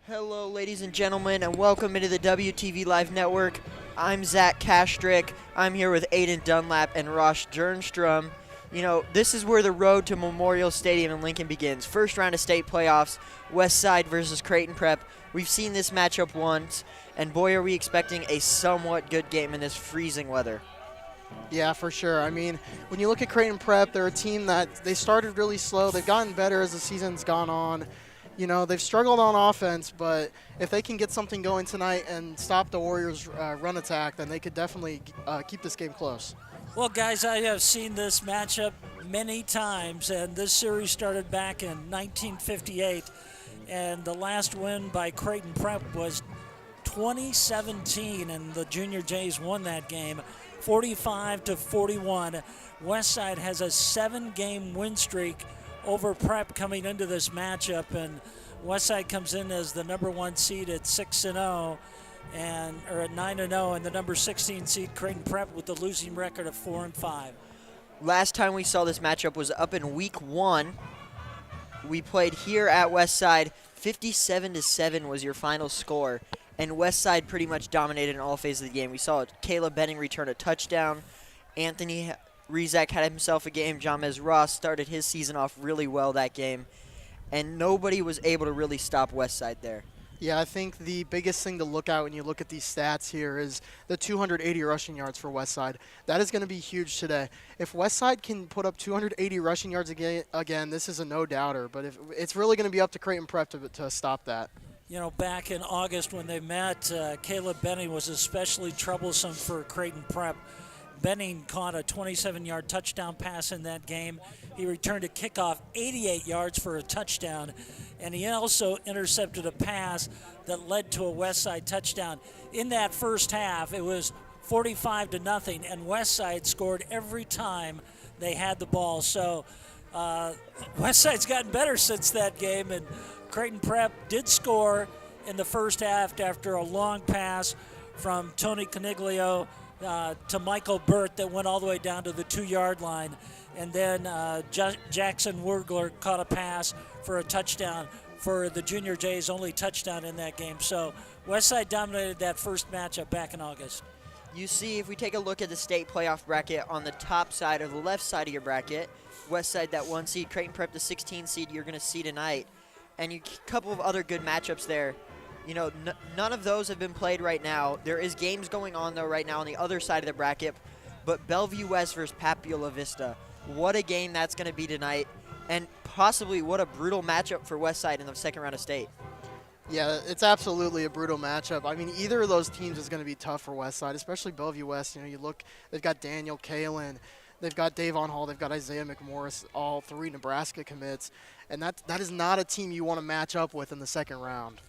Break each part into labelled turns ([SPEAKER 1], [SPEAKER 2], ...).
[SPEAKER 1] Hello, ladies and gentlemen, and welcome into the WTV Live Network. I'm Zach Kastrick. I'm here with Aiden Dunlap and Ross Jernstrom. You know, this is where the road to Memorial Stadium in Lincoln begins. First round of state playoffs, Westside versus Creighton Prep. We've seen this matchup once, and boy, are we expecting a somewhat good game in this freezing weather.
[SPEAKER 2] Yeah, for sure. I mean, when you look at Creighton Prep, they're a team that they started really slow. They've gotten better as the season's gone on. You know, they've struggled on offense, but if they can get something going tonight and stop the Warriors' run attack, then they could definitely keep this game close.
[SPEAKER 3] Well, guys, I have seen this matchup many times, and this series started back in 1958, and the last win by Creighton Prep was 2017, and the Junior Jays won that game 45-41. Westside has a 7-game win streak over Prep coming into this matchup, and Westside comes in as the number 1 seed at 6-0. Or at 9-0, and the number 16 seed Creighton Prep with the losing record of 4-5.
[SPEAKER 1] Last time we saw this matchup was up in week 1. We played here at Westside. 57-7 was your final score, and Westside pretty much dominated in all phases of the game. We saw Caleb Benning return a touchdown. Anthony Rizak had himself a game. Jamez Ross started his season off really well that game, and nobody was able to really stop Westside there.
[SPEAKER 2] Yeah, I think the biggest thing to look at when you look at these stats here is the 280 rushing yards for Westside. That is going to be huge today. If Westside can put up 280 rushing yards again, this is a no-doubter. But it's really going to be up to Creighton Prep to stop that.
[SPEAKER 3] You know, back in August when they met, Caleb Benning was especially troublesome for Creighton Prep. Benning caught a 27-yard touchdown pass in that game. He returned a kickoff 88 yards for a touchdown, and he also intercepted a pass that led to a Westside touchdown. In that first half, it was 45-0, and Westside scored every time they had the ball. So Westside's gotten better since that game, and Creighton Prep did score in the first half after a long pass from Tony Coniglio to Michael Burt that went all the way down to the 2-yard line. And then Jackson Wurgler caught a pass for a touchdown for the Junior Jays' only touchdown in that game. So Westside dominated that first matchup back in August.
[SPEAKER 1] You see, if we take a look at the state playoff bracket on the top side or the left side of your bracket, Westside that 1 seed, Creighton Prep the 16 seed you're going to see tonight, and a couple of other good matchups there. You know, none of those have been played right now. There is games going on, though, right now on the other side of the bracket. But Bellevue West versus Papiola Vista. What a game that's going to be tonight. And possibly what a brutal matchup for Westside in the second round of state.
[SPEAKER 2] Yeah, it's absolutely a brutal matchup. I mean, either of those teams is going to be tough for Westside, especially Bellevue West. You know, you look, they've got Daniel Kalen, they've got Davon Hall, they've got Isaiah McMorris, all 3 Nebraska commits. And that is not a team you want to match up with in the second round.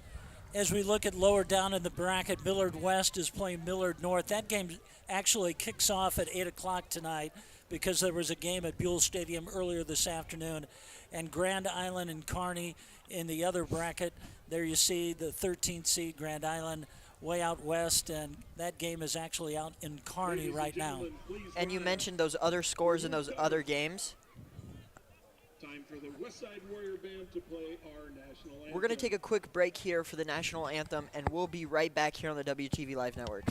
[SPEAKER 3] As we look at lower down in the bracket, Millard West is playing Millard North. That game actually kicks off at 8 o'clock tonight because there was a game at Buell Stadium earlier this afternoon. And Grand Island and Kearney in the other bracket. There you see the 13th seed Grand Island way out west, and that game is actually out in Kearney right now.
[SPEAKER 1] And you mentioned those other scores in those other games.
[SPEAKER 4] Time for the Westside Warrior Band to play our national anthem.
[SPEAKER 1] We're going to take a quick break here for the national anthem, and we'll be right back here on the WTV Live Network.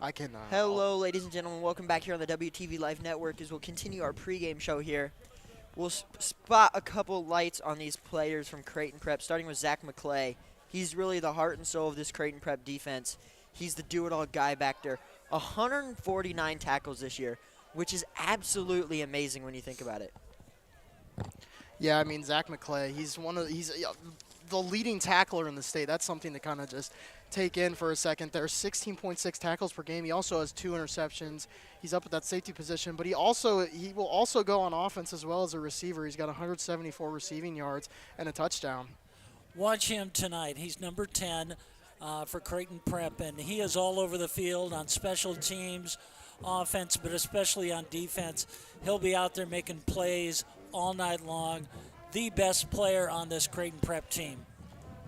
[SPEAKER 2] I can.
[SPEAKER 1] Hello, ladies and gentlemen. Welcome back here on the WTV Live Network as we'll continue our pregame show here. We'll spot a couple lights on these players from Creighton Prep, starting with Zach McClay. He's really the heart and soul of this Creighton Prep defense. He's the do-it-all guy back there. 149 tackles this year, which is absolutely amazing when you think about it.
[SPEAKER 2] Yeah, I mean, Zach McClay, he's the leading tackler in the state. That's something to kind of just take in for a second. There's 16.6 tackles per game. He also has 2 interceptions. He's up at that safety position, but he will also go on offense as well as a receiver. He's got 174 receiving yards and a touchdown.
[SPEAKER 3] Watch him tonight. He's number 10 for Creighton Prep, and he is all over the field on special teams, offense, but especially on defense. He'll be out there making plays all night long. The best player on this Creighton Prep team.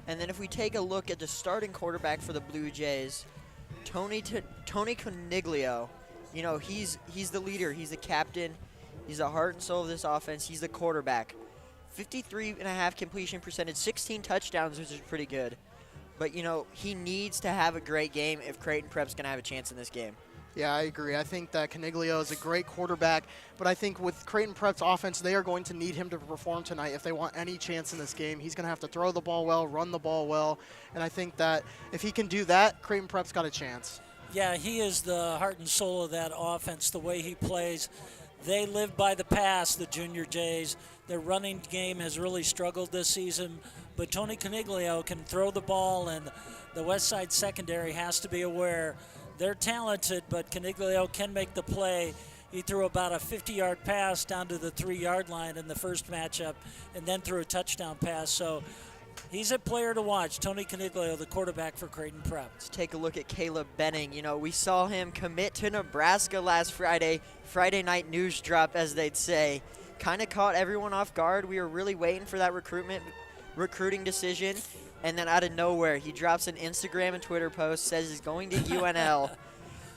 [SPEAKER 1] And then if we take a look at the starting quarterback for the Blue Jays, Tony Coniglio, you know, he's the leader. He's the captain. He's the heart and soul of this offense. He's the quarterback. 53.5 completion percentage, 16 touchdowns, which is pretty good. But, you know, he needs to have a great game if Creighton Prep's going to have a chance in this game.
[SPEAKER 2] Yeah, I agree. I think that Coniglio is a great quarterback, but I think with Creighton Prep's offense, they are going to need him to perform tonight if they want any chance in this game. He's going to have to throw the ball well, run the ball well, and I think that if he can do that, Creighton Prep's got a chance.
[SPEAKER 3] Yeah, he is the heart and soul of that offense, the way he plays. They live by the pass, the Junior Jays. Their running game has really struggled this season, but Tony Coniglio can throw the ball, and the Westside secondary has to be aware. They're talented, but Coniglio can make the play. He threw about a 50-yard pass down to the 3-yard line in the first matchup and then threw a touchdown pass. So he's a player to watch. Tony Coniglio, the quarterback for Creighton Prep.
[SPEAKER 1] Let's take a look at Caleb Benning. You know, we saw him commit to Nebraska last Friday. Friday night news drop, as they'd say. Kind of caught everyone off guard. We were really waiting for that recruiting decision. And then out of nowhere, he drops an Instagram and Twitter post, says he's going to UNL.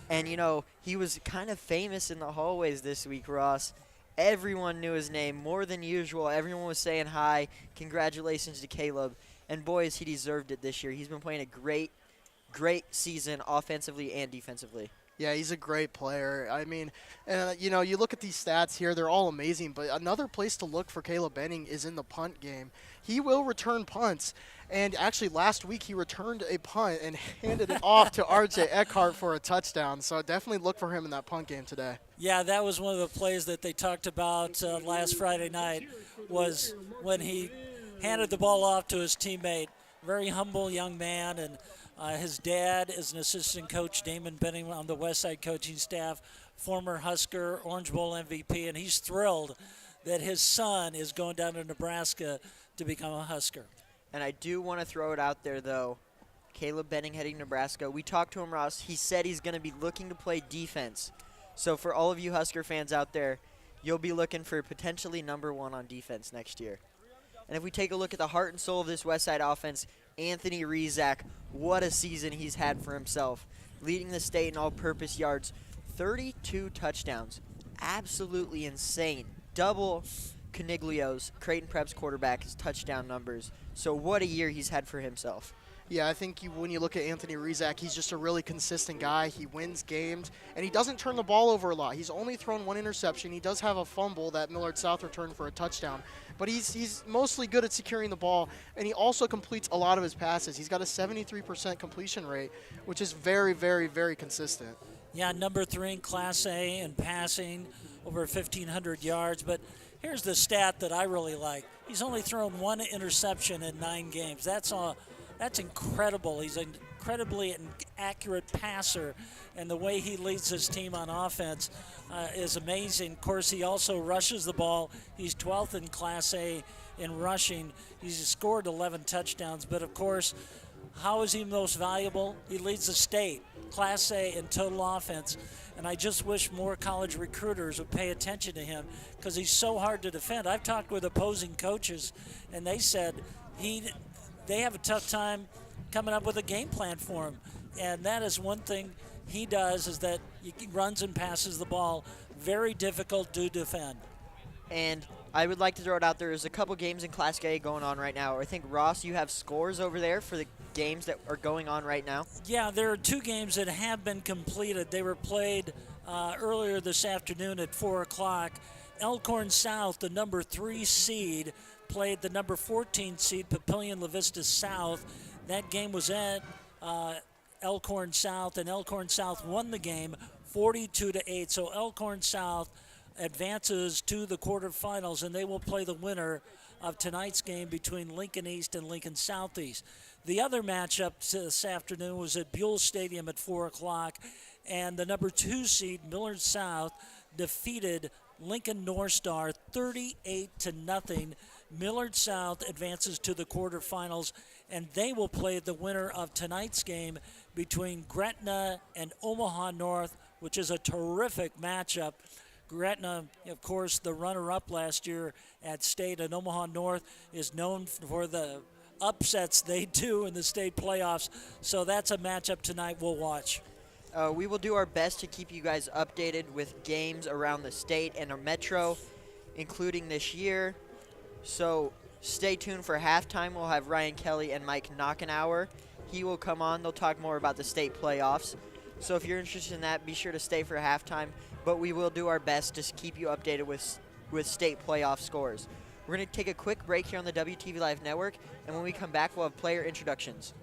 [SPEAKER 1] And, you know, he was kind of famous in the hallways this week, Ross. Everyone knew his name more than usual. Everyone was saying hi. Congratulations to Caleb. And, boys, he deserved it this year. He's been playing a great, great season offensively and defensively.
[SPEAKER 2] Yeah, he's a great player. I mean, you know, you look at these stats here, they're all amazing, but another place to look for Caleb Benning is in the punt game. He will return punts, and actually last week he returned a punt and handed it off to R.J. Eckhart for a touchdown, so definitely look for him in that punt game today.
[SPEAKER 3] Yeah, that was one of the plays that they talked about last Friday night, was when he handed the ball off to his teammate. Very humble young man, and his dad is an assistant coach, Damon Benning, on the Westside coaching staff, former Husker, Orange Bowl MVP, and he's thrilled that his son is going down to Nebraska to become a Husker.
[SPEAKER 1] And I do want to throw it out there, though. Caleb Benning heading to Nebraska. We talked to him, Ross. He said he's going to be looking to play defense. So for all of you Husker fans out there, you'll be looking for potentially number 1 on defense next year. And if we take a look at the heart and soul of this Westside offense, Anthony Rizak, what a season he's had for himself. Leading the state in all-purpose yards, 32 touchdowns. Absolutely insane. Double Coniglio's, Creighton Prep's quarterback's touchdown numbers. So what a year he's had for himself.
[SPEAKER 2] Yeah, I think when you look at Anthony Rizak, he's just a really consistent guy. He wins games, and he doesn't turn the ball over a lot. He's only thrown 1 interception. He does have a fumble that Millard South returned for a touchdown. But he's mostly good at securing the ball, and he also completes a lot of his passes. He's got a 73% completion rate, which is very, very, very consistent.
[SPEAKER 3] Yeah, number 3 in Class A in passing, over 1,500 yards. But here's the stat that I really like. He's only thrown 1 interception in 9 games. That's incredible. He's an incredibly accurate passer, and the way he leads his team on offense is amazing. Of course, he also rushes the ball. He's 12th in Class A in rushing. He's scored 11 touchdowns, but of course, how is he most valuable? He leads the state, Class A in total offense, and I just wish more college recruiters would pay attention to him because he's so hard to defend. I've talked with opposing coaches, and they said they have a tough time coming up with a game plan for him. And that is one thing he does, is that he runs and passes the ball. Very difficult to defend.
[SPEAKER 1] And I would like to throw it out there. There's a couple games in Class A going on right now. I think, Ross, you have scores over there for the games that are going on right now?
[SPEAKER 3] Yeah, there are 2 games that have been completed. They were played earlier this afternoon at 4 o'clock. Elkhorn South, the number 3 seed, played the number 14 seed, Papillion La Vista South. That game was at Elkhorn South, and Elkhorn South won the game 42-8. So Elkhorn South advances to the quarterfinals, and they will play the winner of tonight's game between Lincoln East and Lincoln Southeast. The other matchup this afternoon was at Buell Stadium at 4 o'clock, and the number 2 seed, Millard South, defeated Lincoln North Star 38-0. Millard South advances to the quarterfinals, and they will play the winner of tonight's game between Gretna and Omaha North, which is a terrific matchup. Gretna, of course, the runner-up last year at state, and Omaha North is known for the upsets they do in the state playoffs. So that's a matchup tonight we'll watch.
[SPEAKER 1] We will do our best to keep you guys updated with games around the state and our metro, including this year. So stay tuned for halftime. We'll have Ryan Kelly and Mike Knockenauer. He will come on. They'll talk more about the state playoffs. So if you're interested in that, be sure to stay for halftime. But we will do our best to keep you updated with state playoff scores. We're going to take a quick break here on the WTV Live Network, and when we come back, we'll have player introductions.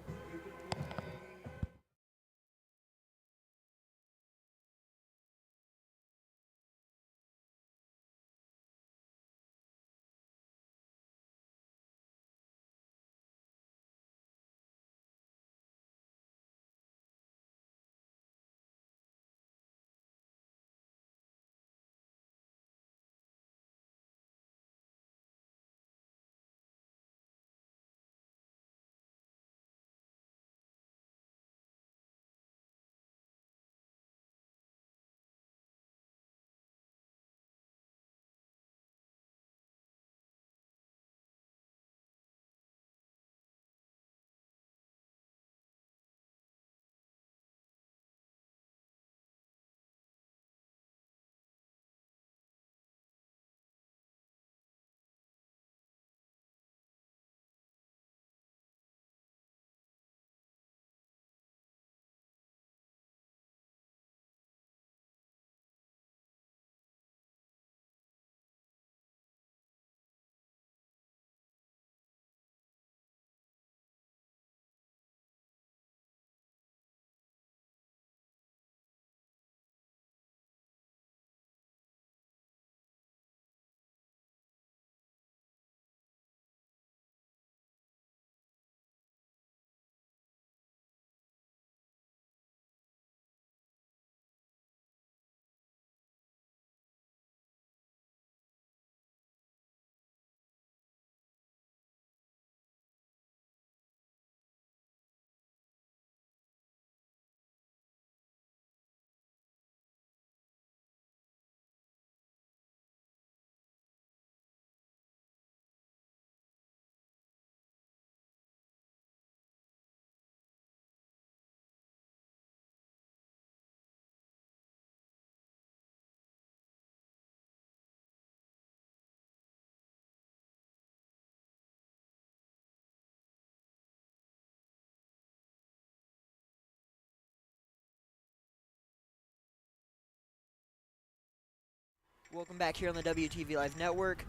[SPEAKER 1] Welcome back here on the WTV Live Network.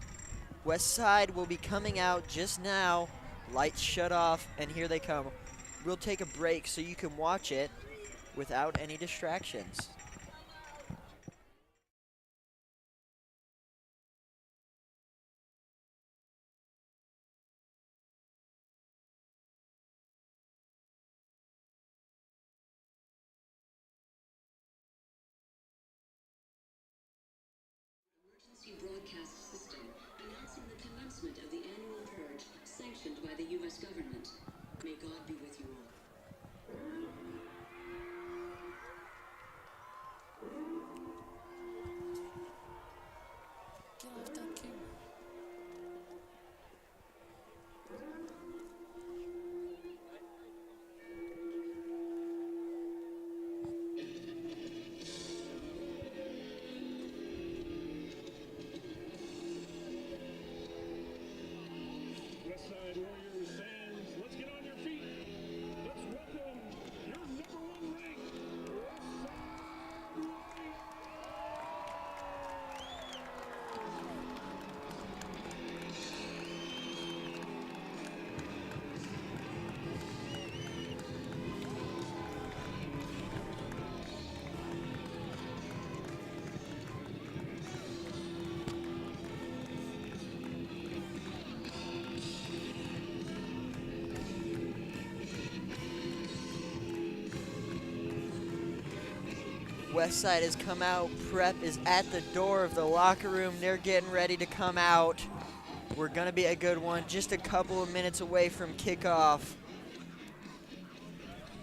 [SPEAKER 1] Westside will be coming out just now. Lights shut off, and here they come. We'll take a break so you can watch it without any distractions.
[SPEAKER 5] Broadcast system announcing the commencement of the annual purge sanctioned by the U.S. government. May God be with you all.
[SPEAKER 3] Get off that camera.
[SPEAKER 1] Westside has come out. Prep is at the door of the locker room. They're getting ready to come out. We're going to be a good one. Just a couple of minutes away from kickoff.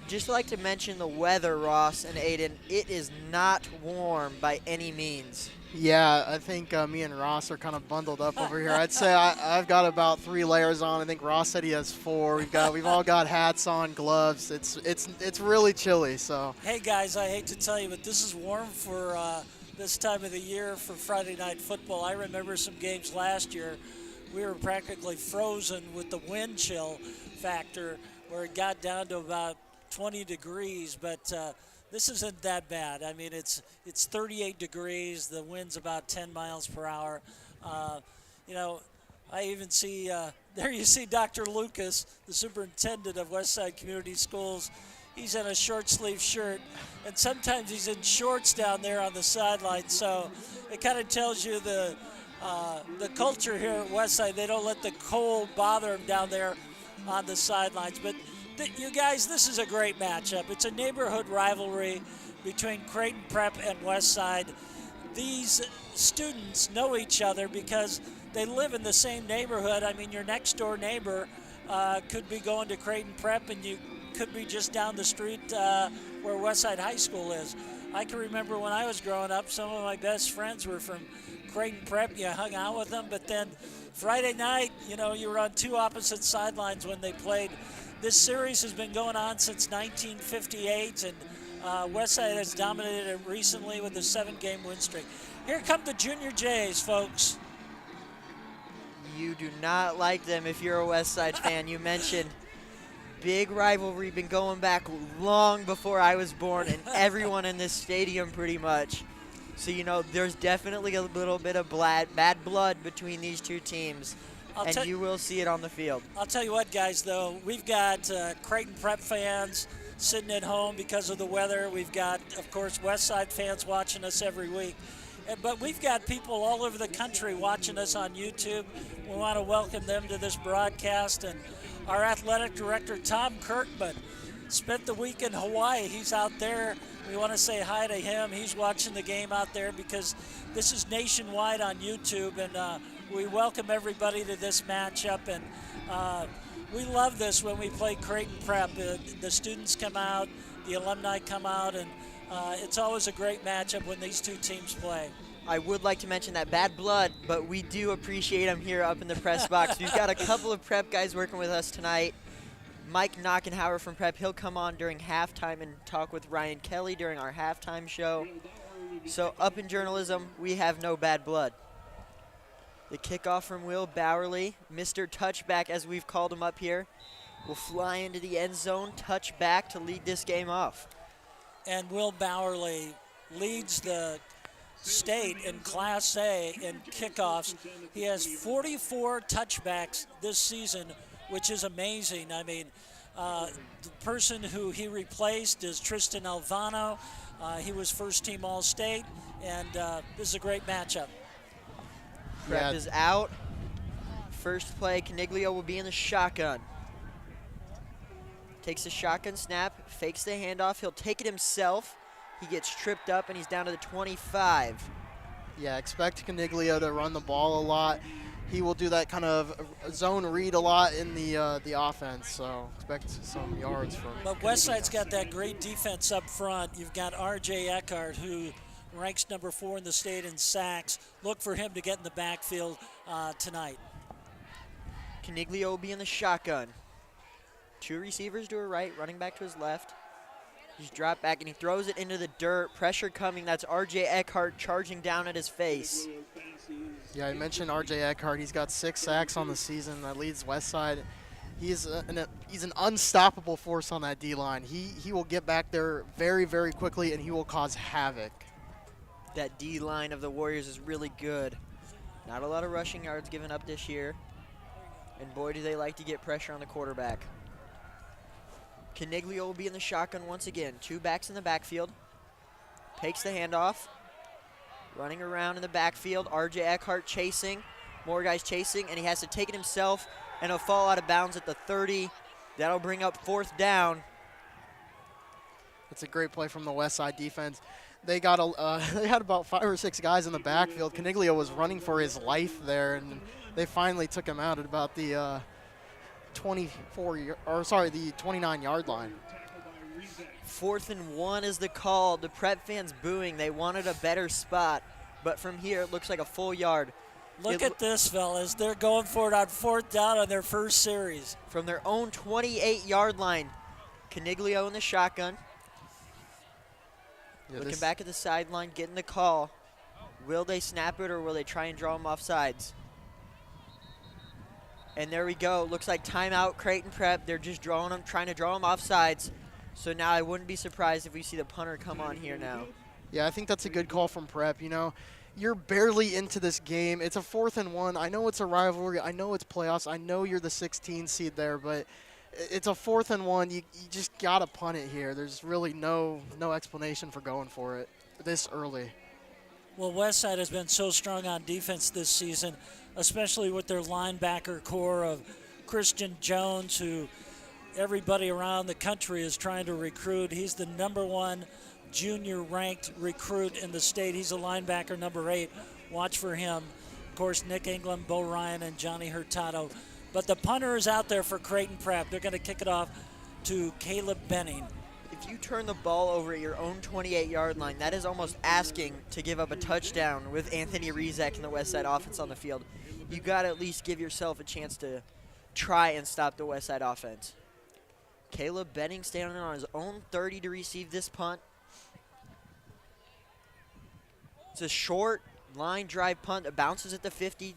[SPEAKER 1] Just like to mention the weather, Ross and Aiden. It is not warm by any means.
[SPEAKER 2] Yeah, I think me and Ross are kind of bundled up over here. I'd say I've got about 3 layers on. I think Ross said he has 4. We've all got hats on, gloves. It's really chilly. So
[SPEAKER 3] Hey guys, I hate to tell you, but this is warm for this time of the year for Friday night football. I remember some games last year. We were practically frozen with the wind chill factor, where it got down to about 20 degrees, but this isn't that bad. I mean, it's 38 degrees. The wind's about 10 miles per hour. You know, I even see, there you see Dr. Lucas, the superintendent of Westside Community Schools. He's in a short sleeve shirt, and sometimes he's in shorts down there on the sideline. So it kind of tells you the culture here at Westside. They don't let the cold bother them down there on the sidelines. But you guys, this is a great matchup. It's a neighborhood rivalry between Creighton Prep and Westside. These students know each other because they live in the same neighborhood. I mean, your next door neighbor could be going to Creighton Prep, and you could be just down the street where Westside High School is. I can remember when I was growing up, some of my best friends were from Creighton Prep. You hung out with them, but then Friday night, you know, you were on 2 opposite sidelines when they played. This series has been going on since 1958, and Westside has dominated it recently with a 7-game win streak. Here come the Junior Jays, folks.
[SPEAKER 1] You do not like them if you're a Westside fan. You mentioned big rivalry, been going back long before I was born, and everyone in this stadium pretty much. So, you know, there's definitely a little bit of bad blood between these two teams. And you will see it on the field.
[SPEAKER 3] I'll tell you what, guys, though. We've got Creighton Prep fans sitting at home because of the weather. We've got, of course, Westside fans watching us every week. But we've got people all over the country watching us on YouTube. We want to welcome them to this broadcast. And our athletic director, Tom Kirkman, spent the week in Hawaii. He's out there. We want to say hi to him. He's watching the game out there because this is nationwide on YouTube. And we welcome everybody to this matchup, and we love this when we play Creighton Prep. The students come out, the alumni come out, and it's always a great matchup when these two teams play.
[SPEAKER 1] I would like to mention that bad blood, but we do appreciate them here up in the press box. We've got a couple of Prep guys working with us tonight. Mike Knockenhauer from Prep, he'll come on during halftime and talk with Ryan Kelly during our halftime show. So up in journalism, we have no bad blood. The kickoff from Will Bowerly, Mr. Touchback as we've called him up here, will fly into the end zone, touchback to lead this game off.
[SPEAKER 3] And Will Bowerly leads the state in Class A in kickoffs. He has 44 touchbacks this season, which is amazing. I mean, the person who he replaced is Tristan Alvano. He was first-team All-State, and this is a great matchup.
[SPEAKER 1] Prep is out. First play, Caniglio will be in the shotgun. Takes the shotgun snap, fakes the handoff. He'll take it himself. He gets tripped up, and he's down to the 25.
[SPEAKER 2] Yeah, expect Caniglio to run the ball a lot. He will do that kind of zone read a lot in the offense, so expect some yards from
[SPEAKER 3] But Westside's got that great defense up front. You've got R.J. Eckhart, who ranks number 4 in the state in sacks. Look for him to get in the backfield tonight.
[SPEAKER 1] Caniglio will be in the shotgun. 2 receivers to her right, running back to his left. He's dropped back, and he throws it into the dirt. Pressure coming. That's R.J. Eckhart charging down at his face.
[SPEAKER 2] Yeah, I mentioned R.J. Eckhart. He's got 6 sacks on the season. That leads Westside. He's an unstoppable force on that D-line. He will get back there very, very quickly, and he will cause havoc.
[SPEAKER 1] That D-line of the Warriors is really good. Not a lot of rushing yards given up this year. And boy, do they like to get pressure on the quarterback. Caniglio will be in the shotgun once again. 2 backs in the backfield. Takes the handoff. Running around in the backfield. R.J. Eckhart chasing. More guys chasing, and he has to take it himself, and he'll fall out of bounds at the 30. That'll bring up 4th down.
[SPEAKER 2] It's a great play from the Westside defense. they got they had about 5 or 6 guys in the backfield. Caniglio was running for his life there, and they finally took him out at about the 29-yard line.
[SPEAKER 1] 4th and 1 is the call. The Prep fans booing. They wanted a better spot, but from here it looks like a full yard.
[SPEAKER 3] Look at this, fellas. They're going for it on 4th down on their first series.
[SPEAKER 1] From their own 28-yard line, Caniglio in the shotgun.
[SPEAKER 2] Yeah,
[SPEAKER 1] Looking back at the sideline, getting the call. Will they snap it or will they try and draw him off sides? And there we go. Looks like timeout, Creighton Prep. They're just trying to draw him off sides. So now I wouldn't be surprised if we see the punter come on here now.
[SPEAKER 2] Yeah, I think that's a good call from Prep. You know, you're barely into this game. It's a 4th and 1. I know it's a rivalry. I know it's playoffs. I know you're the 16 seed there, but it's a 4th and 1. You just got to punt it here. There's really no explanation for going for it this early.
[SPEAKER 3] Well, Westside has been so strong on defense this season, especially with their linebacker core of Christian Jones, who everybody around the country is trying to recruit. He's the #1 junior-ranked recruit in the state. He's a linebacker, number 8. Watch for him. Of course, Nick England, Bo Ryan, and Johnny Hurtado. But the punter is out there for Creighton Prep. They're going to kick it off to Caleb Benning.
[SPEAKER 1] If you turn the ball over at your own 28-yard line, that is almost asking to give up a touchdown with Anthony Rizek and the Westside offense on the field. You got to at least give yourself a chance to try and stop the Westside offense. Caleb Benning standing on his own 30 to receive this punt. It's a short line drive punt that bounces at the 50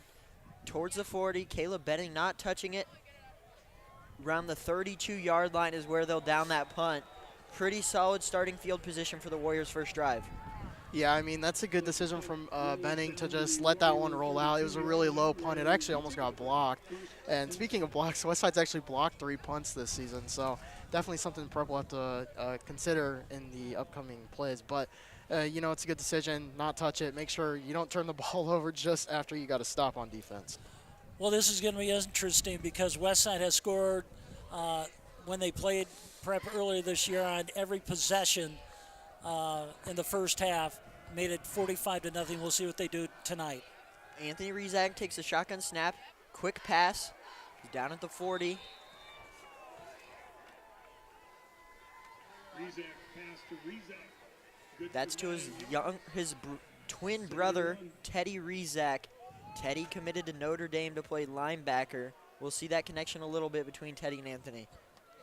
[SPEAKER 1] towards the 40. Caleb Benning not touching it. Around the 32-yard line is where they'll down that punt. Pretty solid starting field position for the Warriors' first drive.
[SPEAKER 2] Yeah, I mean, that's a good decision from Benning to just let that one roll out. It was a really low punt. It actually almost got blocked. And speaking of blocks, Westside's actually blocked 3 punts this season, so definitely something Prep will have to consider in the upcoming plays. But, you know, it's a good decision. Not touch it. Make sure you don't turn the ball over just after you got to stop on defense.
[SPEAKER 3] Well, this is going to be interesting because Westside has scored when they played Prep earlier this year on every possession in the first half. Made it 45-0. We'll see what they do tonight.
[SPEAKER 1] Anthony Rizak takes a shotgun snap. Quick pass. He's down at the 40. That's to his twin brother, Teddy Rizak. Teddy committed to Notre Dame to play linebacker. We'll see that connection a little bit between Teddy and Anthony.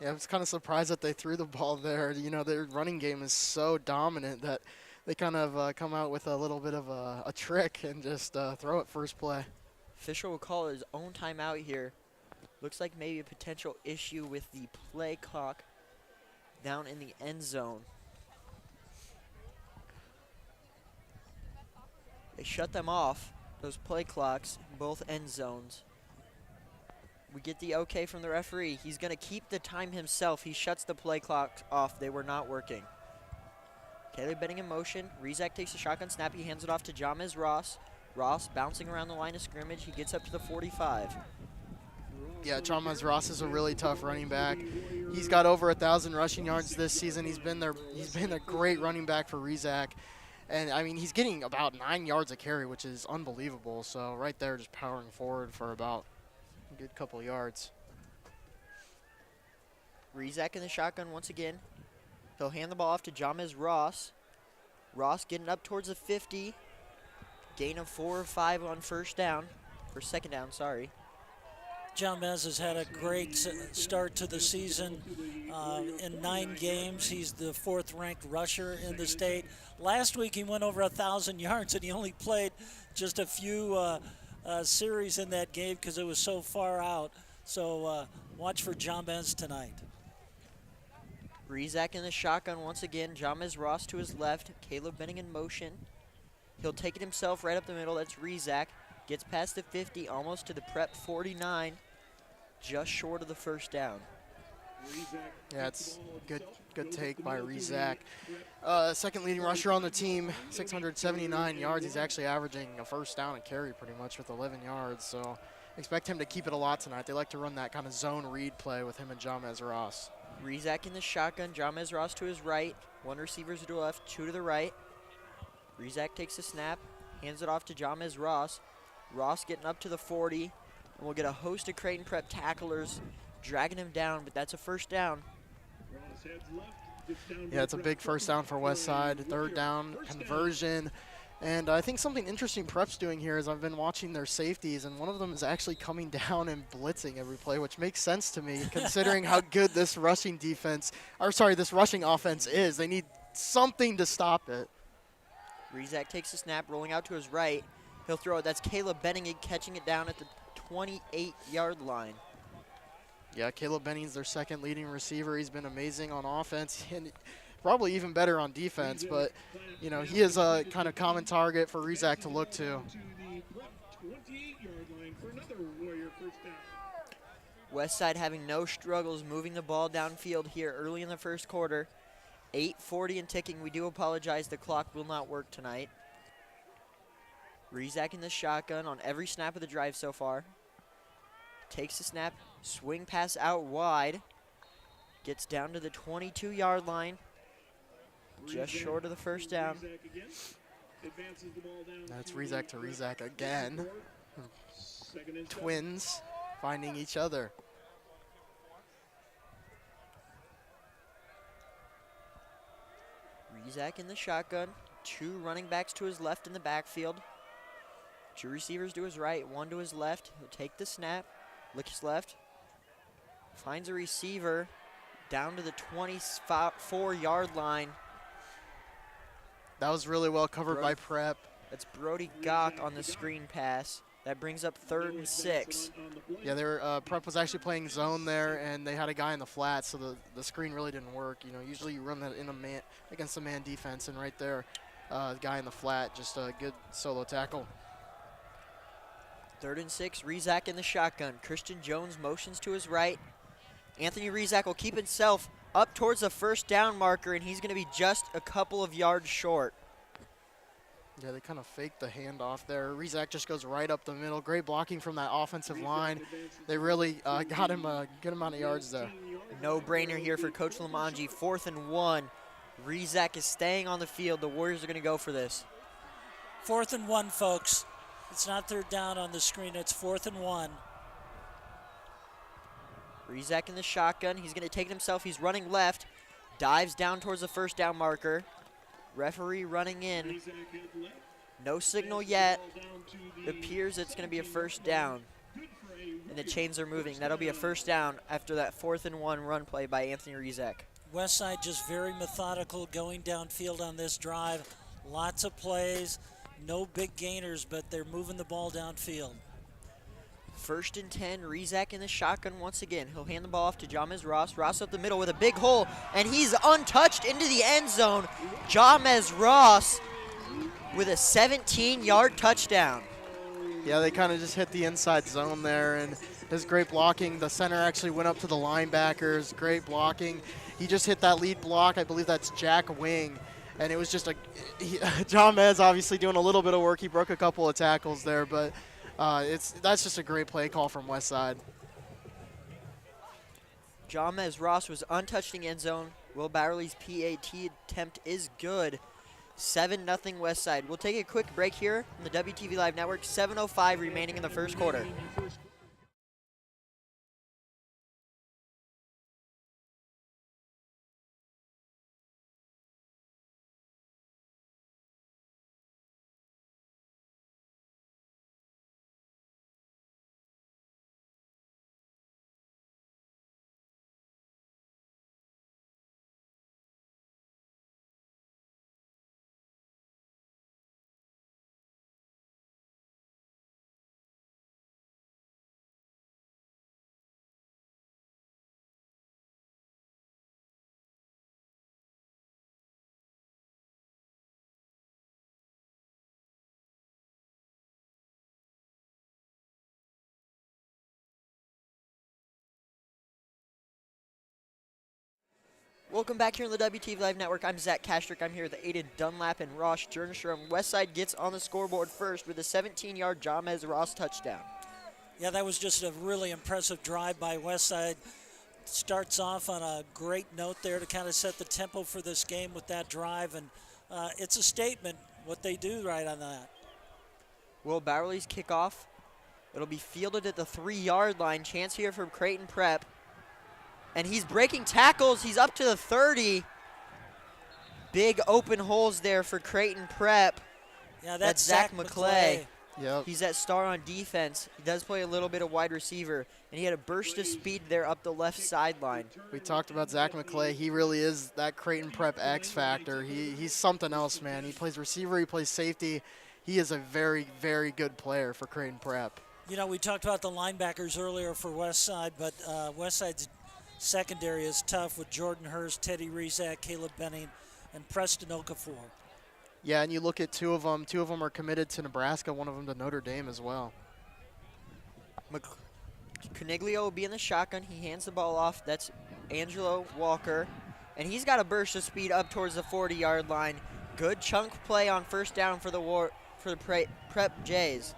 [SPEAKER 2] Yeah, I was kind of surprised that they threw the ball there. You know, their running game is so dominant that they kind of come out with a little bit of a trick and just throw it first play.
[SPEAKER 1] Official will call his own timeout here. Looks like maybe a potential issue with the play clock down in the end zone. They shut them off, those play clocks, in both end zones. We get the okay from the referee. He's going to keep the time himself. He shuts the play clocks off. They were not working. Caleb Benning in motion. Rizak takes a shotgun snap. He hands it off to Jamez Ross. Ross bouncing around the line of scrimmage. He gets up to the 45.
[SPEAKER 2] Yeah, Jamez Ross is a really tough running back. He's got over 1,000 rushing yards this season. He's been a great running back for Rizak. And, I mean, he's getting about 9 yards a carry, which is unbelievable. So right there, just powering forward for about a good couple of yards.
[SPEAKER 1] Rizak in the shotgun once again. He'll hand the ball off to Jamez Ross. Ross getting up towards the 50. Gain of 4 or 5 on second down, sorry.
[SPEAKER 3] Jamez has had a great start to the season. In 9 games, he's the 4th-ranked rusher in the state. Last week, he went over 1,000 yards, and he only played just a few series in that game because it was so far out. So watch for Jamez tonight.
[SPEAKER 1] Rizak in the shotgun once again. Jamez Ross to his left. Caleb Benning in motion. He'll take it himself right up the middle. That's Rizak. Gets past the 50, almost to the Prep 49. Just short of the first down.
[SPEAKER 2] Yeah, it's good take by Rizak. Second leading rusher on the team, 679 yards. He's actually averaging a first down and carry pretty much with 11 yards. So expect him to keep it a lot tonight. They like to run that kind of zone read play with him and Jamez Ross.
[SPEAKER 1] Rizak in the shotgun. Jamez Ross to his right. 1 receiver to the left, 2 to the right. Rizak takes the snap, hands it off to Jamez Ross. Ross getting up to the 40, and we'll get a host of Creighton Prep tacklers dragging him down, but that's a first down.
[SPEAKER 4] Ross heads left, gets down to
[SPEAKER 2] Yeah, it's a big first down for Westside. Third down conversion. And I think something interesting Prep's doing here is I've been watching their safeties, and one of them is actually coming down and blitzing every play, which makes sense to me considering how good this rushing this rushing offense is. They need something to stop it.
[SPEAKER 1] Rizak takes the snap, rolling out to his right. He'll throw it. That's Caleb Benning catching it down at the 28-yard line.
[SPEAKER 2] Yeah, Caleb Benning's their second leading receiver. He's been amazing on offense and probably even better on defense, but you know, he is a kind of common target for Rizak to look to.
[SPEAKER 4] to the Prep 28-yard line for another Warrior first down.
[SPEAKER 1] Westside having no struggles moving the ball downfield here early in the first quarter. 8:40 and ticking. We do apologize. The clock will not work tonight. Rizak in the shotgun on every snap of the drive so far. Takes the snap, swing pass out wide. Gets down to the 22-yard line. Just short of the first down.
[SPEAKER 4] Rizak again. Advances the ball down
[SPEAKER 2] That's
[SPEAKER 4] to
[SPEAKER 2] Rizak to
[SPEAKER 4] the
[SPEAKER 2] Rizak again.
[SPEAKER 4] second and 7.
[SPEAKER 2] Twins finding each other.
[SPEAKER 1] Rizak in the shotgun. Two running backs to his left in the backfield. Two receivers to his right, one to his left. He'll take the snap, looks left, finds a receiver down to the 24-yard line.
[SPEAKER 2] That was really well covered by Prep.
[SPEAKER 1] That's Brody Gock on the screen pass. That brings up 3rd and 6.
[SPEAKER 2] Yeah, Prep was actually playing zone there, and they had a guy in the flat, so the screen really didn't work. You know, usually you run that in a man against a man defense, and right there, the guy in the flat, just a good solo tackle.
[SPEAKER 1] 3rd and 6, Rizak in the shotgun. Christian Jones motions to his right. Anthony Rizak will keep himself up towards the first down marker, and he's going to be just a couple of yards short.
[SPEAKER 2] Yeah, they kind of faked the handoff there. Rizak just goes right up the middle. Great blocking from that offensive line. They really got him a good amount of yards there.
[SPEAKER 1] No-brainer here for Coach Lamanji. 4th and 1. Rizak is staying on the field. The Warriors are going to go for this.
[SPEAKER 3] 4th and 1, folks. It's not 3rd down on the screen. It's 4th and 1.
[SPEAKER 1] Rizak in the shotgun. He's going to take it himself. He's running left. Dives down towards the first down marker. Referee running in. No signal yet. It appears it's going to be a first down. And the chains are moving. That'll be a first down after that 4th and 1 run play by Anthony Rizak.
[SPEAKER 3] Westside just very methodical going downfield on this drive. Lots of plays. No big gainers, but they're moving the ball downfield.
[SPEAKER 1] 1st and 10, Rizak in the shotgun once again. He'll hand the ball off to Jamez Ross. Ross up the middle with a big hole, and he's untouched into the end zone. Jamez Ross with a 17-yard touchdown.
[SPEAKER 2] Yeah, they kind of just hit the inside zone there, and his great blocking. The center actually went up to the linebackers. Great blocking. He just hit that lead block. I believe that's Jack Wing. And it was just Jamez obviously doing a little bit of work. He broke a couple of tackles there, but that's just a great play call from Westside.
[SPEAKER 1] Jamez Ross was untouched in the end zone. Will Bowerly's PAT attempt is good. 7-0 Westside. We'll take a quick break here on the WTV Live Network. 7:05 remaining in the first quarter. Welcome back here on the WTV Live Network. I'm Zach Kastrick. I'm here with Aiden Dunlap and Ross Jernstrom. Westside gets on the scoreboard first with a 17-yard Jamez Ross touchdown.
[SPEAKER 3] Yeah, that was just a really impressive drive by Westside. Starts off on a great note there to kind of set the tempo for this game with that drive, and it's a statement. what they do right on that.
[SPEAKER 1] Will Bowerly's kickoff. It'll be fielded at the 3-yard line. Chance here from Creighton Prep. And he's breaking tackles. He's up to the 30. Big open holes there for Creighton Prep.
[SPEAKER 3] Yeah, that's
[SPEAKER 1] Zach
[SPEAKER 3] Zach
[SPEAKER 1] McClay.
[SPEAKER 2] Yep.
[SPEAKER 1] He's that star on defense. He does play a little bit of wide receiver, and he had a burst of speed there up the left sideline.
[SPEAKER 2] We talked about Zach McClay. He really is that Creighton Prep X factor. He's something else, man. He plays receiver. He plays safety. He is a very, very good player for Creighton Prep.
[SPEAKER 3] You know, we talked about the linebackers earlier for Westside, but Westside's secondary is tough with Jordan Hurst, Teddy Rizak, Caleb Benning, and Preston Okafor.
[SPEAKER 2] Yeah, and you look at two of them. Two of them are committed to Nebraska. One of them to Notre Dame as well.
[SPEAKER 1] Coniglio will be in the shotgun. He hands the ball off. That's Angelo Walker. And he's got a burst of speed up towards the 40-yard line. Good chunk play on first down for the Prep Jays.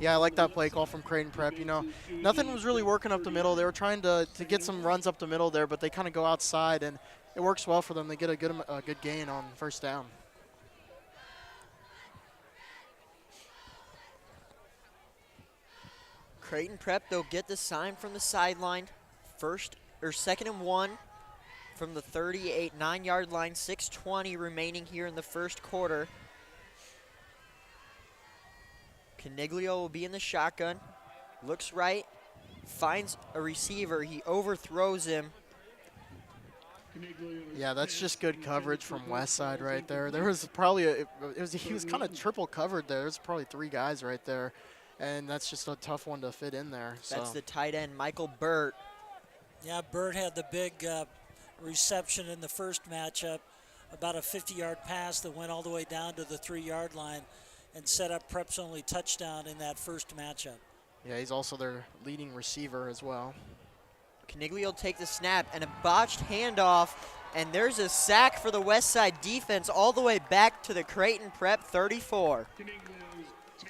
[SPEAKER 2] Yeah, I like that play call from Creighton Prep. You know, nothing was really working up the middle. They were trying to get some runs up the middle there, but they kind of go outside, and it works well for them. They get a good gain on first down.
[SPEAKER 1] Creighton Prep, they'll get the sign from the sideline. Second and 1 from the 9-yard line. 6:20 remaining here in the first quarter. Coniglio will be in the shotgun. Looks right. Finds a receiver. He overthrows him.
[SPEAKER 2] Yeah, that's just good coverage from Westside right there. There was probably he was kind of triple covered there. There's probably 3 guys right there, and that's just a tough one to fit in there.
[SPEAKER 1] That's the tight end, Michael Burt.
[SPEAKER 3] Yeah, Burt had the big reception in the first matchup, about a 50-yard pass that went all the way down to the 3-yard line and set up Prep's only touchdown in that first matchup.
[SPEAKER 2] Yeah, he's also their leading receiver as well.
[SPEAKER 1] Coniglio will take the snap and a botched handoff, and there's a sack for the Westside defense all the way back to the Creighton Prep 34.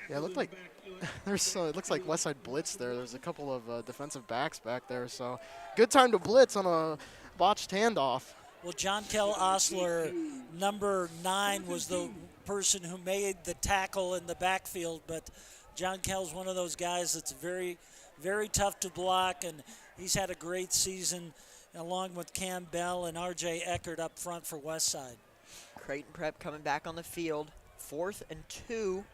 [SPEAKER 2] Yeah, it looked like it looks like Westside blitz there. There's a couple of defensive backs back there, so good time to blitz on a botched handoff.
[SPEAKER 3] Well, John Kell Osler, number 9, was the person who made the tackle in the backfield, but John Kell's one of those guys that's very, very tough to block, and he's had a great season along with Cam Bell and R.J. Eckert up front for Westside.
[SPEAKER 1] Creighton Prep coming back on the field. 4th and 2.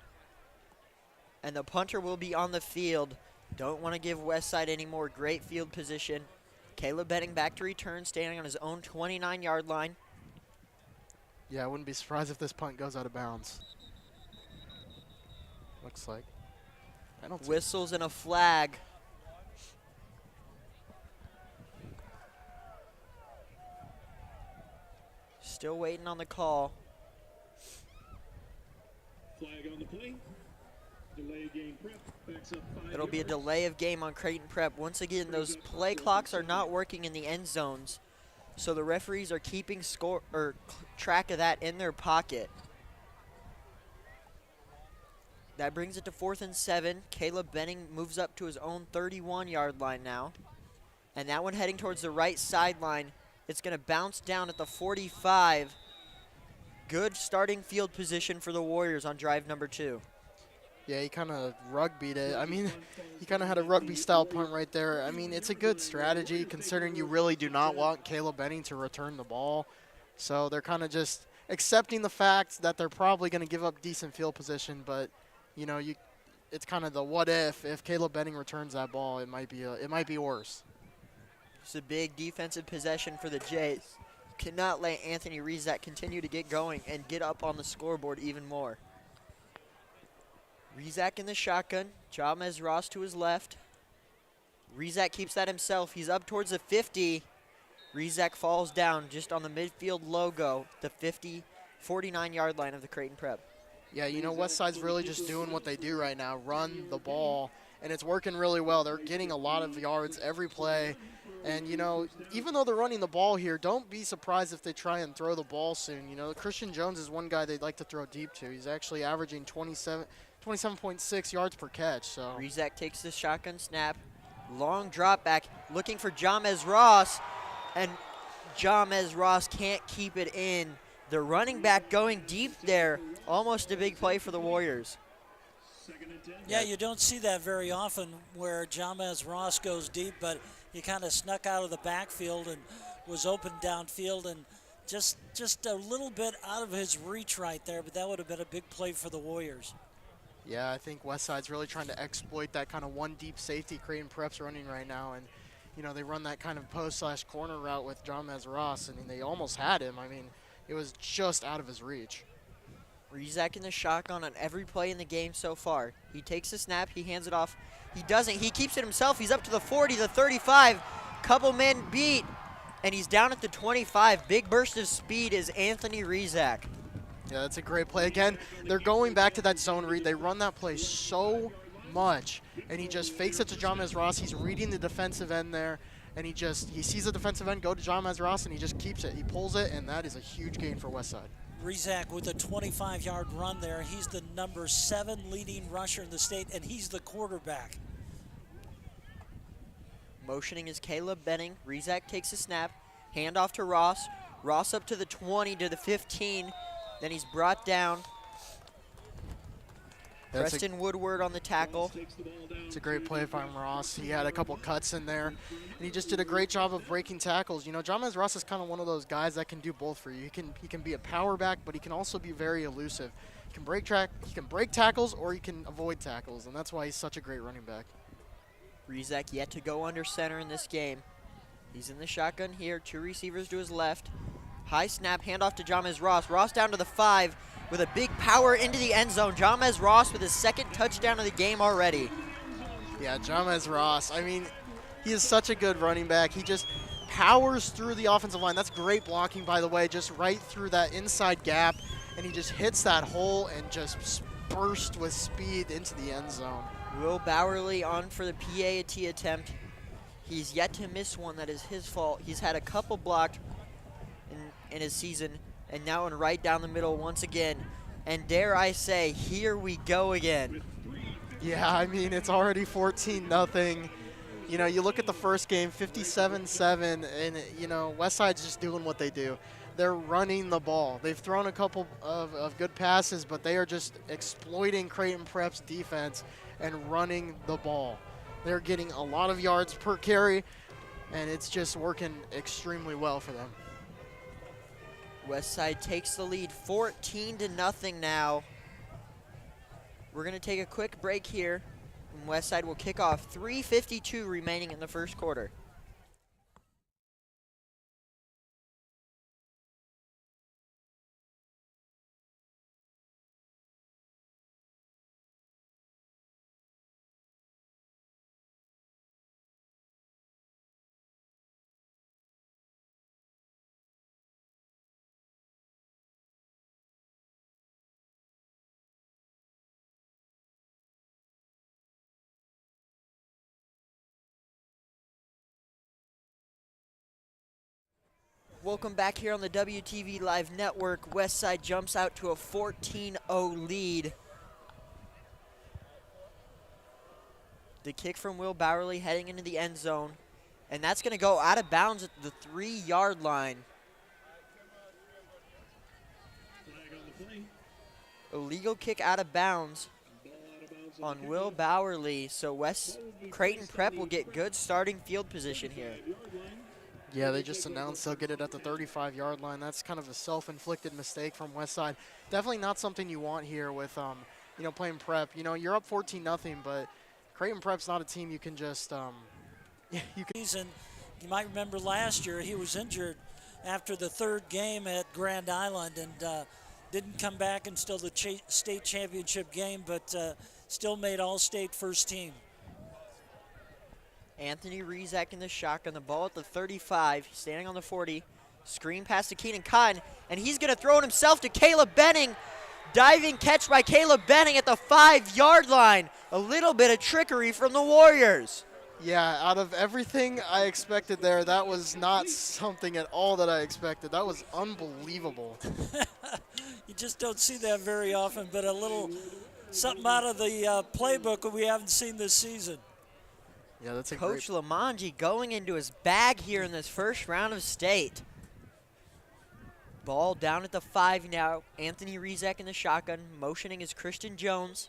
[SPEAKER 1] And the punter will be on the field. Don't want to give Westside any more great field position. Caleb Benning back to return, standing on his own 29-yard line.
[SPEAKER 2] Yeah, I wouldn't be surprised if this punt goes out of bounds. Looks like penalty.
[SPEAKER 1] Whistles and a flag. Still waiting on the call.
[SPEAKER 4] Flag on the play. Delay game Prep. Backs up 5
[SPEAKER 1] It'll be a
[SPEAKER 4] yards.
[SPEAKER 1] delay of game on Creighton Prep. Once again, those play clocks are not working in the end zones, so the referees are keeping track of that in their pocket. That brings it to 4th and 7. Caleb Benning moves up to his own 31-yard line now. And that one heading towards the right sideline. It's going to bounce down at the 45. Good starting field position for the Warriors on drive number 2.
[SPEAKER 2] Yeah, he kind of rugbyed it. I mean, he kind of had a rugby-style punt right there. I mean, it's a good strategy considering you really do not want Caleb Benning to return the ball. So they're kind of just accepting the fact that they're probably going to give up decent field position, but you know, it's kind of the what if Caleb Benning returns that ball, it might be worse.
[SPEAKER 1] It's a big defensive possession for the Jays. Cannot let Anthony Rizak continue to get going and get up on the scoreboard even more. Rizak in the shotgun. Jamez Ross to his left. Rizak keeps that himself. He's up towards the 50. Rizak falls down just on the midfield logo, the 49-yard line of the Creighton Prep.
[SPEAKER 2] Yeah, you know, Westside's really just doing what they do right now, run the ball, and it's working really well. They're getting a lot of yards every play. And, you know, even though they're running the ball here, don't be surprised if they try and throw the ball soon. You know, Christian Jones is one guy they'd like to throw deep to. He's actually averaging 27.6 yards per catch. So
[SPEAKER 1] Rizak takes the shotgun snap. Long drop back, looking for Jamez Ross. And Jamez Ross can't keep it in. The running back going deep there, almost a big play for the Warriors.
[SPEAKER 3] Yeah, you don't see that very often where Jamez Ross goes deep, but he kind of snuck out of the backfield and was open downfield and just a little bit out of his reach right there, but that would have been a big play for the Warriors.
[SPEAKER 2] Yeah, I think Westside's really trying to exploit that kind of one deep safety Creighton Prep's running right now. And, you know, they run that kind of post/corner route with Jamez Ross. I mean, they almost had him. I mean, it was just out of his reach.
[SPEAKER 1] Rizak in the shotgun on every play in the game so far. He takes the snap, he hands it off. He doesn't, he keeps it himself. He's up to the 40, the 35. Couple men beat, and he's down at the 25. Big burst of speed is Anthony Rizak.
[SPEAKER 2] Yeah, that's a great play. Again, they're going back to that zone read. They run that play so much, and he just fakes it to Jamez Ross. He's reading the defensive end there, and he sees the defensive end go to Jamez Ross, and he just keeps it. He pulls it, and that is a huge gain for Westside.
[SPEAKER 3] Rizak with a 25-yard run there. He's the number 7 leading rusher in the state, and he's the quarterback.
[SPEAKER 1] Motioning is Caleb Benning. Rizak takes a snap, handoff to Ross. Ross up to the 20, to the 15. Then he's brought down. Preston Woodward on the tackle.
[SPEAKER 2] It's a great play from Ross. He had a couple cuts in there, and he just did a great job of breaking tackles. You know, Jamez Ross is kind of one of those guys that can do both for you. He can be a power back, but he can also be very elusive. He can break tackles, or he can avoid tackles, and that's why he's such a great running back.
[SPEAKER 1] Rizak yet to go under center in this game. He's in the shotgun here. 2 receivers to his left. High snap, handoff to Jamez Ross. Ross down to the 5 with a big power into the end zone. Jamez Ross with his 2nd touchdown of the game already.
[SPEAKER 2] Yeah, Jamez Ross. I mean, he is such a good running back. He just powers through the offensive line. That's great blocking, by the way, just right through that inside gap. And he just hits that hole and just bursts with speed into the end zone.
[SPEAKER 1] Will Bowerly on for the PAT attempt. He's yet to miss one that is his fault. He's had a couple blocked in his season, and now in right down the middle once again. And dare I say, here we go again.
[SPEAKER 2] Yeah, I mean, it's already 14-0. You know, you look at the first game, 57-7, and, you know, Westside's just doing what they do. They're running the ball. They've thrown a couple of good passes, but they are just exploiting Creighton Prep's defense and running the ball. They're getting a lot of yards per carry, and it's just working extremely well for them.
[SPEAKER 1] Westside takes the lead 14-0 now. We're going to take a quick break here, and Westside will kick off. 3:52 remaining in the first quarter. Welcome back here on the WTV Live Network. Westside jumps out to a 14-0 lead. The kick from Will Bowerly heading into the end zone. And that's going to go out of bounds at the 3-yard line. Illegal kick out of bounds on Will Bowerly. So Creighton Prep will get good starting field position here.
[SPEAKER 2] Yeah, they just announced they'll get it at the 35-yard line. That's kind of a self-inflicted mistake from Westside. Definitely not something you want here with, you know, playing Prep. You know, you're up 14-0, but Creighton Prep's not a team you can just, you
[SPEAKER 3] might remember last year he was injured after the 3rd game at Grand Island and didn't come back until the state championship game, but still made all-state first team.
[SPEAKER 1] Anthony Rizak in the shotgun, the ball at the 35, standing on the 40. Screen pass to Keenan Cotton, and he's going to throw it himself to Caleb Benning. Diving catch by Caleb Benning at the 5-yard line. A little bit of trickery from the Warriors.
[SPEAKER 2] Yeah, out of everything I expected there, that was not something at all that I expected. That was unbelievable.
[SPEAKER 3] You just don't see that very often, but a little something out of the playbook that we haven't seen this season.
[SPEAKER 2] Yeah, that's a
[SPEAKER 1] Coach Lamanji going into his bag here in this first round of state. Ball down at the 5 now. Anthony Rizak in the shotgun. Motioning is Christian Jones.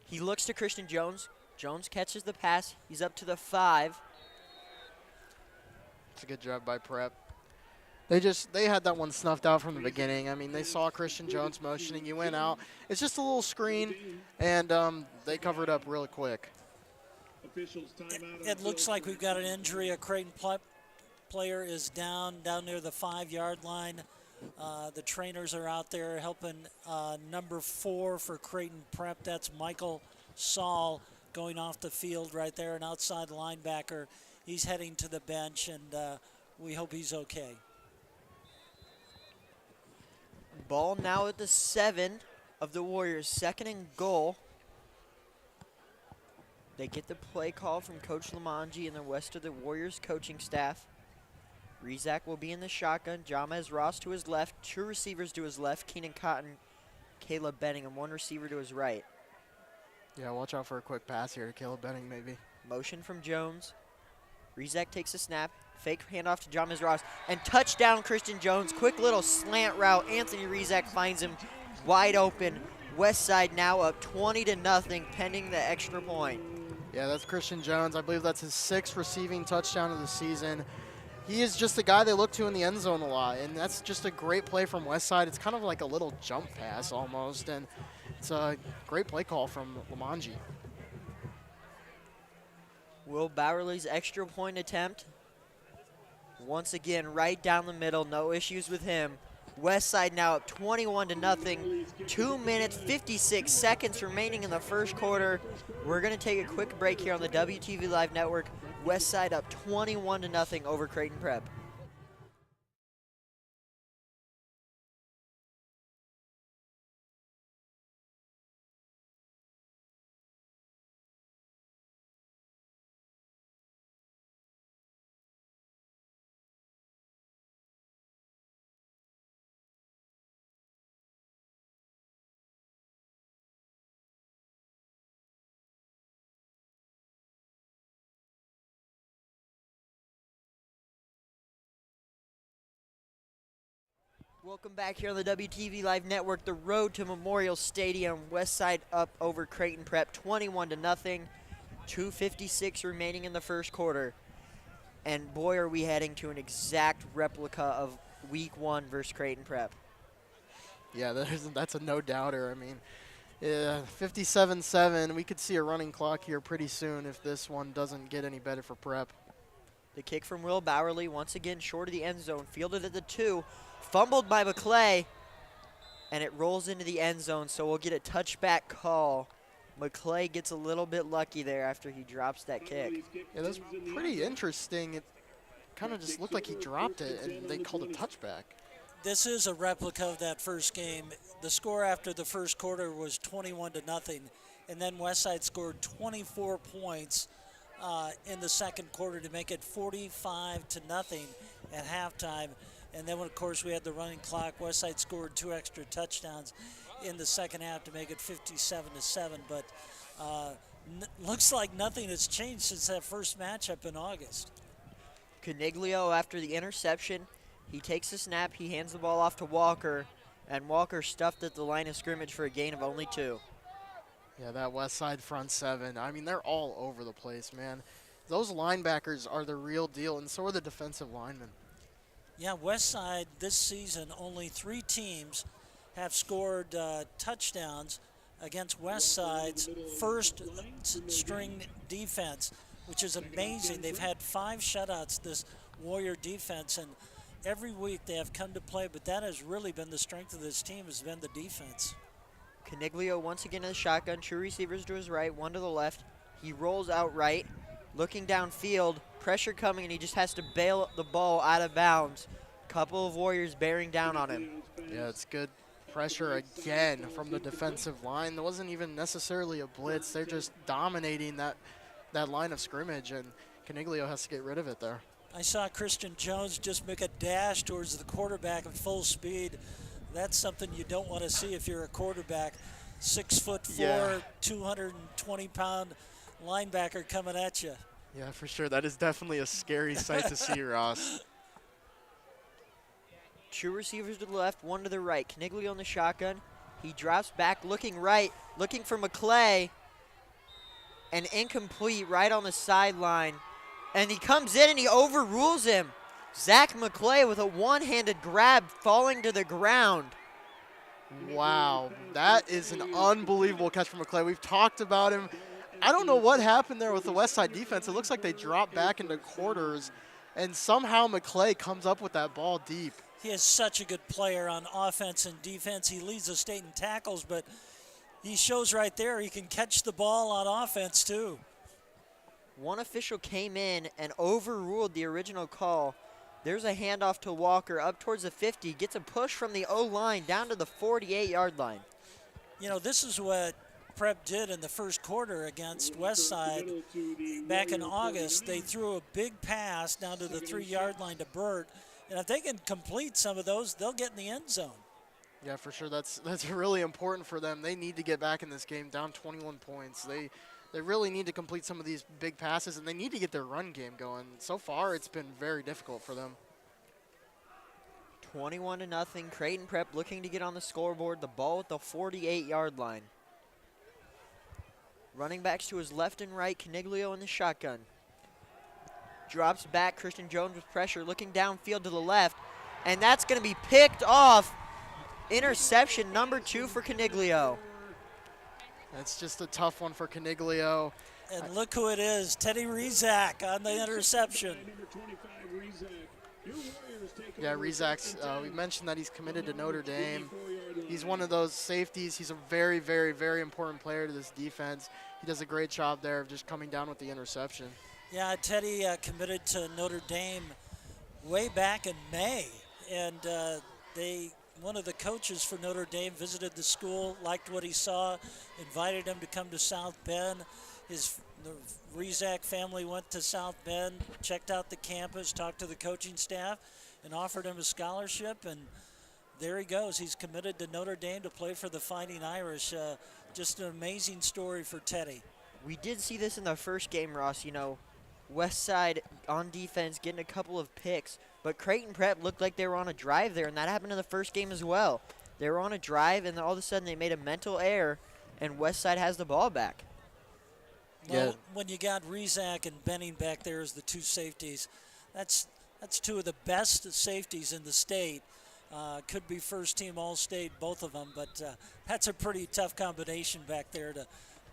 [SPEAKER 1] He looks to Christian Jones. Jones catches the pass. He's up to the 5.
[SPEAKER 2] It's a good job by Prep. They had that one snuffed out from the beginning. I mean, they saw Christian Jones motioning. He went out. It's just a little screen, and they covered up real quick.
[SPEAKER 3] It looks like we've got an injury. A Creighton player is down near the 5-yard line. The trainers are out there helping number 4 for Creighton Prep. That's Michael Saul going off the field right there, an outside linebacker. He's heading to the bench, and we hope he's okay.
[SPEAKER 1] Ball now at the 7 of the Warriors. 2nd and goal. They get the play call from Coach Lamanji and the rest of the Warriors coaching staff. Rizak will be in the shotgun. Jamez Ross to his left. 2 receivers to his left. Keenan Cotton, Caleb Benning, and 1 receiver to his right.
[SPEAKER 2] Yeah, watch out for a quick pass here to Caleb Benning, maybe.
[SPEAKER 1] Motion from Jones. Rizak takes a snap. Fake handoff to Jamez Ross. And touchdown, Christian Jones. Quick little slant route. Anthony Rizak finds him wide open. Westside now up 20-0 pending the extra point.
[SPEAKER 2] Yeah, that's Christian Jones. I believe that's his 6th receiving touchdown of the season. He is just the guy they look to in the end zone a lot, and that's just a great play from Westside. It's kind of like a little jump pass almost, and it's a great play call from Lamanji.
[SPEAKER 1] Will Bowerly's extra point attempt. Once again, right down the middle, no issues with him. Westside now up 21-0. 2 minutes, 56 seconds remaining in the first quarter. We're going to take a quick break here on the WTV Live Network. Westside up 21-0 over Creighton Prep. Welcome back here on the WTV Live Network. The road to Memorial Stadium. Westside up over Creighton Prep 21-0. 2:56 remaining in the first quarter. And boy, are we heading to an exact replica of Week 1 versus Creighton Prep.
[SPEAKER 2] Yeah, that's a no-doubter. I mean, 57-7. We could see a running clock here pretty soon if this one doesn't get any better for Prep.
[SPEAKER 1] The kick from Will Bowerly, once again short of the end zone, fielded at the 2. Fumbled by McClay, and it rolls into the end zone, so we'll get a touchback call. McClay gets a little bit lucky there after he drops that kick.
[SPEAKER 2] Yeah, that's pretty interesting. It kind of just looked like he dropped it, and they called a touchback.
[SPEAKER 3] This is a replica of that first game. The score after the first quarter was 21-0, and then Westside scored 24 points in the second quarter to make it 45-0 at halftime. And then, of course, we had the running clock. Westside scored 2 extra touchdowns in the second half to make it 57-7. But looks like nothing has changed since that first matchup in August.
[SPEAKER 1] Caniglio, after the interception, he takes the snap, he hands the ball off to Walker, and Walker stuffed at the line of scrimmage for a gain of only 2.
[SPEAKER 2] Yeah, that Westside front 7, I mean, they're all over the place, man. Those linebackers are the real deal, and so are the defensive linemen.
[SPEAKER 3] Yeah, Westside this season, only 3 teams have scored touchdowns against Westside's first string defense, which is amazing. They've had 5 shutouts, this Warrior defense, and every week they have come to play, but that has really been the strength of this team, has been the defense.
[SPEAKER 1] Caniglio once again in the shotgun, 2 receivers to his right, 1 to the left. He rolls out right, looking downfield, pressure coming, and he just has to bail the ball out of bounds. Couple of Warriors bearing down on him.
[SPEAKER 2] Yeah, it's good pressure again from the defensive line. There wasn't even necessarily a blitz. They're just dominating that line of scrimmage, and Caniglio has to get rid of it there.
[SPEAKER 3] I saw Christian Jones just make a dash towards the quarterback at full speed. That's something you don't want to see if you're a quarterback. 6'4",
[SPEAKER 2] Yeah.
[SPEAKER 3] 220-pound linebacker coming at you.
[SPEAKER 2] Yeah, for sure. That is definitely a scary sight to see, Ross.
[SPEAKER 1] Two receivers to the left, one to the right. Caniglio on the shotgun. He drops back, looking right, looking for McClay. And incomplete right on the sideline. And he comes in and he overrules him. Zach McClay with a one-handed grab falling to the ground.
[SPEAKER 2] Wow, that is an unbelievable catch from McClay. We've talked about him. I don't know what happened there with the Westside defense. It looks like they dropped back into quarters, and somehow McClay comes up with that ball deep.
[SPEAKER 3] He is such a good player on offense and defense. He leads the state in tackles, but he shows right there he can catch the ball on offense too.
[SPEAKER 1] One official came in and overruled the original call. There's a handoff to Walker up towards the 50, gets a push from the O-line down to the 48-yard line.
[SPEAKER 3] You know, this is what Prep did in the first quarter against Westside back in August. They threw a big pass down to the 3-yard line to Burt, and if they can complete some of those, they'll get in the end zone.
[SPEAKER 2] Yeah, for sure. That's really important for them. They need to get back in this game, down 21 points. They really need to complete some of these big passes, and they need to get their run game going. So far, it's been very difficult for them.
[SPEAKER 1] 21-0. Creighton Prep looking to get on the scoreboard. The ball at the 48-yard line. Running backs to his left and right. Caniglio in the shotgun. Drops back. Christian Jones with pressure. Looking downfield to the left. And that's going to be picked off. Interception number 2 for Caniglio.
[SPEAKER 2] That's just a tough one for Caniglio.
[SPEAKER 3] And look who it is, Teddy Rezak on the interception.
[SPEAKER 2] Yeah, Rezak's, we mentioned that he's committed to Notre Dame. He's one of those safeties. He's a very, very, very important player to this defense. He does a great job there of just coming down with the interception.
[SPEAKER 3] Yeah, Teddy committed to Notre Dame way back in May. And one of the coaches for Notre Dame visited the school, liked what he saw, invited him to come to South Bend. The Rezak family went to South Bend, checked out the campus, talked to the coaching staff, and offered him a scholarship. And there he goes. He's committed to Notre Dame to play for the Fighting Irish. Just an amazing story for Teddy.
[SPEAKER 1] We did see this in the first game, Ross. You know, Westside on defense getting a couple of picks. But Creighton Prep looked like they were on a drive there, and that happened in the first game as well. They were on a drive, and all of a sudden they made a mental error, and Westside has the ball back.
[SPEAKER 3] Well, when you got Rezak and Benning back there as the two safeties, that's two of the best safeties in the state. Could be first team All-State, both of them, but that's a pretty tough combination back there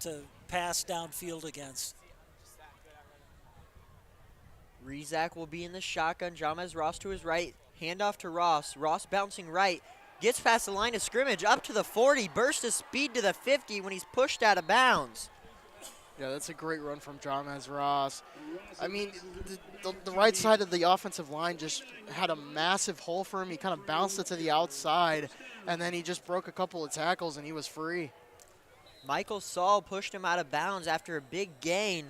[SPEAKER 3] to pass downfield against.
[SPEAKER 1] Rezak will be in the shotgun. Jamez Ross to his right. Handoff to Ross. Ross bouncing right. Gets past the line of scrimmage up to the 40. Burst of speed to the 50 when he's pushed out of bounds.
[SPEAKER 2] Yeah, that's a great run from Jamez Ross. I mean, the right side of the offensive line just had a massive hole for him. He kind of bounced it to the outside, and then he just broke a couple of tackles, and he was free.
[SPEAKER 1] Michael Saul pushed him out of bounds after a big gain.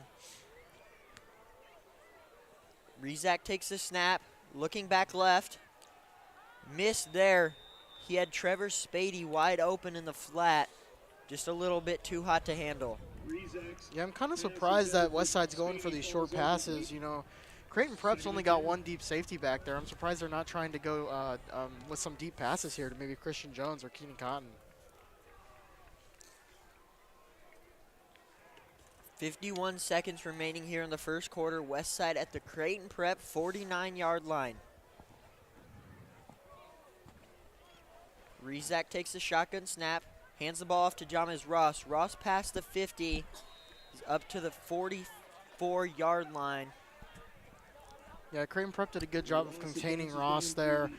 [SPEAKER 1] Rezak takes the snap, looking back left. Missed there. He had Trevor Spady wide open in the flat. Just a little bit too hot to handle.
[SPEAKER 2] Yeah, I'm kind of surprised that Westside's going for these short passes. You know, Creighton Prep's only got one deep safety back there. I'm surprised they're not trying to go with some deep passes here to maybe Christian Jones or Keenan Cotton.
[SPEAKER 1] 51 seconds remaining here in the first quarter. Westside at the Creighton Prep 49-yard line. Rezak takes the shotgun snap, hands the ball off to Jamez Ross. Ross past the 50. He's up to the 44-yard line.
[SPEAKER 2] Yeah, Creighton Prep did a good job of containing Ross there.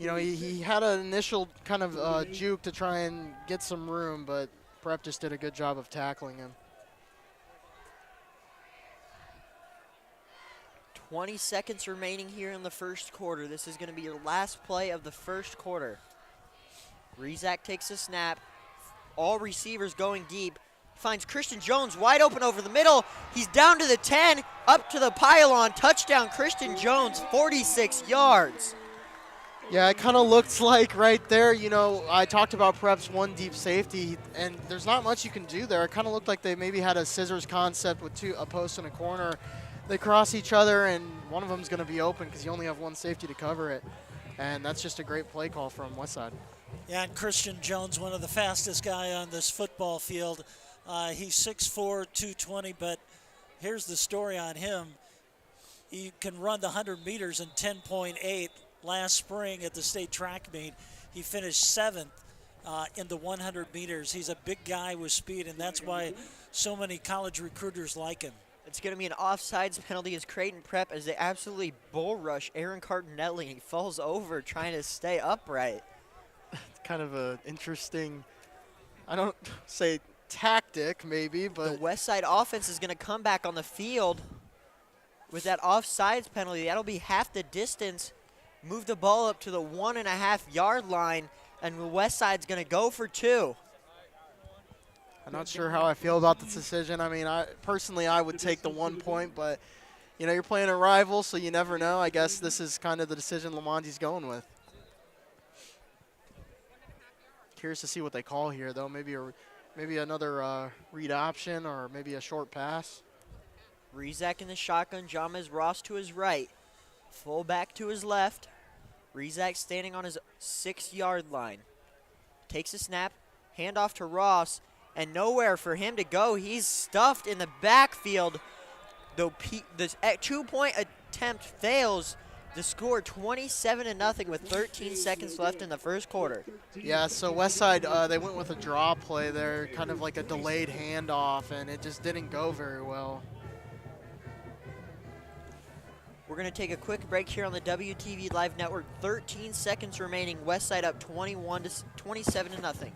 [SPEAKER 2] You know, he had an initial kind of juke to try and get some room, but Prep just did a good job of tackling him.
[SPEAKER 1] 20 seconds remaining here in the first quarter. This is going to be your last play of the first quarter. Rezak takes a snap. All receivers going deep. Finds Christian Jones wide open over the middle. He's down to the 10, up to the pylon. Touchdown, Christian Jones, 46 yards.
[SPEAKER 2] Yeah, it kind of looked like right there, you know, I talked about Prep's one deep safety, and there's not much you can do there. It kind of looked like they maybe had a scissors concept with a post and a corner. They cross each other, and one of them's going to be open because you only have one safety to cover it. and that's just a great play call from Westside.
[SPEAKER 3] Yeah, and Christian Jones, one of the fastest guy on this football field. He's 6'4", 220, but here's the story on him. He can run the 100 meters in 10.8. Last spring at the state track meet, he finished 7th in the 100 meters. He's a big guy with speed, and that's why so many college recruiters like him.
[SPEAKER 1] It's going to be an offsides penalty as Creighton Prep as they absolutely bull rush Aaron Cardinelli. He falls over trying to stay upright.
[SPEAKER 2] It's kind of a interesting, I don't say tactic maybe, but
[SPEAKER 1] The Westside offense is going to come back on the field with that offsides penalty. That'll be half the distance. Move the ball up to the 1.5-yard line, and the Westside's going to go for 2.
[SPEAKER 2] I'm not sure how I feel about this decision. I mean, personally I would take the 1 point, but you know, you're playing a rival, so you never know. I guess this is kind of the decision Lamonti's going with. Curious to see what they call here, though. Maybe another read option or maybe a short pass.
[SPEAKER 1] Rezak in the shotgun, James Ross to his right. Fullback to his left. Rezak standing on his 6-yard line. Takes a snap, handoff to Ross, and nowhere for him to go. He's stuffed in the backfield. The 2-point attempt fails. The score 27-0 with 13 seconds left in the first quarter.
[SPEAKER 2] Yeah, so Westside, they went with a draw play there, kind of like a delayed handoff, and it just didn't go very well.
[SPEAKER 1] We're going to take a quick break here on the WTV Live Network. 13 seconds remaining. Westside up 27-0.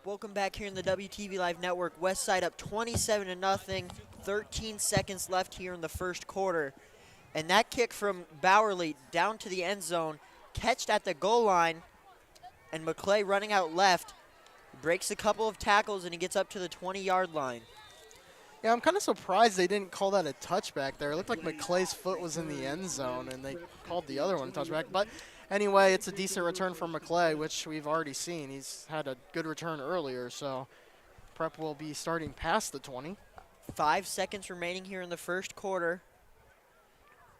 [SPEAKER 1] Welcome back here in the WTV Live Network. Westside up 27-0. 13 seconds left here in the first quarter. And that kick from Bowerly down to the end zone, catched at the goal line, and McClay running out left, breaks a couple of tackles, and he gets up to the 20-yard line.
[SPEAKER 2] Yeah, I'm kind of surprised they didn't call that a touchback there. It looked like McClay's foot was in the end zone, and they called the other one a touchback. But anyway, it's a decent return from McClay, which we've already seen. He's had a good return earlier, so Prep will be starting past the 20.
[SPEAKER 1] 5 seconds remaining here in the first quarter.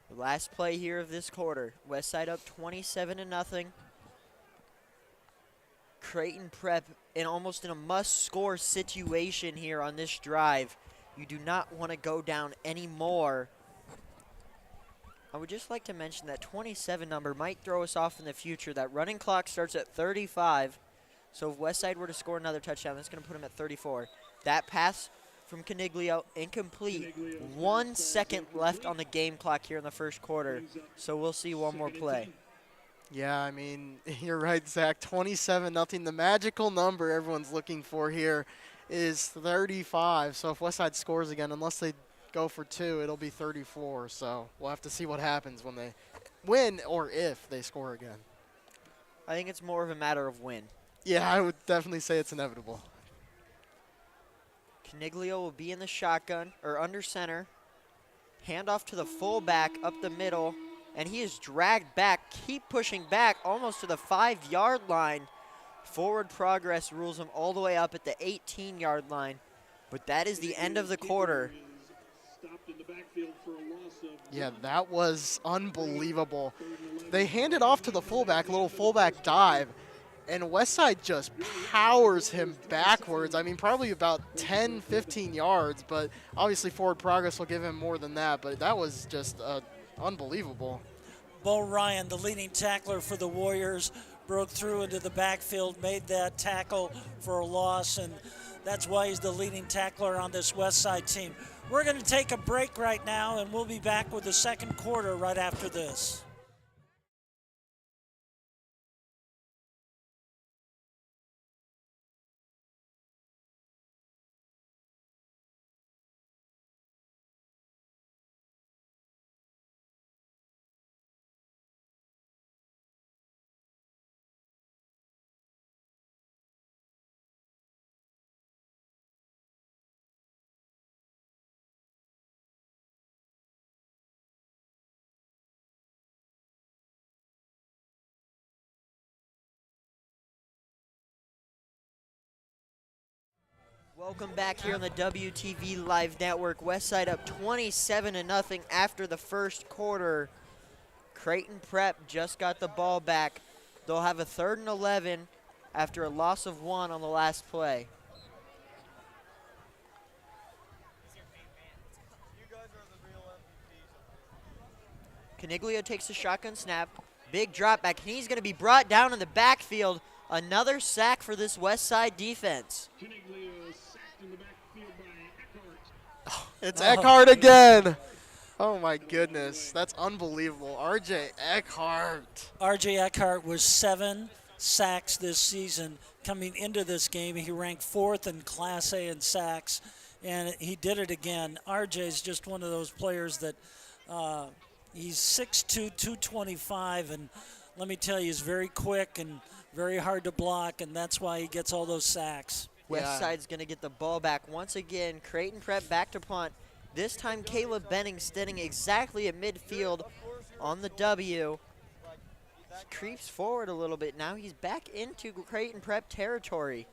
[SPEAKER 1] The last play here of this quarter. Westside up 27-0. Creighton Prep almost in a must-score situation here on this drive. You do not want to go down anymore. I would just like to mention that 27 number might throw us off in the future. That running clock starts at 35. So if Westside were to score another touchdown, that's going to put him at 34. That pass from Caniglio, incomplete. 1 second left on the game clock here in the first quarter. So we'll see one more play.
[SPEAKER 2] Yeah, I mean, you're right, Zach. 27-0. The magical number everyone's looking for here is 35. So if Westside scores again, unless they go for 2, it'll be 34. So we'll have to see what happens when they win or if they score again.
[SPEAKER 1] I think it's more of a matter of when.
[SPEAKER 2] Yeah, I would definitely say it's inevitable.
[SPEAKER 1] Caniglio will be in the shotgun, or under center. Handoff to the fullback up the middle, and he is dragged back. Keep pushing back almost to the 5-yard line. Forward progress rules him all the way up at the 18-yard line. But that is the end of the quarter.
[SPEAKER 2] Yeah, that was unbelievable. They hand it off to the fullback, little fullback dive, and Westside just powers him backwards. I mean, probably about 10, 15 yards, but obviously forward progress will give him more than that. But that was just unbelievable.
[SPEAKER 3] Bo Ryan, the leading tackler for the Warriors, broke through into the backfield, made that tackle for a loss, and that's why he's the leading tackler on this Westside team. We're going to take a break right now, and we'll be back with the second quarter right after this.
[SPEAKER 1] Welcome back here on the WTV Live Network. Westside up 27-0 after the first quarter. Creighton Prep just got the ball back. They'll have a 3rd and 11 after a loss of 1 on the last play. Caniglio takes a shotgun snap. Big drop back, and he's going to be brought down in the backfield. Another sack for this Westside defense.
[SPEAKER 4] Caniglio sacked in the backfield by Eckhart.
[SPEAKER 2] It's Eckhart again. Oh my goodness, that's unbelievable. RJ Eckhart.
[SPEAKER 3] RJ Eckhart was 7 sacks this season. Coming into this game, he ranked 4th in Class A in sacks, and he did it again. RJ is just one of those players that he's 6'2", 225, and let me tell you, he's very quick and very hard to block, and that's why he gets all those sacks.
[SPEAKER 1] Westside's going to get the ball back once again. Creighton Prep back to punt. This time, Caleb Benning standing exactly at midfield on the W. He creeps forward a little bit. Now he's back into Creighton Prep territory.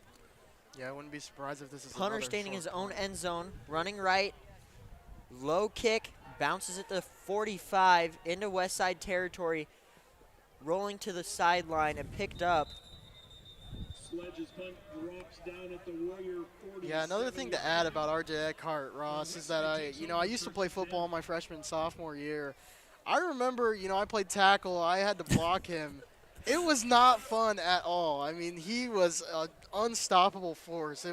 [SPEAKER 2] Yeah, I wouldn't be surprised if this is
[SPEAKER 1] Punter
[SPEAKER 2] another
[SPEAKER 1] standing
[SPEAKER 2] short
[SPEAKER 1] his own
[SPEAKER 2] punt.
[SPEAKER 1] end zone, running right. Low kick, bounces at the 45 into Westside territory, rolling to the sideline and picked up.
[SPEAKER 4] Sledge's punt drops down at the Warrior 40.
[SPEAKER 2] Yeah, another thing to add about RJ Eckhart, Ross, is that I used to play football my freshman and sophomore year. I remember, I played tackle. I had to block him. It was not fun at all. I mean, he was an unstoppable force.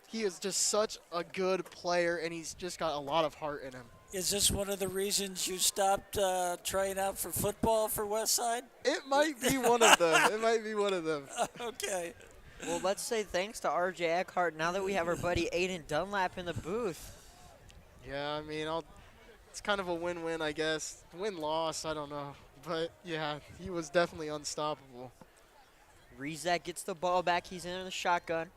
[SPEAKER 2] He is just such a good player, and he's just got a lot of heart in him.
[SPEAKER 3] Is this one of the reasons you stopped trying out for football for Westside?
[SPEAKER 2] It might be one of them. It might be one of them.
[SPEAKER 3] Okay.
[SPEAKER 1] Well, let's say thanks to RJ Eckhart now that we have our buddy Aiden Dunlap in the booth.
[SPEAKER 2] Yeah, I mean, it's kind of a win-win, I guess. Win-loss, I don't know. But, yeah, he was definitely unstoppable.
[SPEAKER 1] Rezak gets the ball back. He's in the shotgun.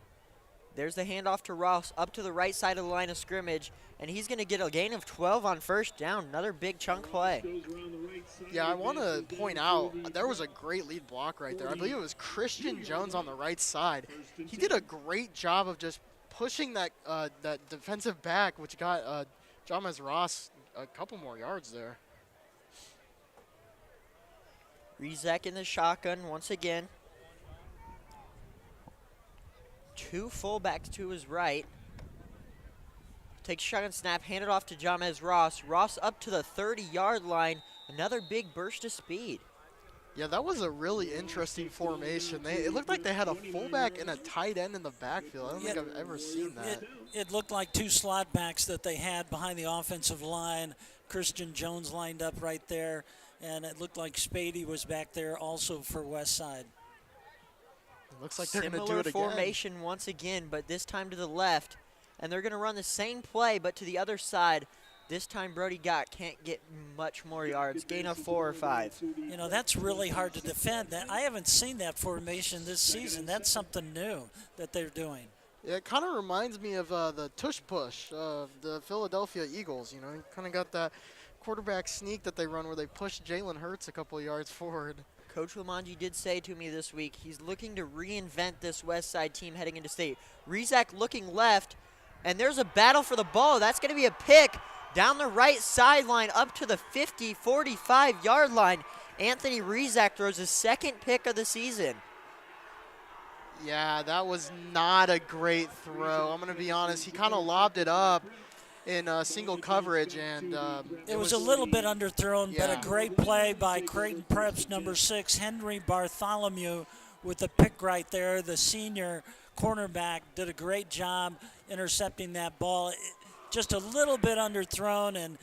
[SPEAKER 1] There's the handoff to Ross up to the right side of the line of scrimmage, and he's going to get a gain of 12 on first down. Another big chunk play.
[SPEAKER 2] Yeah, I want to point out, there was a great lead block right there. I believe it was Christian Jones on the right side. He did a great job of just pushing that defensive back, which got Jamez Ross a couple more yards there.
[SPEAKER 1] Rezak in the shotgun once again. 2 fullbacks to his right. Takes shotgun snap, hand it off to Jamez Ross. Ross up to the 30-yard line. Another big burst of speed.
[SPEAKER 2] Yeah, that was a really interesting formation. It looked like they had a fullback and a tight end in the backfield. I don't think I've ever seen that.
[SPEAKER 3] It looked like 2 slot backs that they had behind the offensive line. Christian Jones lined up right there, and it looked like Spady was back there also for Westside.
[SPEAKER 2] It looks like they're going to do
[SPEAKER 1] Similar
[SPEAKER 2] it again.
[SPEAKER 1] formation once again, but this time to the left. And they're going to run the same play, but to the other side. This time Brody Gott can't get much more yards. Gain of 4 or 5.
[SPEAKER 3] That's really hard to defend. I haven't seen that formation this season. That's something new that they're doing.
[SPEAKER 2] Yeah, it kind of reminds me of the tush push of the Philadelphia Eagles. You kind of got that quarterback sneak that they run where they push Jalen Hurts a couple yards forward.
[SPEAKER 1] Coach Lamanji did say to me this week he's looking to reinvent this Westside team heading into state. Rezak looking left, and there's a battle for the ball. That's going to be a pick down the right sideline up to the 50, 45-yard line. Anthony Rezak throws his second pick of the season.
[SPEAKER 2] Yeah, that was not a great throw. I'm going to be honest. He kind of lobbed it up in single coverage, and
[SPEAKER 3] it was a little bit underthrown, but
[SPEAKER 2] Yeah.
[SPEAKER 3] a great play by Creighton Prep's number 6, Henry Bartholomew, with the pick right there. The senior cornerback did a great job intercepting that ball. Just a little bit underthrown, and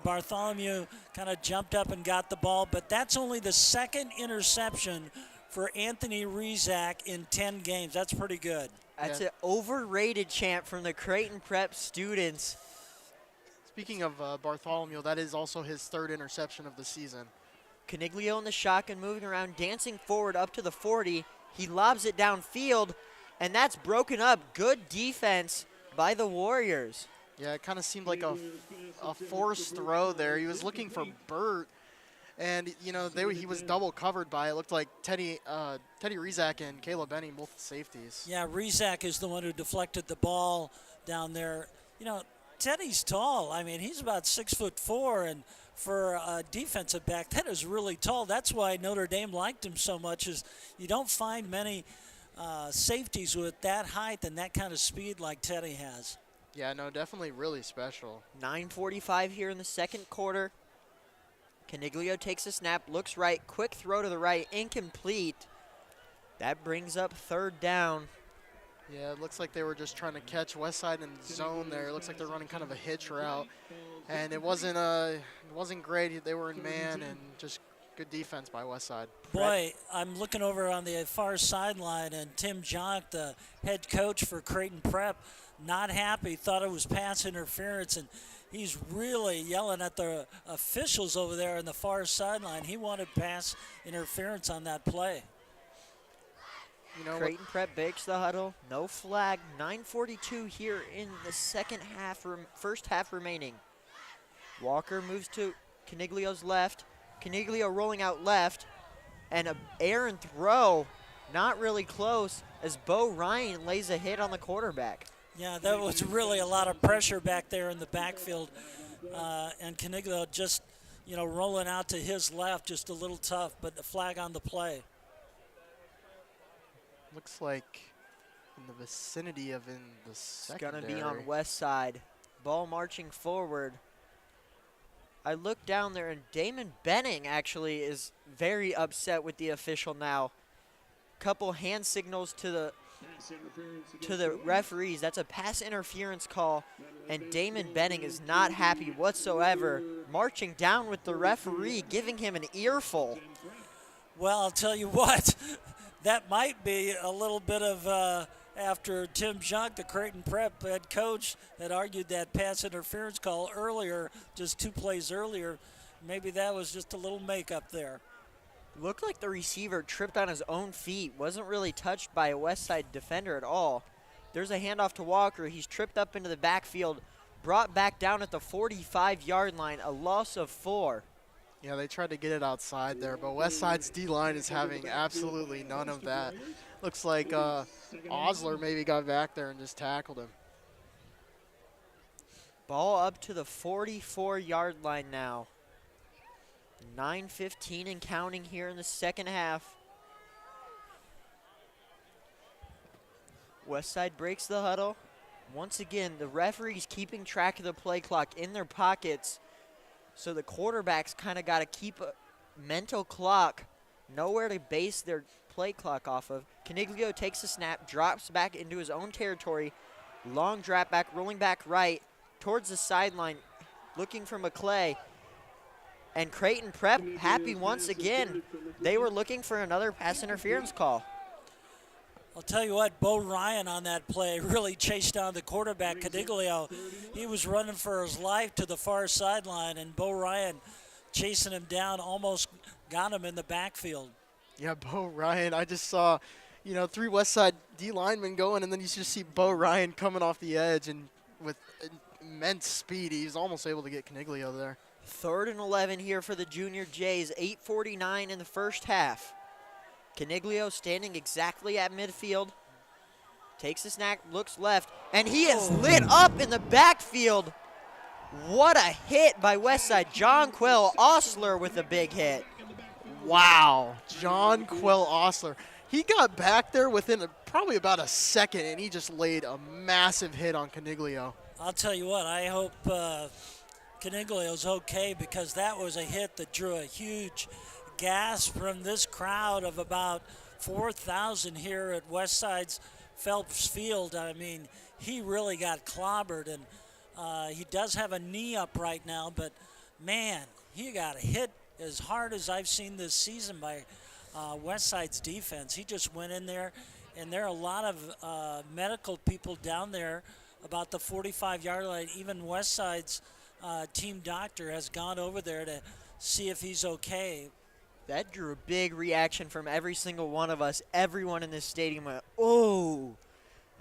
[SPEAKER 3] Bartholomew kind of jumped up and got the ball, but that's only the second interception for Anthony Rezak in 10 games. That's pretty good.
[SPEAKER 1] That's an overrated chant from the Creighton Prep students.
[SPEAKER 2] Speaking of Bartholomew, that is also his 3rd interception of the season.
[SPEAKER 1] Caniglio in the shotgun, moving around, dancing forward up to the 40. He lobs it downfield, and that's broken up. Good defense by the Warriors.
[SPEAKER 2] Yeah, it kind of seemed like a forced throw there. He was looking for Burt, And, you know, he was double covered by, it looked like Teddy Rizak and Caleb Benning, both safeties.
[SPEAKER 3] Yeah, Rizak is the one who deflected the ball down there. You know, Teddy's tall. I mean, he's about 6'4", and for a defensive back, that is really tall. That's why Notre Dame liked him so much, is you don't find many safeties with that height and that kind of speed like Teddy has.
[SPEAKER 2] Yeah, no, definitely really special.
[SPEAKER 1] 9:45 here in the second quarter. Caniglio takes a snap, looks right, quick throw to the right, incomplete. That brings up third down.
[SPEAKER 2] Yeah, it looks like they were just trying to catch Westside in zone there. It looks like they're running kind of a hitch route, and it wasn't great. They were in man, and just good defense by Westside.
[SPEAKER 3] Boy, I'm looking over on the far sideline, and Tim Jonk, the head coach for Creighton Prep, not happy, thought it was pass interference, and he's really yelling at the officials over there on the far sideline. He wanted pass interference on that play.
[SPEAKER 2] You know,
[SPEAKER 1] Creighton Prep breaks the huddle. No flag. 9:42 here in the second half, first half remaining. Walker moves to Caniglio's left. Caniglio rolling out left. And a errant throw, not really close, as Bo Ryan lays a hit on the quarterback.
[SPEAKER 3] Yeah, that was really a lot of pressure back there in the backfield. And Caniglio just, you know, rolling out to his left, just a little tough, but the flag on the play.
[SPEAKER 2] looks like in the vicinity of in the secondary.
[SPEAKER 1] It's going to be on Westside. Ball marching forward. I look down there, and Damon Benning actually is very upset with the official now. Couple hand signals to the referees. That's a pass interference call, and Damon Benning is not happy whatsoever, marching down with the referee, giving him an earful.
[SPEAKER 3] Well, I'll tell you what, that might be a little bit of after Tim Jonk, the Creighton Prep head coach, had argued that pass interference call earlier, just 2 plays earlier. Maybe that was just a little makeup there.
[SPEAKER 1] Looked like the receiver tripped on his own feet. Wasn't really touched by a Westside defender at all. There's a handoff to Walker. He's tripped up into the backfield, brought back down at the 45-yard line, a loss of 4.
[SPEAKER 2] Yeah, they tried to get it outside there, but Westside's D-line is having absolutely none of that. Looks like Osler maybe got back there and just tackled him.
[SPEAKER 1] Ball up to the 44-yard line now. 9:15 and counting here in the second half. Westside breaks the huddle. Once again, the referees keeping track of the play clock in their pockets, so the quarterbacks kind of got to keep a mental clock, nowhere to base their play clock off of. Caniglio takes a snap, drops back into his own territory, long drop back, rolling back right towards the sideline, looking for McClay. And Creighton Prep happy once again. They were looking for another pass interference call.
[SPEAKER 3] I'll tell you what, Bo Ryan on that play really chased down the quarterback, Caniglio. He was running for his life to the far sideline, and Bo Ryan chasing him down, almost got him in the backfield.
[SPEAKER 2] Yeah, Bo Ryan, I just saw, 3 Westside D linemen going, and then you just see Bo Ryan coming off the edge, and with immense speed, he's almost able to get Caniglio there.
[SPEAKER 1] 3rd and 11 here for the Junior Jays, 8:49 in the first half. Caniglio standing exactly at midfield, takes a snap, looks left, and he is lit up in the backfield. What a hit by Westside. John Quill Osler with a big hit.
[SPEAKER 2] Wow, John Quill Osler. He got back there within probably about a second, and he just laid a massive hit on Caniglio.
[SPEAKER 3] I'll tell you what, I hope Caniglio's okay, because that was a hit that drew a huge gasp from this crowd of about 4,000 here at Westside's Phelps Field. I mean, he really got clobbered, and he does have a knee up right now, but man, he got hit as hard as I've seen this season by Westside's defense. He just went in there, and there are a lot of medical people down there about the 45-yard line. Even Westside's team doctor has gone over there to see if he's okay.
[SPEAKER 1] That drew a big reaction from every single one of us. Everyone in this stadium went, oh.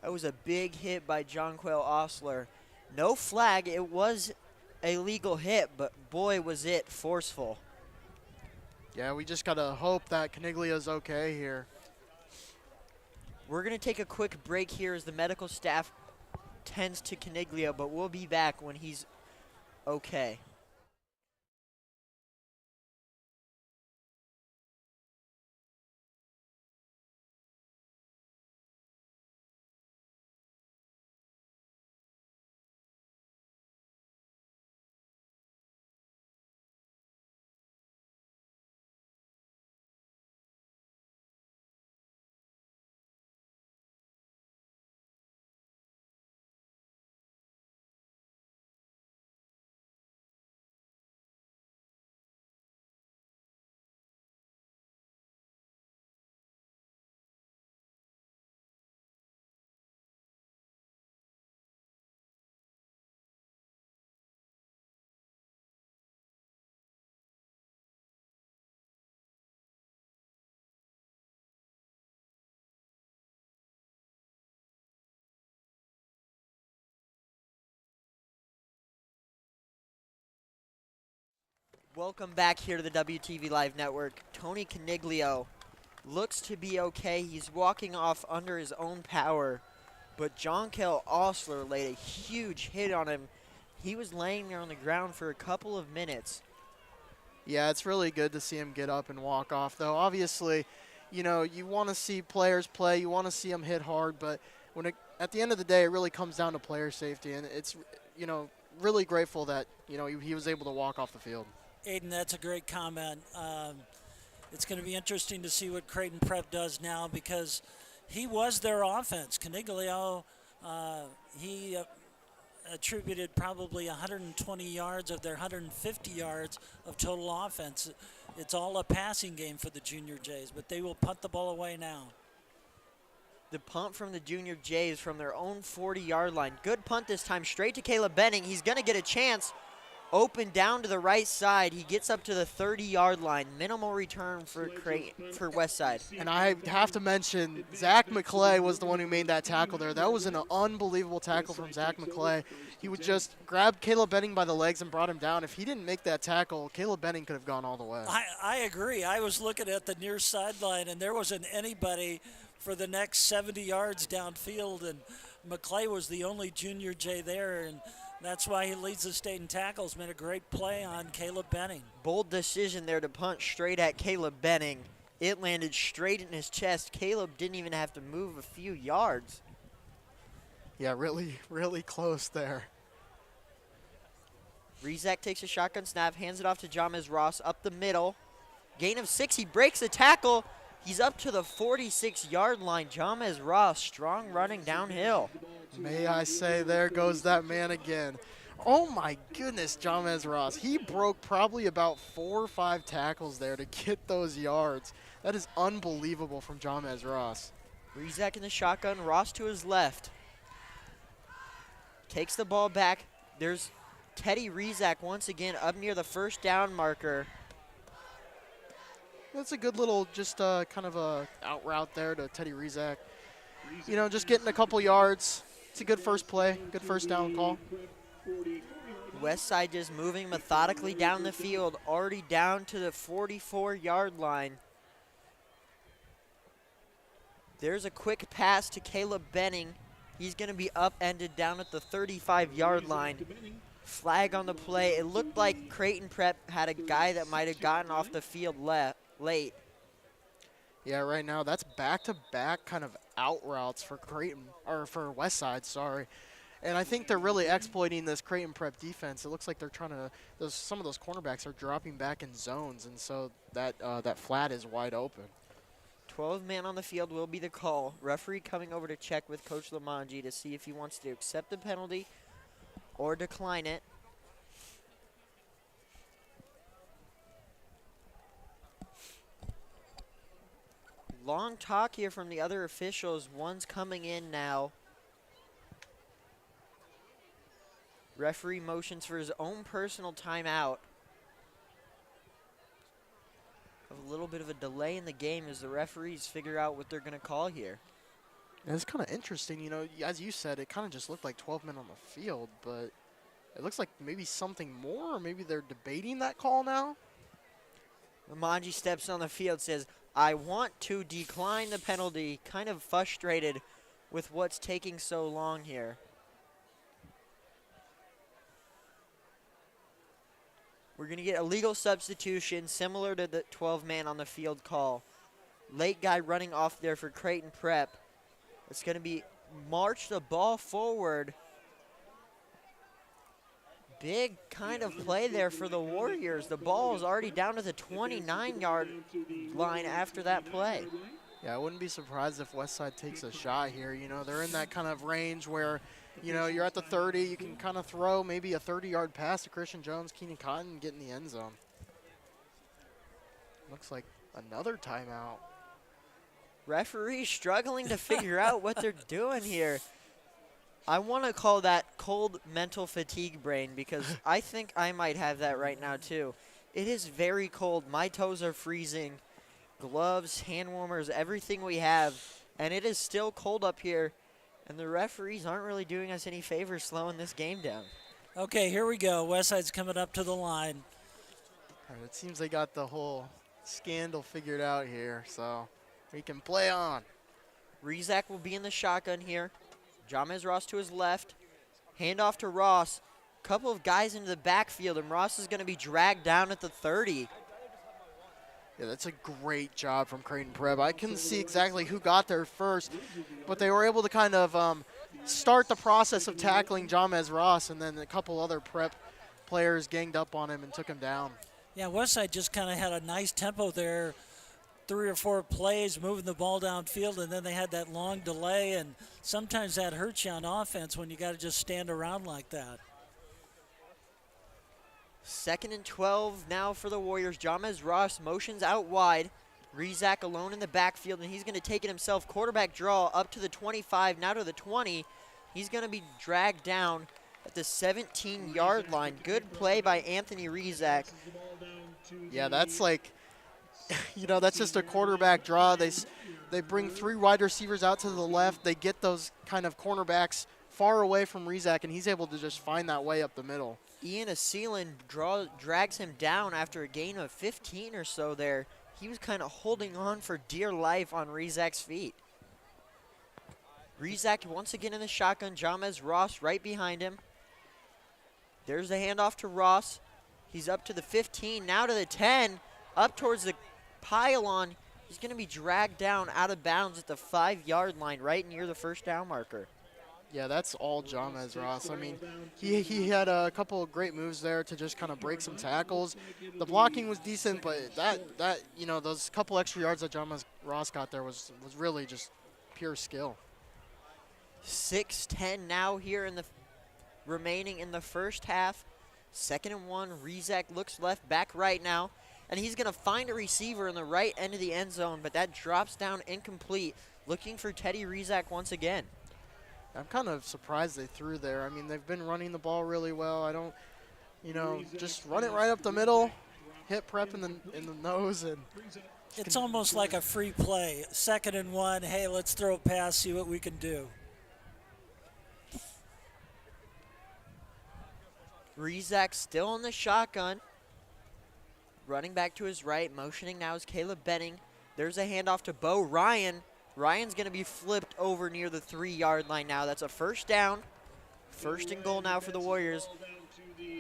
[SPEAKER 1] That was a big hit by John Quill Osler. No flag. It was a legal hit, but boy, was it forceful.
[SPEAKER 2] Yeah, we just got to hope that Caniglia's okay here.
[SPEAKER 1] We're going to take a quick break here as the medical staff tends to Caniglia, but we'll be back when he's okay. Welcome back here to the WTV Live Network. Tony Caniglio looks to be okay. He's walking off under his own power, but John Kell Osler laid a huge hit on him. He was laying there on the ground for a couple of minutes.
[SPEAKER 2] Yeah, it's really good to see him get up and walk off, though. Obviously, you know, you want to see players play, you want to see them hit hard, but at the end of the day, it really comes down to player safety, and it's, you know, really grateful that, you know, he was able to walk off the field.
[SPEAKER 3] Aiden, that's a great comment. It's going to be interesting to see what Creighton Prep does now because he was their offense. Caniglio, he attributed probably 120 yards of their 150 yards of total offense. It's all a passing game for the Junior Jays, but they will punt the ball away now.
[SPEAKER 1] The punt from the Junior Jays from their own 40-yard line. Good punt this time, straight to Caleb Benning. He's going to get a chance. Open down to the right side. He gets up to the 30-yard line. Minimal return for Westside.
[SPEAKER 2] And I have to mention, Zach McClay was the one who made that tackle there. That was an unbelievable tackle from Zach McClay. He would just grab Caleb Benning by the legs and brought him down. If he didn't make that tackle, Caleb Benning could have gone all the way.
[SPEAKER 3] I agree. I was looking at the near sideline, and there wasn't anybody for the next 70 yards downfield, and McClay was the only Junior J there, and that's why he leads the state in tackles. Made a great play on Caleb Benning.
[SPEAKER 1] Bold decision there to punt straight at Caleb Benning. It landed straight in his chest. Caleb didn't even have to move a few yards.
[SPEAKER 2] Yeah, really, really close there.
[SPEAKER 1] Rizak takes a shotgun snap, hands it off to Jamez Ross up the middle. Gain of 6, he breaks the tackle. He's up to the 46-yard line. Jamez Ross, strong running downhill.
[SPEAKER 2] May I say, there goes that man again. Oh my goodness, Jamez Ross. He broke probably about 4 or 5 tackles there to get those yards. That is unbelievable from Jamez Ross.
[SPEAKER 1] Rizak in the shotgun, Ross to his left. Takes the ball back. There's Teddy Rizak once again up near the first down marker.
[SPEAKER 2] That's a good little just kind of a out route there to Teddy Rizak. You know, just getting a couple yards. It's a good first play, good first down call.
[SPEAKER 1] Westside just moving methodically down the field, already down to the 44-yard line. There's a quick pass to Caleb Benning. He's going to be upended down at the 35-yard line. Flag on the play. It looked like Creighton Prep had a guy that might have gotten off the field late.
[SPEAKER 2] Yeah, right now that's back-to-back kind of out routes for Creighton, or for Westside, sorry. And I think they're really exploiting this Creighton Prep defense. It looks like they're trying to, some of those cornerbacks are dropping back in zones, and so that flat is wide open.
[SPEAKER 1] 12 man on the field will be the call. Referee coming over to check with Coach Lamanji to see if he wants to accept the penalty or decline it. Long talk here from the other officials. One's coming in now. Referee motions for his own personal timeout. A little bit of a delay in the game as the referees figure out what they're going to call here.
[SPEAKER 2] And it's kind of interesting, you know, as you said, it kind of just looked like 12 men on the field, but it looks like maybe something more, or maybe they're debating that call now.
[SPEAKER 1] Manji steps on the field, says, I want to decline the penalty, kind of frustrated with what's taking so long here. We're going to get a legal substitution similar to the 12-man on the field call. Late guy running off there for Creighton Prep. It's going to be march the ball forward. Big kind of play there for the Warriors. The ball is already down to the 29-yard line after that play.
[SPEAKER 2] Yeah, I wouldn't be surprised if Westside takes a shot here. You know, they're in that kind of range where, you know, you're at the 30, you can kind of throw maybe a 30-yard pass to Christian Jones, Keenan Cotton, and get in the end zone. Looks like another timeout.
[SPEAKER 1] Referees struggling to figure out what they're doing here. I want to call that cold mental fatigue brain because I think I might have that right now too. It is very cold. My toes are freezing. Gloves, hand warmers, everything we have. And it is still cold up here. And the referees aren't really doing us any favors slowing this game down.
[SPEAKER 3] Okay, here we go. Westside's coming up to the line.
[SPEAKER 2] All right, it seems they got the whole scandal figured out here, so we can play on.
[SPEAKER 1] Rizak will be in the shotgun here. Jamez Ross to his left. Handoff to Ross. Couple of guys into the backfield, and Ross is going to be dragged down at the 30.
[SPEAKER 2] Yeah, that's a great job from Creighton Prep. I couldn't see exactly who got there first, but they were able to kind of start the process of tackling Jamez Ross, and then a couple other Prep players ganged up on him and took him down.
[SPEAKER 3] Yeah, Westside just kind of had a nice tempo there. 3 or 4 plays, moving the ball downfield, and then they had that long delay, and sometimes that hurts you on offense when you got to just stand around like that.
[SPEAKER 1] 2nd and 12 now for the Warriors. Jamez Ross motions out wide. Rizak alone in the backfield, and he's going to take it himself. Quarterback draw up to the 25, now to the 20. He's going to be dragged down at the 17-yard line. Good play by Anthony Rizak.
[SPEAKER 2] Yeah, that's like, you know, that's just a quarterback draw. They bring 3 wide receivers out to the left. They get those kind of cornerbacks far away from Rizak, and he's able to just find that way up the middle.
[SPEAKER 1] Ian Aseelan drags him down after a gain of 15 or so there. He was kind of holding on for dear life on Rizak's feet. Rizak once again in the shotgun. Jamez Ross right behind him. There's the handoff to Ross. He's up to the 15, now to the 10, up towards the pylon. He's going to be dragged down out of bounds at the 5-yard line right near the first down marker.
[SPEAKER 2] Yeah, that's all Jamez Ross. I mean, he had a couple of great moves there to just kind of break some tackles. The blocking was decent, but that you know, those couple extra yards that Jamez Ross got there was really just pure skill.
[SPEAKER 1] 6:10 now here in the remaining in the first half. 2nd and 1. Rizak looks left, back right now. And he's going to find a receiver in the right end of the end zone, but that drops down incomplete. Looking for Teddy Rizak once again.
[SPEAKER 2] I'm kind of surprised they threw there. I mean, they've been running the ball really well. I don't, you know, just run it right up the middle, hit Prep in the nose, and
[SPEAKER 3] It's almost like a free play. 2nd and 1, hey, let's throw a pass, see what we can do.
[SPEAKER 1] Rizak still in the shotgun. Running back to his right, motioning now is Caleb Benning. There's a handoff to Bo Ryan. Ryan's going to be flipped over near the 3-yard line now. That's a first down. 1st and goal now for the Warriors.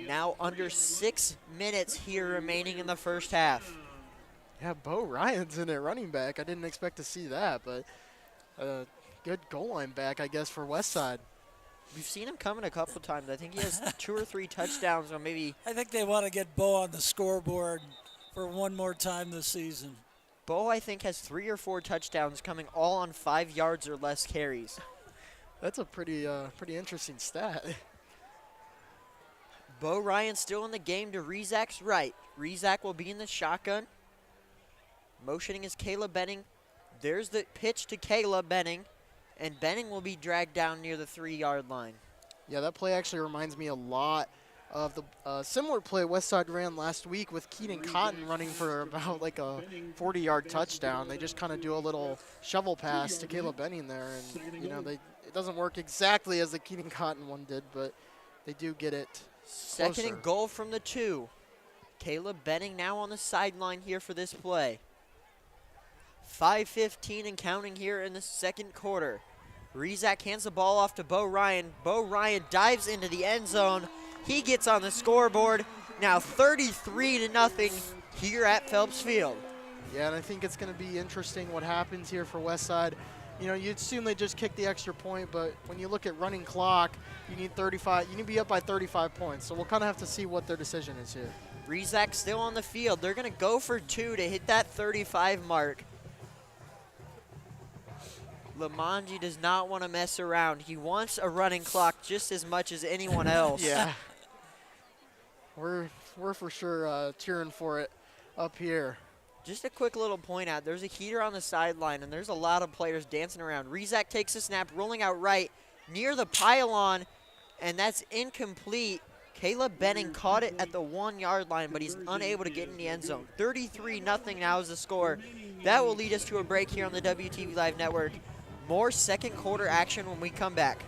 [SPEAKER 1] Now under 6 minutes here remaining in the first half.
[SPEAKER 2] yeah, Bo Ryan's in it, running back. I didn't expect to see that, but good goal line back, I guess, for Westside.
[SPEAKER 1] We've seen him coming a couple times. I think he has 2 or 3 touchdowns, or maybe.
[SPEAKER 3] I think they want to get Bo on the scoreboard for one more time this season.
[SPEAKER 1] Bo, I think, has 3 or 4 touchdowns coming all on 5 yards or less carries.
[SPEAKER 2] That's a pretty interesting stat.
[SPEAKER 1] Bo Ryan still in the game to Rizak's right. Rizak will be in the shotgun. Motioning is Caleb Benning. There's the pitch to Caleb Benning. And Benning will be dragged down near the 3-yard line.
[SPEAKER 2] Yeah, that play actually reminds me a lot of the similar play Westside ran last week with Keenan Cotton running for about like a 40-yard touchdown. They just kind of do a little shovel pass to Caleb Benning there, and you know it doesn't work exactly as the Keenan Cotton one did, but they do get it.
[SPEAKER 1] 2nd and goal from the 2. Caleb Benning now on the sideline here for this play. 5:15 and counting here in the second quarter. Rizak hands the ball off to Bo Ryan. Bo Ryan dives into the end zone. He gets on the scoreboard. Now 33-0 here at Phelps Field.
[SPEAKER 2] Yeah, and I think it's going to be interesting what happens here for Westside. You know, you'd assume they just kick the extra point, but when you look at running clock, you need 35. You need to be up by 35 points. So we'll kind of have to see what their decision is here.
[SPEAKER 1] Rizak still on the field. They're going to go for 2 to hit that 35 mark. Lamanji does not want to mess around. He wants a running clock just as much as anyone else.
[SPEAKER 2] Yeah. We're for sure cheering for it up here.
[SPEAKER 1] Just a quick little point out. There's a heater on the sideline, and there's a lot of players dancing around. Rizak takes a snap, rolling out right near the pylon, and that's incomplete. Caleb Benning caught it at the 1-yard line, but he's unable to get in the end zone. 33-0 now is the score. That will lead us to a break here on the WTV Live Network. More second quarter action when we come back.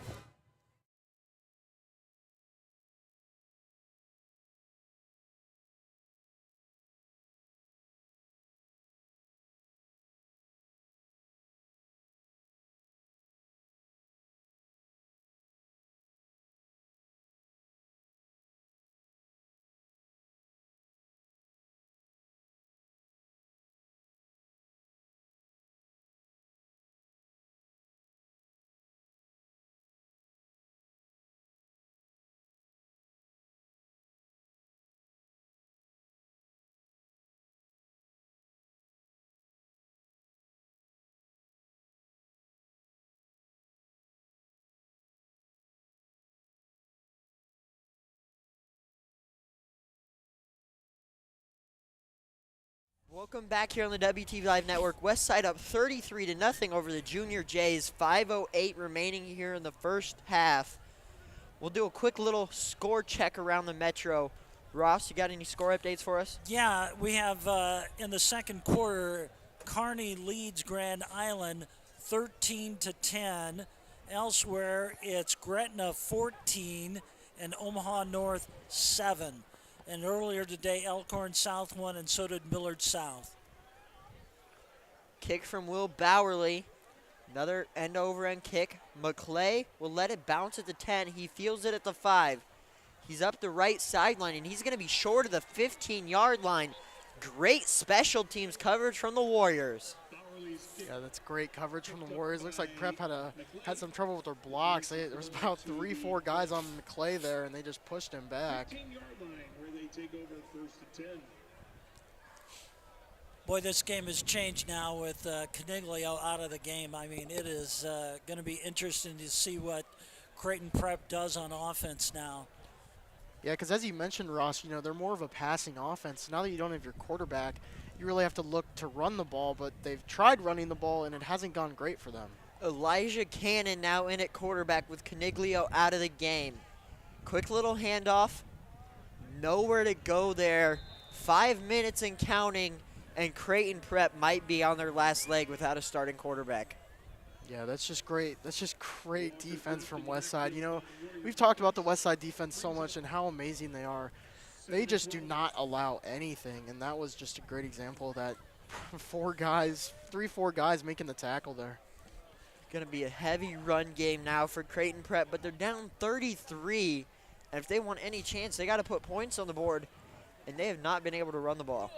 [SPEAKER 1] Welcome back here on the WTV Live Network. Westside up 33-0 over the Junior Jays. 5:08 remaining here in the first half. We'll do a quick little score check around the Metro. Ross, you got any score updates for us?
[SPEAKER 3] Yeah, we have in the second quarter, Kearney leads Grand Island 13-10. Elsewhere, it's Gretna 14 and Omaha North 7. And earlier today, Elkhorn South won, and so did Millard South.
[SPEAKER 1] Kick from Will Bowerly. Another end-over-end kick. McClay will let it bounce at the 10. He feels it at the 5. He's up the right sideline, and he's going to be short of the 15-yard line. Great special teams coverage from the Warriors.
[SPEAKER 2] Yeah, that's great coverage from the Warriors. Looks like Prep had some trouble with their blocks. There was about 3-4 guys on McClay there, and they just pushed him back.
[SPEAKER 4] 15-yard line where they take over first and 10.
[SPEAKER 3] Boy, this game has changed now with Caniglio out of the game. I mean, it is going to be interesting to see what Creighton Prep does on offense now.
[SPEAKER 2] Yeah, because as you mentioned, Ross, you know, they're more of a passing offense. Now that you don't have your quarterback, you really have to look to run the ball, but they've tried running the ball, and it hasn't gone great for them.
[SPEAKER 1] Elijah Cannon now in at quarterback with Caniglio out of the game. Quick little handoff. Nowhere to go there. 5 minutes and counting, and Creighton Prep might be on their last leg without a starting quarterback.
[SPEAKER 2] Yeah, that's just great. That's just great defense from Westside. You know, we've talked about the Westside defense so much and how amazing they are. They just do not allow anything, and that was just a great example of that. 4 guys, 3-4 guys making the tackle there.
[SPEAKER 1] Going to be a heavy run game now for Creighton Prep, but they're down 33, and if they want any chance, they got to put points on the board, and they have not been able to run the ball.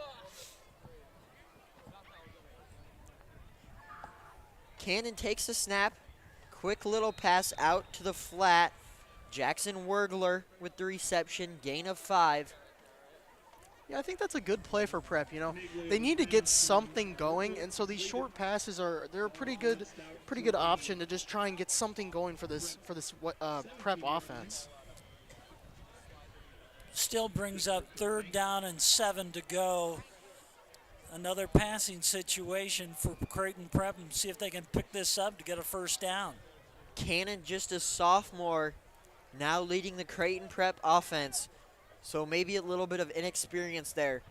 [SPEAKER 1] Cannon takes the snap. Quick little pass out to the flat. Jackson Wergler with the reception, gain of 5.
[SPEAKER 2] Yeah, I think that's a good play for Prep. You know, they need to get something going, and so these short passes they're a pretty good option to just try and get something going for this Prep offense.
[SPEAKER 3] Still brings up 3rd down and 7 to go. Another passing situation for Creighton Prep, and see if they can pick this up to get a 1st down.
[SPEAKER 1] Cannon, just a sophomore, now leading the Creighton Prep offense. So maybe a little bit of inexperience there.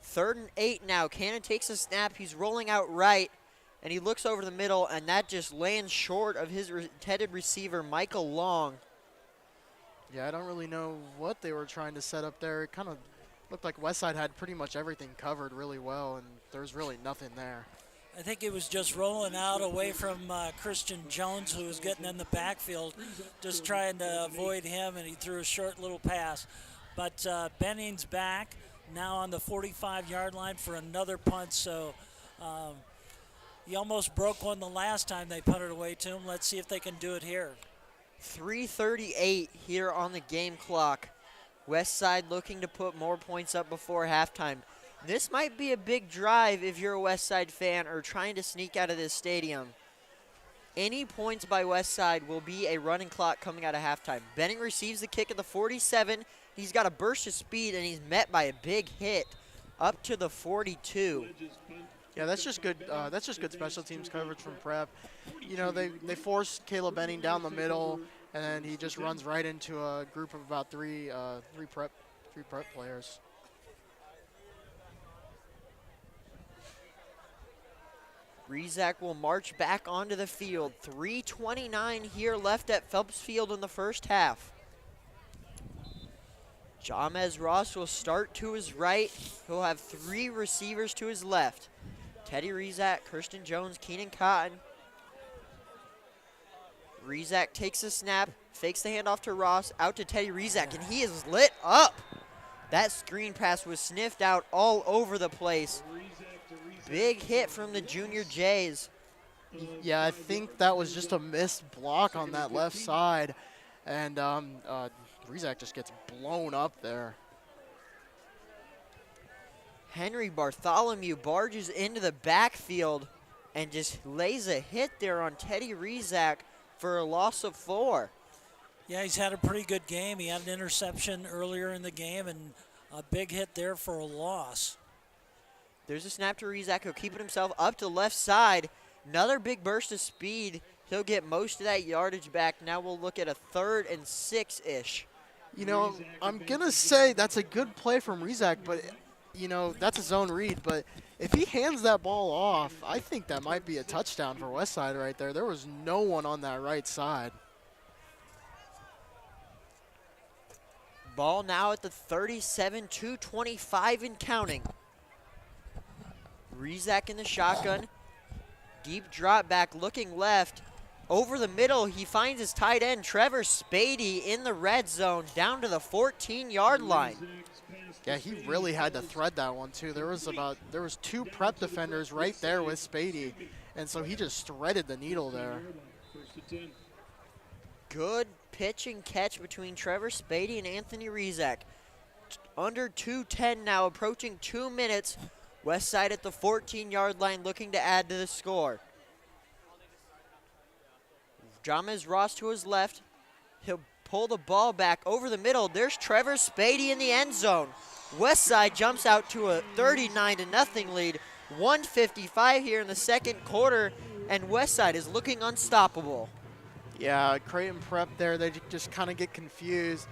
[SPEAKER 1] 3rd and 8 now. Cannon takes a snap. He's rolling out right, and he looks over the middle, and that just lands short of his intended receiver, Michael Long.
[SPEAKER 2] Yeah, I don't really know what they were trying to set up there. It kind of Looked like Westside had pretty much everything covered really well, and there's really nothing there.
[SPEAKER 3] I think he was just rolling out away from Christian Jones, who was getting in the backfield, just trying to avoid him, and he threw a short little pass. But Benning's back now on the 45-yard line for another punt, so he almost broke one the last time they punted away to him. Let's see if they can do it here.
[SPEAKER 1] 3:38 here on the game clock. Westside looking to put more points up before halftime. This might be a big drive if you're a Westside fan or trying to sneak out of this stadium. Any points by Westside will be a running clock coming out of halftime. Benning receives the kick at the 47. He's got a burst of speed, and he's met by a big hit up to the 42.
[SPEAKER 2] Yeah, that's just good. That's just good special teams coverage from Prep. You know, they forced Caleb Benning down the middle, and then he just runs right into a group of about three prep players.
[SPEAKER 1] Rezac will march back onto the field. 3:29 here left at Phelps Field in the first half. Jamez Ross will start to his right. He'll have 3 receivers to his left. Teddy Rezac, Kirsten Jones, Keenan Cotton. Rezac takes a snap, fakes the handoff to Ross, out to Teddy Rezac, and he is lit up. That screen pass was sniffed out all over the place. Big hit from the Junior Jays.
[SPEAKER 2] Yeah, I think that was just a missed block on that left side, and Rezac just gets blown up there.
[SPEAKER 1] Henry Bartholomew barges into the backfield and just lays a hit there on Teddy Rezac for a loss of 4.
[SPEAKER 3] Yeah, he's had a pretty good game. He had an interception earlier in the game and a big hit there for a loss.
[SPEAKER 1] There's a snap to Rezac. He'll keep it himself up to the left side. Another big burst of speed. He'll get most of that yardage back. Now we'll look at a 3rd and 6-ish.
[SPEAKER 2] You know, I'm going to say that's a good play from Rezac, but, you know, that's a zone read. But if he hands that ball off, I think that might be a touchdown for Westside right there. There was no one on that right side.
[SPEAKER 1] Ball now at the 37, 2:25 and counting. Rezac in the shotgun. Deep drop back, looking left. Over the middle, he finds his tight end, Trevor Spady, in the red zone, down to the 14-yard line.
[SPEAKER 2] Yeah, he really had to thread that one, too. There was 2 Prep defenders right there with Spady, and so he just threaded the needle there.
[SPEAKER 1] Good pitch and catch between Trevor Spady and Anthony Rezac. Under 2:10 now, approaching 2 minutes. Westside at the 14-yard line looking to add to the score. Jamez Ross to his left. He'll pull the ball back over the middle. There's Trevor Spady in the end zone. Westside jumps out to a 39-0 lead. 1:55 here in the second quarter, and Westside is looking unstoppable.
[SPEAKER 2] Yeah, Creighton Prep there, they just kind of get confused.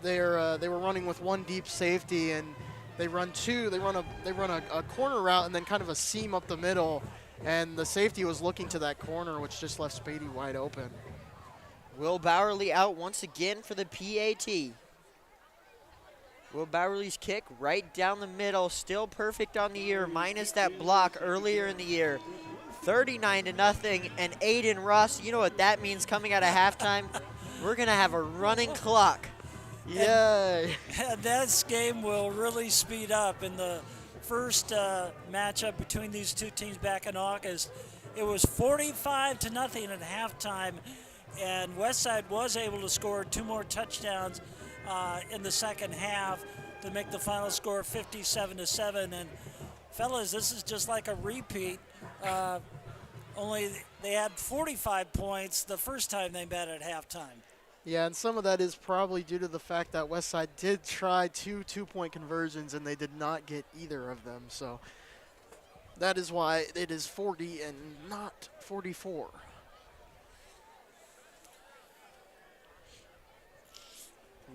[SPEAKER 2] They were running with 1 deep safety, and they run a corner route and then kind of a seam up the middle, and the safety was looking to that corner, which just left Spady wide open.
[SPEAKER 1] Will Bowerly out once again for the PAT. Will Bowerly's kick right down the middle, still perfect on the year, minus that block earlier in the year. 39-0, and Aiden Ross, you know what that means coming out of halftime? We're going to have a running clock. Yay.
[SPEAKER 3] And this game will really speed up. In the first matchup between these two teams back in August, it was 45-0 at halftime, and Westside was able to score 2 more touchdowns in the second half to make the final score 57-7. And fellas, this is just like a repeat, only they had 45 points the first time they met at halftime.
[SPEAKER 2] Yeah, and some of that is probably due to the fact that Westside did try 2 two-point conversions, and they did not get either of them. So that is why it is 40 and not 44.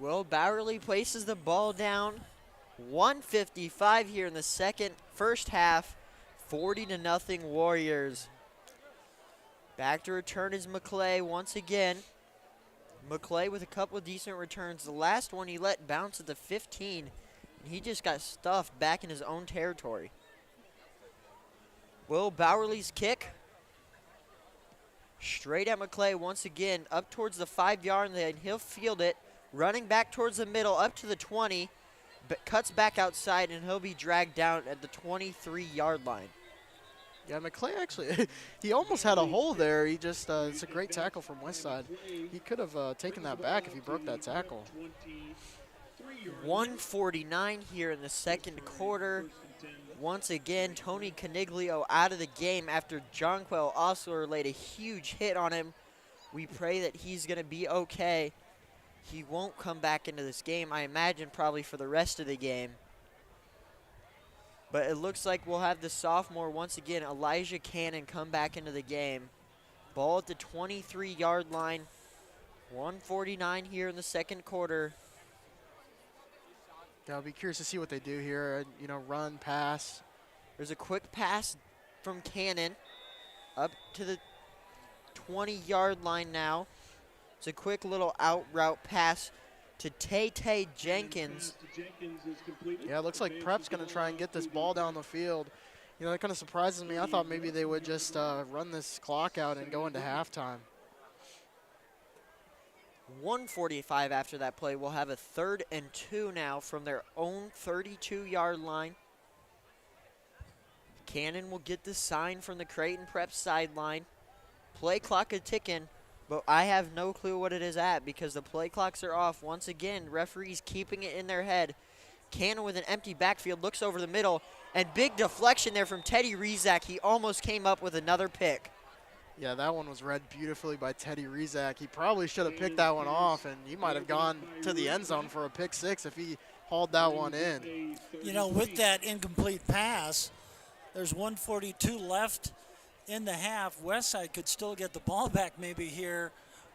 [SPEAKER 1] Will Bowerly places the ball down. 1:55 here in the first half. 40-0 Warriors. Back to return is McClay once again. McClay with a couple of decent returns. The last one he let bounce at the 15. He just got stuffed back in his own territory. Will Bowerly's kick. Straight at McClay once again, up towards the 5-yard line. He'll field it, running back towards the middle, up to the 20, but cuts back outside, and he'll be dragged down at the 23-yard line.
[SPEAKER 2] Yeah, McClay actually, he almost had a hole there. He just, it's a great tackle from Westside. He could have taken that back if he broke that tackle.
[SPEAKER 1] 1:49 here in the second quarter. Once again, Tony Caniglio out of the game after Jonquel Osler laid a huge hit on him. We pray that he's going to be okay. He won't come back into this game, I imagine, probably for the rest of the game. But it looks like we'll have the sophomore, once again, Elijah Cannon, come back into the game. Ball at the 23-yard line. 1:49 here in the second quarter.
[SPEAKER 2] Yeah, I'll be curious to see what they do here. You know, run, pass.
[SPEAKER 1] There's a quick pass from Cannon up to the 20-yard line now. It's a quick little out route pass to Tay Jenkins.
[SPEAKER 2] Yeah, it looks like Prep's going to try and get this ball down the field. You know, that kind of surprises me. I thought maybe they would just run this clock out and go into halftime.
[SPEAKER 1] 1:45 after that play. We'll have a 3rd and 2 now from their own 32-yard line. Cannon will get the sign from the Creighton Prep sideline. Play clock a ticking, but I have no clue what it is at because the play clocks are off. Once again, referees keeping it in their head. Cannon with an empty backfield, looks over the middle, and big deflection there from Teddy Rezak. He almost came up with another pick.
[SPEAKER 2] Yeah, that one was read beautifully by Teddy Rezak. He probably should have picked that one off, and he might have gone to the end zone for a pick six if he hauled that one in.
[SPEAKER 3] You know, with that incomplete pass, there's 1:42 left in the half. Westside could still get the ball back maybe here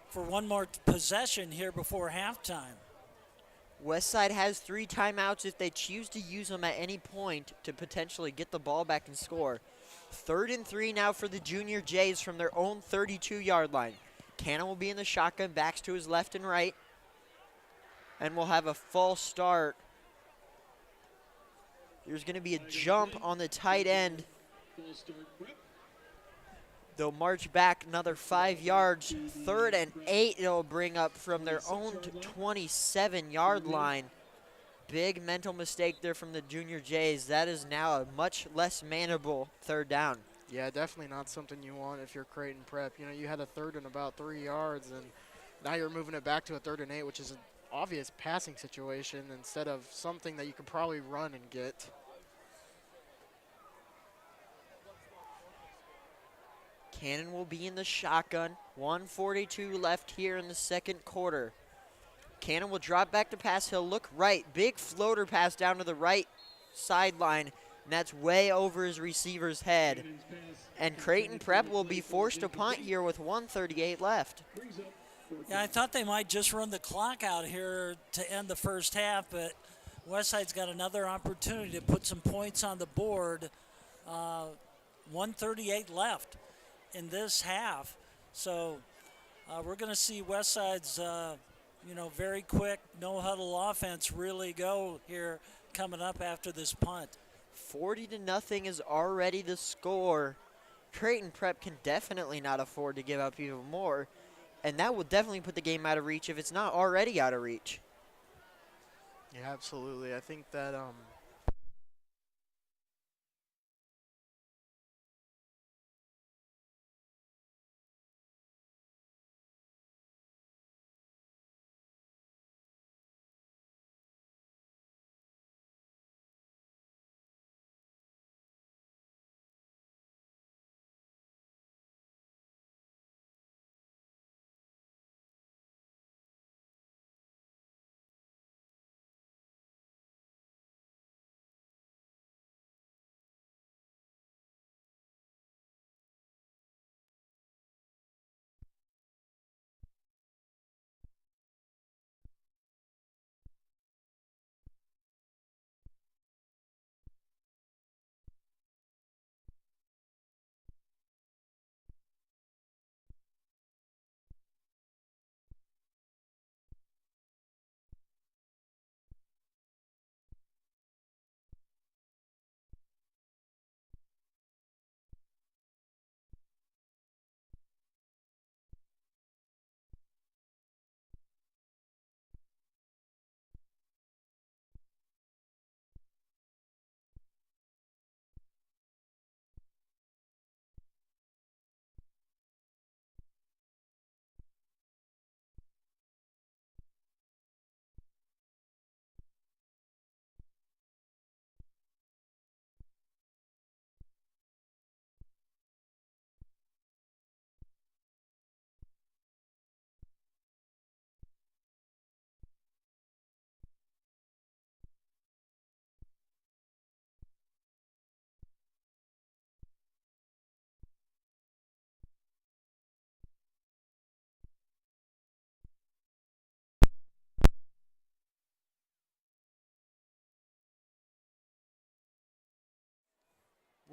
[SPEAKER 3] for one more possession here before halftime.
[SPEAKER 1] Westside has 3 timeouts if they choose to use them at any point to potentially get the ball back and score. 3rd and 3 now for the Junior Jays from their own 32-yard line. Cannon will be in the shotgun, backs to his left and right. And we'll have a false start. There's going to be a jump on the tight end. They'll march back another 5 yards. 3rd and 8 it'll bring up from their own 27-yard line. Big mental mistake there from the Junior Jays. That is now a much less manageable 3rd down.
[SPEAKER 2] Yeah, definitely not something you want if you're Creighton Prep. You know, you had a 3rd and about 3 yards, and now you're moving it back to a 3rd and 8, which is an obvious passing situation instead of something that you could probably run and get.
[SPEAKER 1] Cannon will be in the shotgun. 1:42 left here in the second quarter. Cannon will drop back to pass. He'll look right. Big floater pass down to the right sideline, and that's way over his receiver's head. And Creighton Prep will be forced to punt here with 1:38 left.
[SPEAKER 3] Yeah, I thought they might just run the clock out here to end the first half, but Westside's got another opportunity to put some points on the board. 1:38 left in this half. So we're going to see Westside's very quick, no-huddle offense really go here coming up after this punt.
[SPEAKER 1] 40-0 is already the score. Creighton Prep can definitely not afford to give up even more, and that will definitely put the game out of reach if it's not already out of reach.
[SPEAKER 2] Yeah, absolutely. I think that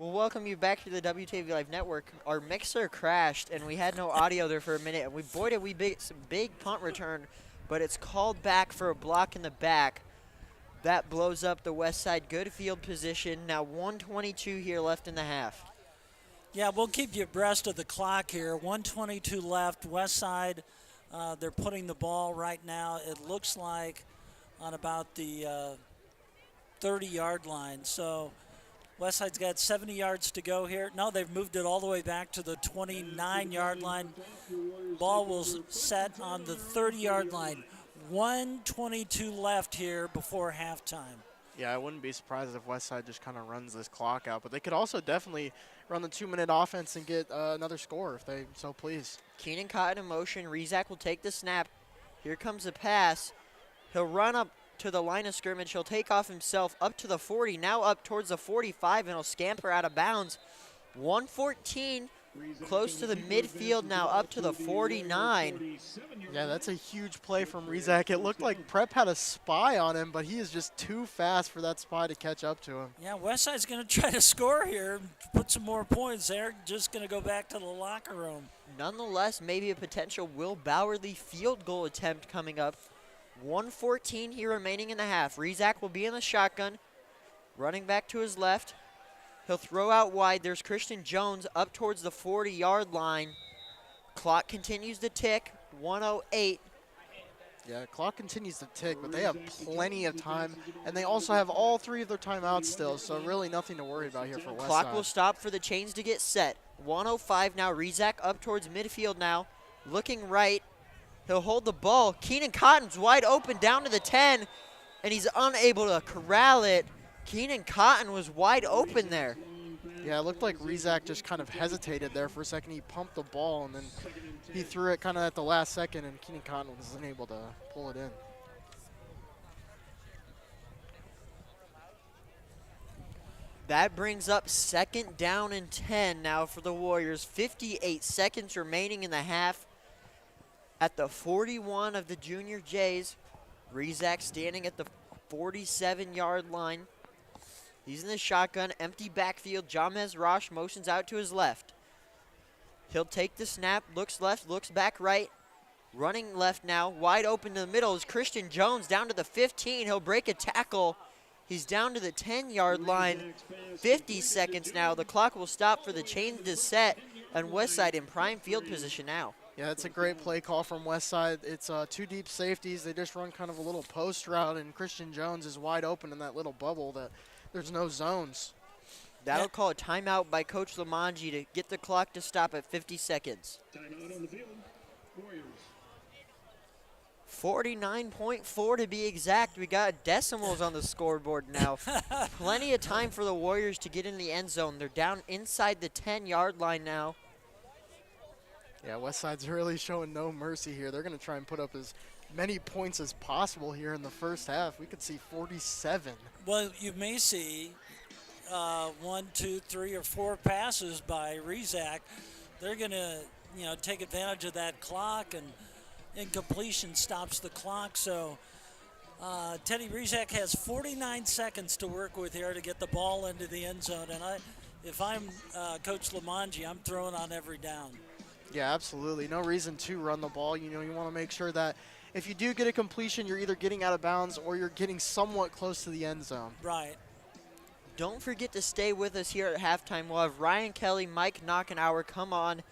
[SPEAKER 1] We'll welcome you back to the WTV Live Network. Our mixer crashed, and we had no audio there for a minute. And boy, did we some big punt return, but it's called back for a block in the back. That blows up the Westside good field position. Now 1:22 here left in the half.
[SPEAKER 3] Yeah, we'll keep you abreast of the clock here. 1:22 left. Westside, they're putting the ball right now, it looks like, on about the 30-yard line. So Westside's got 70 yards to go here. No, they've moved it all the way back to the 29-yard line. Ball will set on the 30-yard line. 1:22 left here before halftime.
[SPEAKER 2] Yeah, I wouldn't be surprised if Westside just kind of runs this clock out, but they could also definitely run the 2-minute offense and get another score if they so please.
[SPEAKER 1] Keenan Cotton in motion. Rizak will take the snap. Here comes the pass. He'll run up to the line of scrimmage. He'll take off himself up to the 40, now up towards the 45, and he'll scamper out of bounds. 1:14, close to the midfield now, up to the 49.
[SPEAKER 2] Yeah, that's a huge play from Rizak. It looked like Prep had a spy on him, but he is just too fast for that spy to catch up to him.
[SPEAKER 3] Yeah, Westside's going to try to score here, put some more points. They're just going to go back to the locker room.
[SPEAKER 1] Nonetheless, maybe a potential Will Bowerly field goal attempt coming up. 1:14 here remaining in the half. Rizak will be in the shotgun, running back to his left. He'll throw out wide. There's Christian Jones up towards the 40-yard line. Clock continues to tick. 1:08.
[SPEAKER 2] Yeah, clock continues to tick, but they have plenty of time, and they also have all 3 of their timeouts still, so really nothing to worry about here for Westside.
[SPEAKER 1] Clock will stop for the chains to get set. 1:05 now. Rizak up towards midfield now. Looking right. He'll hold the ball. Keenan Cotton's wide open down to the 10, and he's unable to corral it. Keenan Cotton was wide open there.
[SPEAKER 2] Yeah, it looked like Rizak just kind of hesitated there for a second. He pumped the ball, and then he threw it kind of at the last second, and Keenan Cotton was unable to pull it in.
[SPEAKER 1] That brings up 2nd down and 10 now for the Warriors. 58 seconds remaining in the half. At the 41 of the Junior Jays, Rizak standing at the 47-yard line. He's in the shotgun, empty backfield. Jamez Rosh motions out to his left. He'll take the snap, looks left, looks back right. Running left now, wide open to the middle is Christian Jones down to the 15. He'll break a tackle. He's down to the 10-yard line. 50 seconds now. The clock will stop for the chains to set, and Westside in prime field position now.
[SPEAKER 2] Yeah, it's a great play call from Westside. It's 2 deep safeties. They just run kind of a little post route, and Christian Jones is wide open in that little bubble that there's no zones.
[SPEAKER 1] That'll call a timeout by Coach Lamanji to get the clock to stop at 50 seconds.
[SPEAKER 4] Timeout on the field. Warriors.
[SPEAKER 1] 49.4 to be exact. We got decimals on the scoreboard now. Plenty of time for the Warriors to get in the end zone. They're down inside the 10-yard line now.
[SPEAKER 2] Yeah, Westside's really showing no mercy here. They're going to try and put up as many points as possible here in the first half. We could see 47.
[SPEAKER 3] Well, you may see 1, 2, 3, or 4 passes by Rizak. They're going to, take advantage of that clock, and incompletion stops the clock. So Teddy Rizak has 49 seconds to work with here to get the ball into the end zone. And if I'm Coach Lamanji, I'm throwing on every down.
[SPEAKER 2] Yeah, absolutely. No reason to run the ball. You want to make sure that if you do get a completion, you're either getting out of bounds or you're getting somewhat close to the end zone.
[SPEAKER 3] Right.
[SPEAKER 1] Don't forget to stay with us here at halftime. We'll have Ryan Kelly, Mike Knockenauer come on,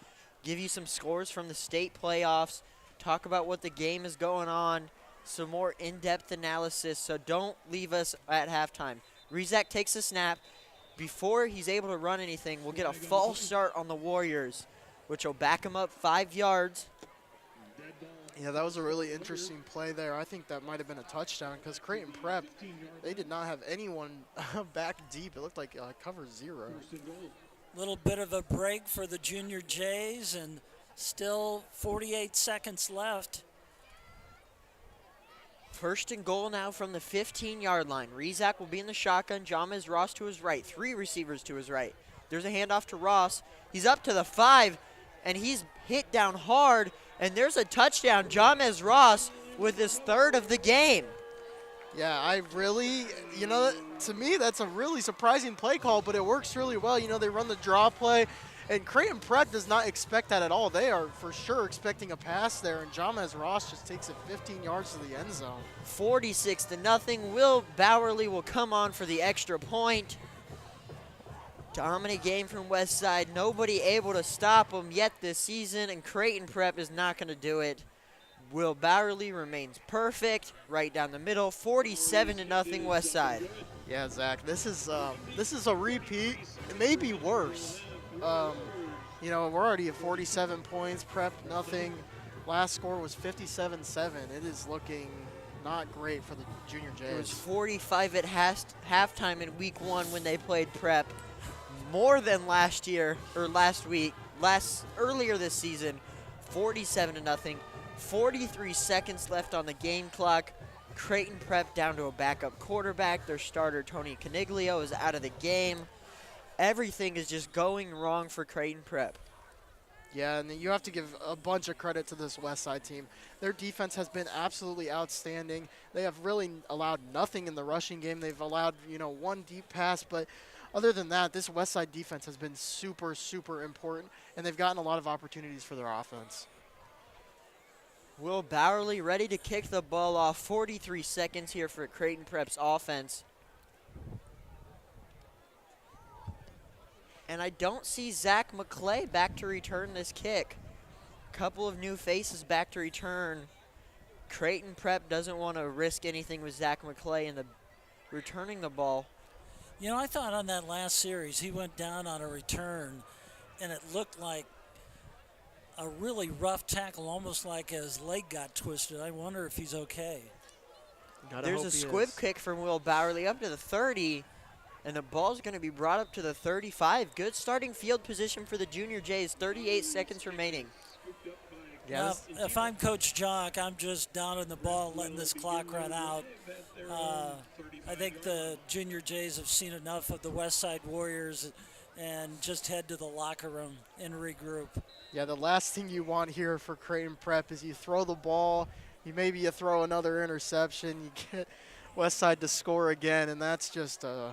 [SPEAKER 1] give you some scores from the state playoffs, talk about what the game is going on, some more in-depth analysis. So don't leave us at halftime. Rizak takes a snap. Before he's able to run anything, we'll get a false start on the Warriors, which will back him up 5 yards.
[SPEAKER 2] Yeah, that was a really interesting play there. I think that might have been a touchdown because Creighton Prep, they did not have anyone back deep. It looked like cover 0.
[SPEAKER 3] Little bit of a break for the Junior Jays, and still 48 seconds left.
[SPEAKER 1] 1st and goal now from the 15-yard line. Rizak will be in the shotgun. Jamez Ross to his right. 3 receivers to his right. There's a handoff to Ross. He's up to the 5, and he's hit down hard. And there's a touchdown. Jamez Ross with his 3rd of the game.
[SPEAKER 2] Yeah, I really, to me, that's a really surprising play call, but it works really well. They run the draw play, and Creighton Prep does not expect that at all. They are for sure expecting a pass there, and Jamez Ross just takes it 15 yards to the end zone.
[SPEAKER 1] 46-0. Will Bowerly will come on for the extra point. Dominant game from Westside. Nobody able to stop them yet this season, and Creighton Prep is not going to do it. Will Bowerly remains perfect, right down the middle, 47-0 Westside.
[SPEAKER 2] Yeah, Zach, this is a repeat. It may be worse. We're already at 47 points. Prep nothing. Last score was 57-7. It is looking not great for the Junior Jays.
[SPEAKER 1] It was 45 at halftime in week 1 when they played Prep. More than last year, or earlier this season, 47-0. 43 seconds left on the game clock. Creighton Prep down to a backup quarterback. Their starter, Tony Caniglio, is out of the game. Everything is just going wrong for Creighton Prep.
[SPEAKER 2] Yeah, and you have to give a bunch of credit to this Westside team. Their defense has been absolutely outstanding. They have really allowed nothing in the rushing game. They've allowed, one deep pass, but other than that, this Westside defense has been super, super important, and they've gotten a lot of opportunities for their offense.
[SPEAKER 1] Will Bowerly ready to kick the ball off. 43 seconds here for Creighton Prep's offense. And I don't see Zach McClay back to return this kick. Couple of new faces back to return. Creighton Prep doesn't want to risk anything with Zach McClay in the returning the ball.
[SPEAKER 3] I thought on that last series he went down on a return, and it looked like a really rough tackle, almost like his leg got twisted. I wonder if he's okay.
[SPEAKER 1] There's a squib kick from Will Bowerly up to the 30, and the ball's going to be brought up to the 35. Good starting field position for the Junior Jays. 38 seconds remaining.
[SPEAKER 3] Now, if I'm Coach Jock, I'm just down on the ball, letting this clock run out. I think the Junior Jays have seen enough of the Westside Warriors and just head to the locker room and regroup.
[SPEAKER 2] Yeah, the last thing you want here for Creighton Prep is you throw the ball, you throw another interception, you get Westside to score again, and that's just that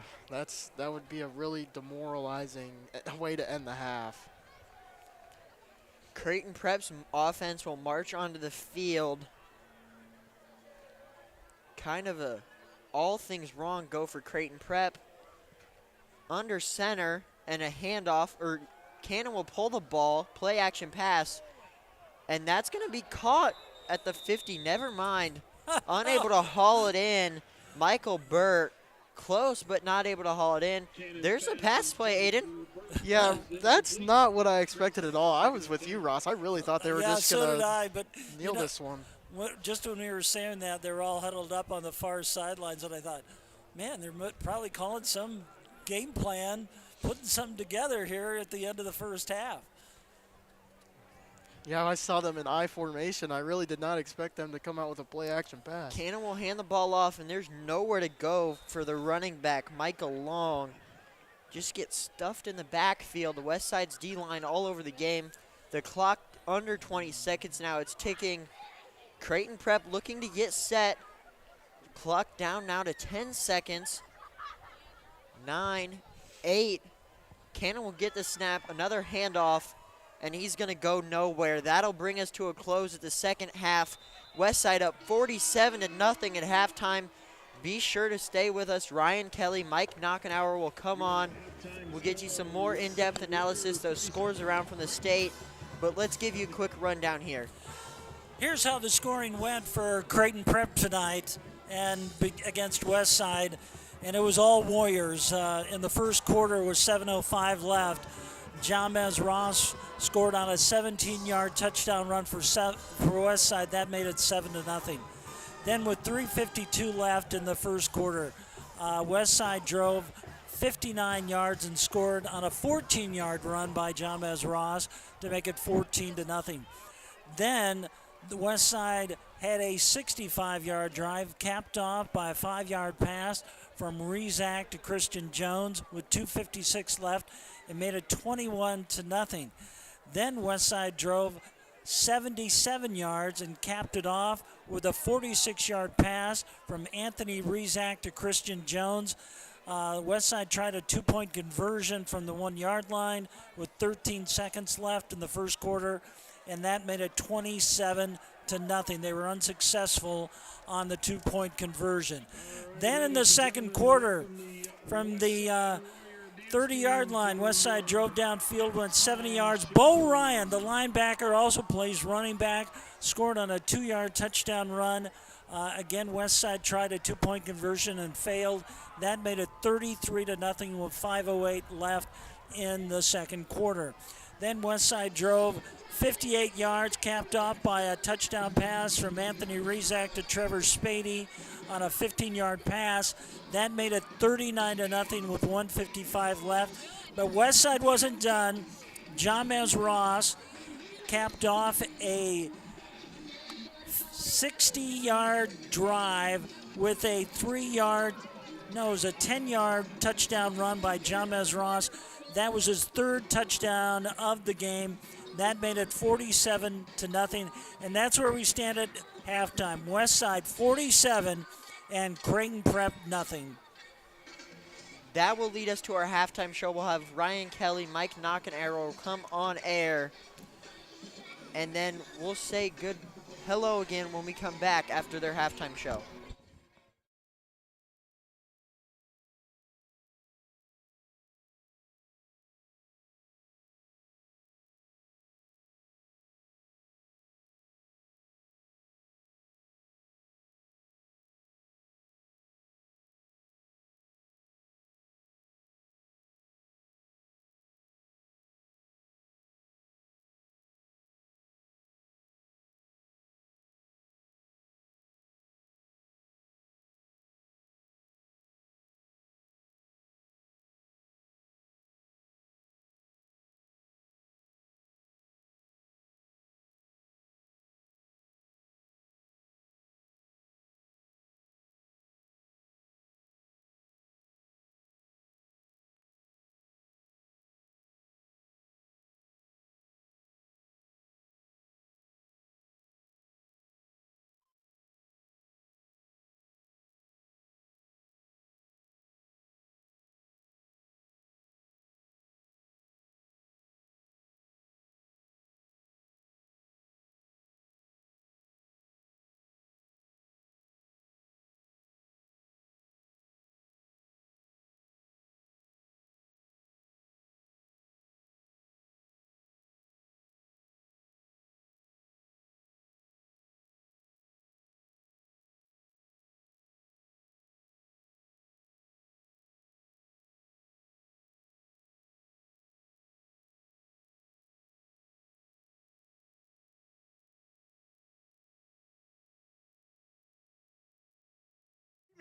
[SPEAKER 2] would be a really demoralizing way to end the half.
[SPEAKER 1] Creighton Prep's offense will march onto the field. Kind of a all things wrong go for Creighton Prep. Under center and a handoff, or Cannon will pull the ball, play action pass, and that's going to be caught at the 50. Never mind. Unable to haul it in. Michael Burt, close but not able to haul it in. There's a pass play, Aiden.
[SPEAKER 2] Yeah, that's not what I expected at all. I was with you, Ross. I really thought they were just going to kneel this one.
[SPEAKER 3] Just when we were saying that, they were all huddled up on the far sidelines, and I thought, man, they're probably calling some game plan, putting something together here at the end of the first half.
[SPEAKER 2] Yeah, I saw them in I formation. I really did not expect them to come out with a play-action pass.
[SPEAKER 1] Cannon will hand the ball off, and there's nowhere to go for the running back, Michael Long. Just gets stuffed in the backfield. The Westside's D-line all over the game. The clock under 20 seconds now. It's ticking. Creighton Prep looking to get set. Clock down now to 10 seconds. 9, 8. Cannon will get the snap. Another handoff, and he's going to go nowhere. That'll bring us to a close at the second half. Westside up 47-0 at halftime. Be sure to stay with us. Ryan Kelly, Mike Knockenauer will come on. We'll get you some more in-depth analysis, those scores around from the state. But let's give you a quick rundown here.
[SPEAKER 3] Here's how the scoring went for Creighton Prep tonight and against Westside. And it was all Warriors. In the first quarter, with 7:05 left, Jamez Ross scored on a 17-yard touchdown run for Westside. That made it 7-0. Then with 3:52 left in the first quarter, Westside drove 59 yards and scored on a 14-yard run by Jamez Ross to make it 14-0. Then the Westside had a 65-yard drive capped off by a 5-yard pass from Rezak to Christian Jones with 2:56 left and made it 21-0. Then Westside drove 77 yards and capped it off with a 46-yard pass from Anthony Rizak to Christian Jones. Westside tried a 2-point conversion from the 1-yard line with 13 seconds left in the first quarter, and that made it 27-0. They were unsuccessful on the 2-point conversion. Then in the second quarter, from the 30-yard line, Westside drove downfield, went 70 yards. Bo Ryan, the linebacker, also plays running back, scored on a 2-yard touchdown run. Again, Westside tried a 2-point conversion and failed. That made it 33-0 with 5:08 left in the second quarter. Then Westside drove 58 yards, capped off by a touchdown pass from Anthony Rizak to Trevor Spady on a 15-yard pass. That made it 39-0 with 1:55 left. But Westside wasn't done. Jamez Ross capped off a 60-yard drive with a 10-yard touchdown run by Jamez Ross. That was his third touchdown of the game. That made it 47-0, and that's where we stand at halftime. Westside 47 and Creighton Prep nothing.
[SPEAKER 1] That will lead us to our halftime show. We'll have Ryan Kelly, Mike Knockenarrow come on air, and then we'll say hello again when we come back after their halftime show.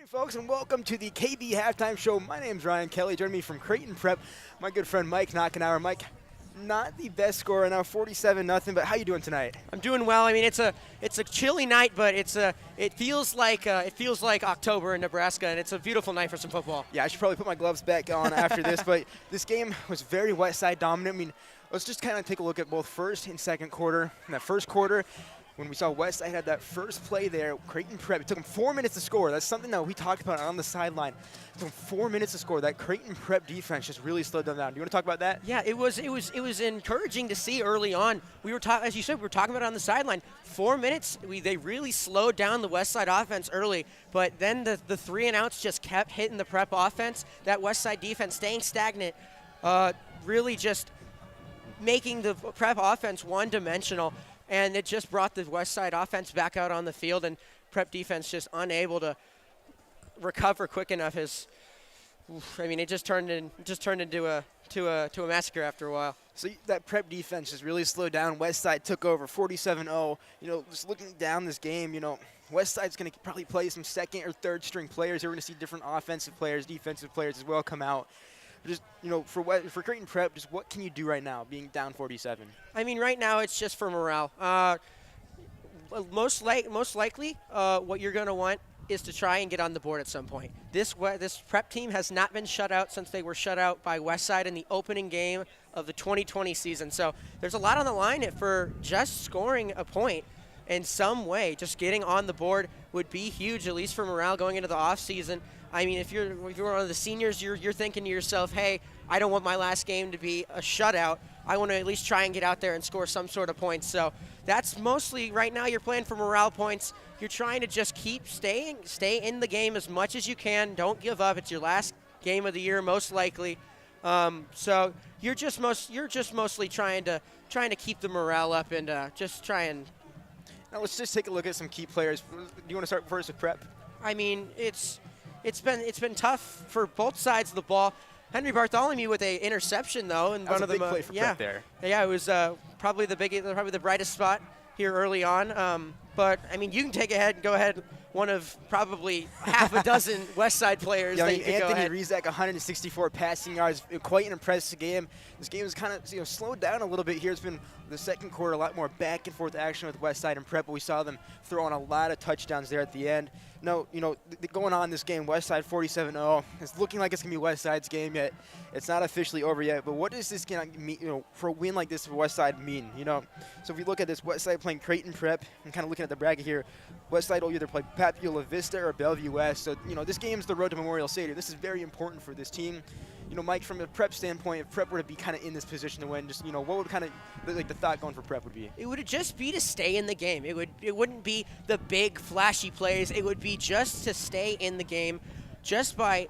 [SPEAKER 6] Folks, and welcome to the KB Halftime Show. My name's Ryan Kelly. Joining me from Creighton Prep, my good friend Mike Knockenauer. Mike, not the best scorer now, 47-0. But how you doing tonight?
[SPEAKER 7] I'm doing well. I mean, it's a chilly night, but it feels like October in Nebraska, and it's a beautiful night for some football.
[SPEAKER 6] Yeah, I should probably put my gloves back on after this. But this game was very Westside dominant. I mean, let's just kind of take a look at both first and second quarter. In that first quarter, when we saw Westside had that first play there, Creighton Prep, it took them 4 minutes to score. That's something that we talked about on the sideline. It took them 4 minutes to score. That Creighton Prep defense just really slowed them down. Do you want to talk about that?
[SPEAKER 7] Yeah, it was encouraging to see early on. We were as you said, we were talking about it on the sideline. 4 minutes, they really slowed down the Westside offense early, but then the 3-and-outs just kept hitting the Prep offense. That Westside defense staying stagnant, really just making the Prep offense one-dimensional. And it just brought the Westside offense back out on the field, and Prep defense just unable to recover quick enough. It just turned into a massacre after a while.
[SPEAKER 6] So that Prep defense just really slowed down. Westside took over 47-0. You know, just looking down this game, you know, Westside's going to probably play some second or third string players. We're going to see different offensive players, defensive players as well come out. Just, you know, for Creighton Prep, just what can you do right now, being down 47?
[SPEAKER 7] I mean, right now it's just for morale. Most likely, what you're going to want is to try and get on the board at some point. This Prep team has not been shut out since they were shut out by Westside in the opening game of the 2020 season. So there's a lot on the line for just scoring a point. in some way. Just getting on the board would be huge, at least for morale going into the offseason. I mean, if you're one of the seniors, you're thinking to yourself, hey, I don't want my last game to be a shutout. I want to at least try and get out there and score some sort of points. So that's mostly right now you're playing for morale points. You're trying to just stay in the game as much as you can. Don't give up. It's your last game of the year, most likely. So you're just mostly trying to keep the morale up and just try and.
[SPEAKER 6] Now let's just take a look at some key players. Do you want to start first with Prep?
[SPEAKER 7] I mean, it's been tough for both sides of the ball. Henry Bartholomew with an interception though, and
[SPEAKER 6] That was a big play for Prep there.
[SPEAKER 7] Yeah, it was probably the brightest spot here early on. But I mean, you can go ahead. One of probably half a dozen Westside players.
[SPEAKER 6] Yeah,
[SPEAKER 7] that you could go
[SPEAKER 6] Anthony
[SPEAKER 7] ahead.
[SPEAKER 6] Rizek, 164 passing yards, quite an impressive game. This game has kind of slowed down a little bit here. It's been the second quarter a lot more back and forth action with Westside and Prep, but we saw them throw on a lot of touchdowns there at the end. No, going on this game, Westside 47-0. It's looking like it's gonna be Westside's game yet. It's not officially over yet. But what does this game mean? For a win like this for Westside mean? So if we look at this, Westside playing Creighton Prep, and kind of looking at the bracket here, Westside will either play Papio La Vista or Bellevue West. So this game's the road to Memorial Stadium. This is very important for this team. Mike, from a Prep standpoint, if Prep were to be kind of in this position to win, just what would kind of the thought going for Prep would be?
[SPEAKER 7] It would just be to stay in the game. It wouldn't be the big flashy plays. It would be just to stay in the game, just by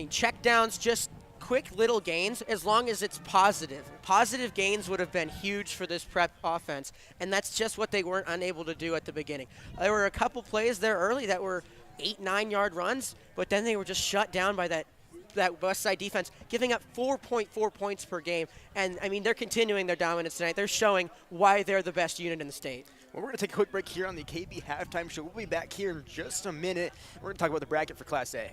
[SPEAKER 7] check downs, just quick little gains, as long as it's positive. Positive gains would have been huge for this Prep offense, and that's just what they weren't unable to do at the beginning. There were a couple plays there early that were 8-9 yard runs, but then they were just shut down by that Westside defense, giving up 4.4 points per game. And, I mean, they're continuing their dominance tonight. They're showing why they're the best unit in the state.
[SPEAKER 6] Well, we're going to take a quick break here on the KB Halftime Show. We'll be back here in just a minute. We're going to talk about the bracket for Class A.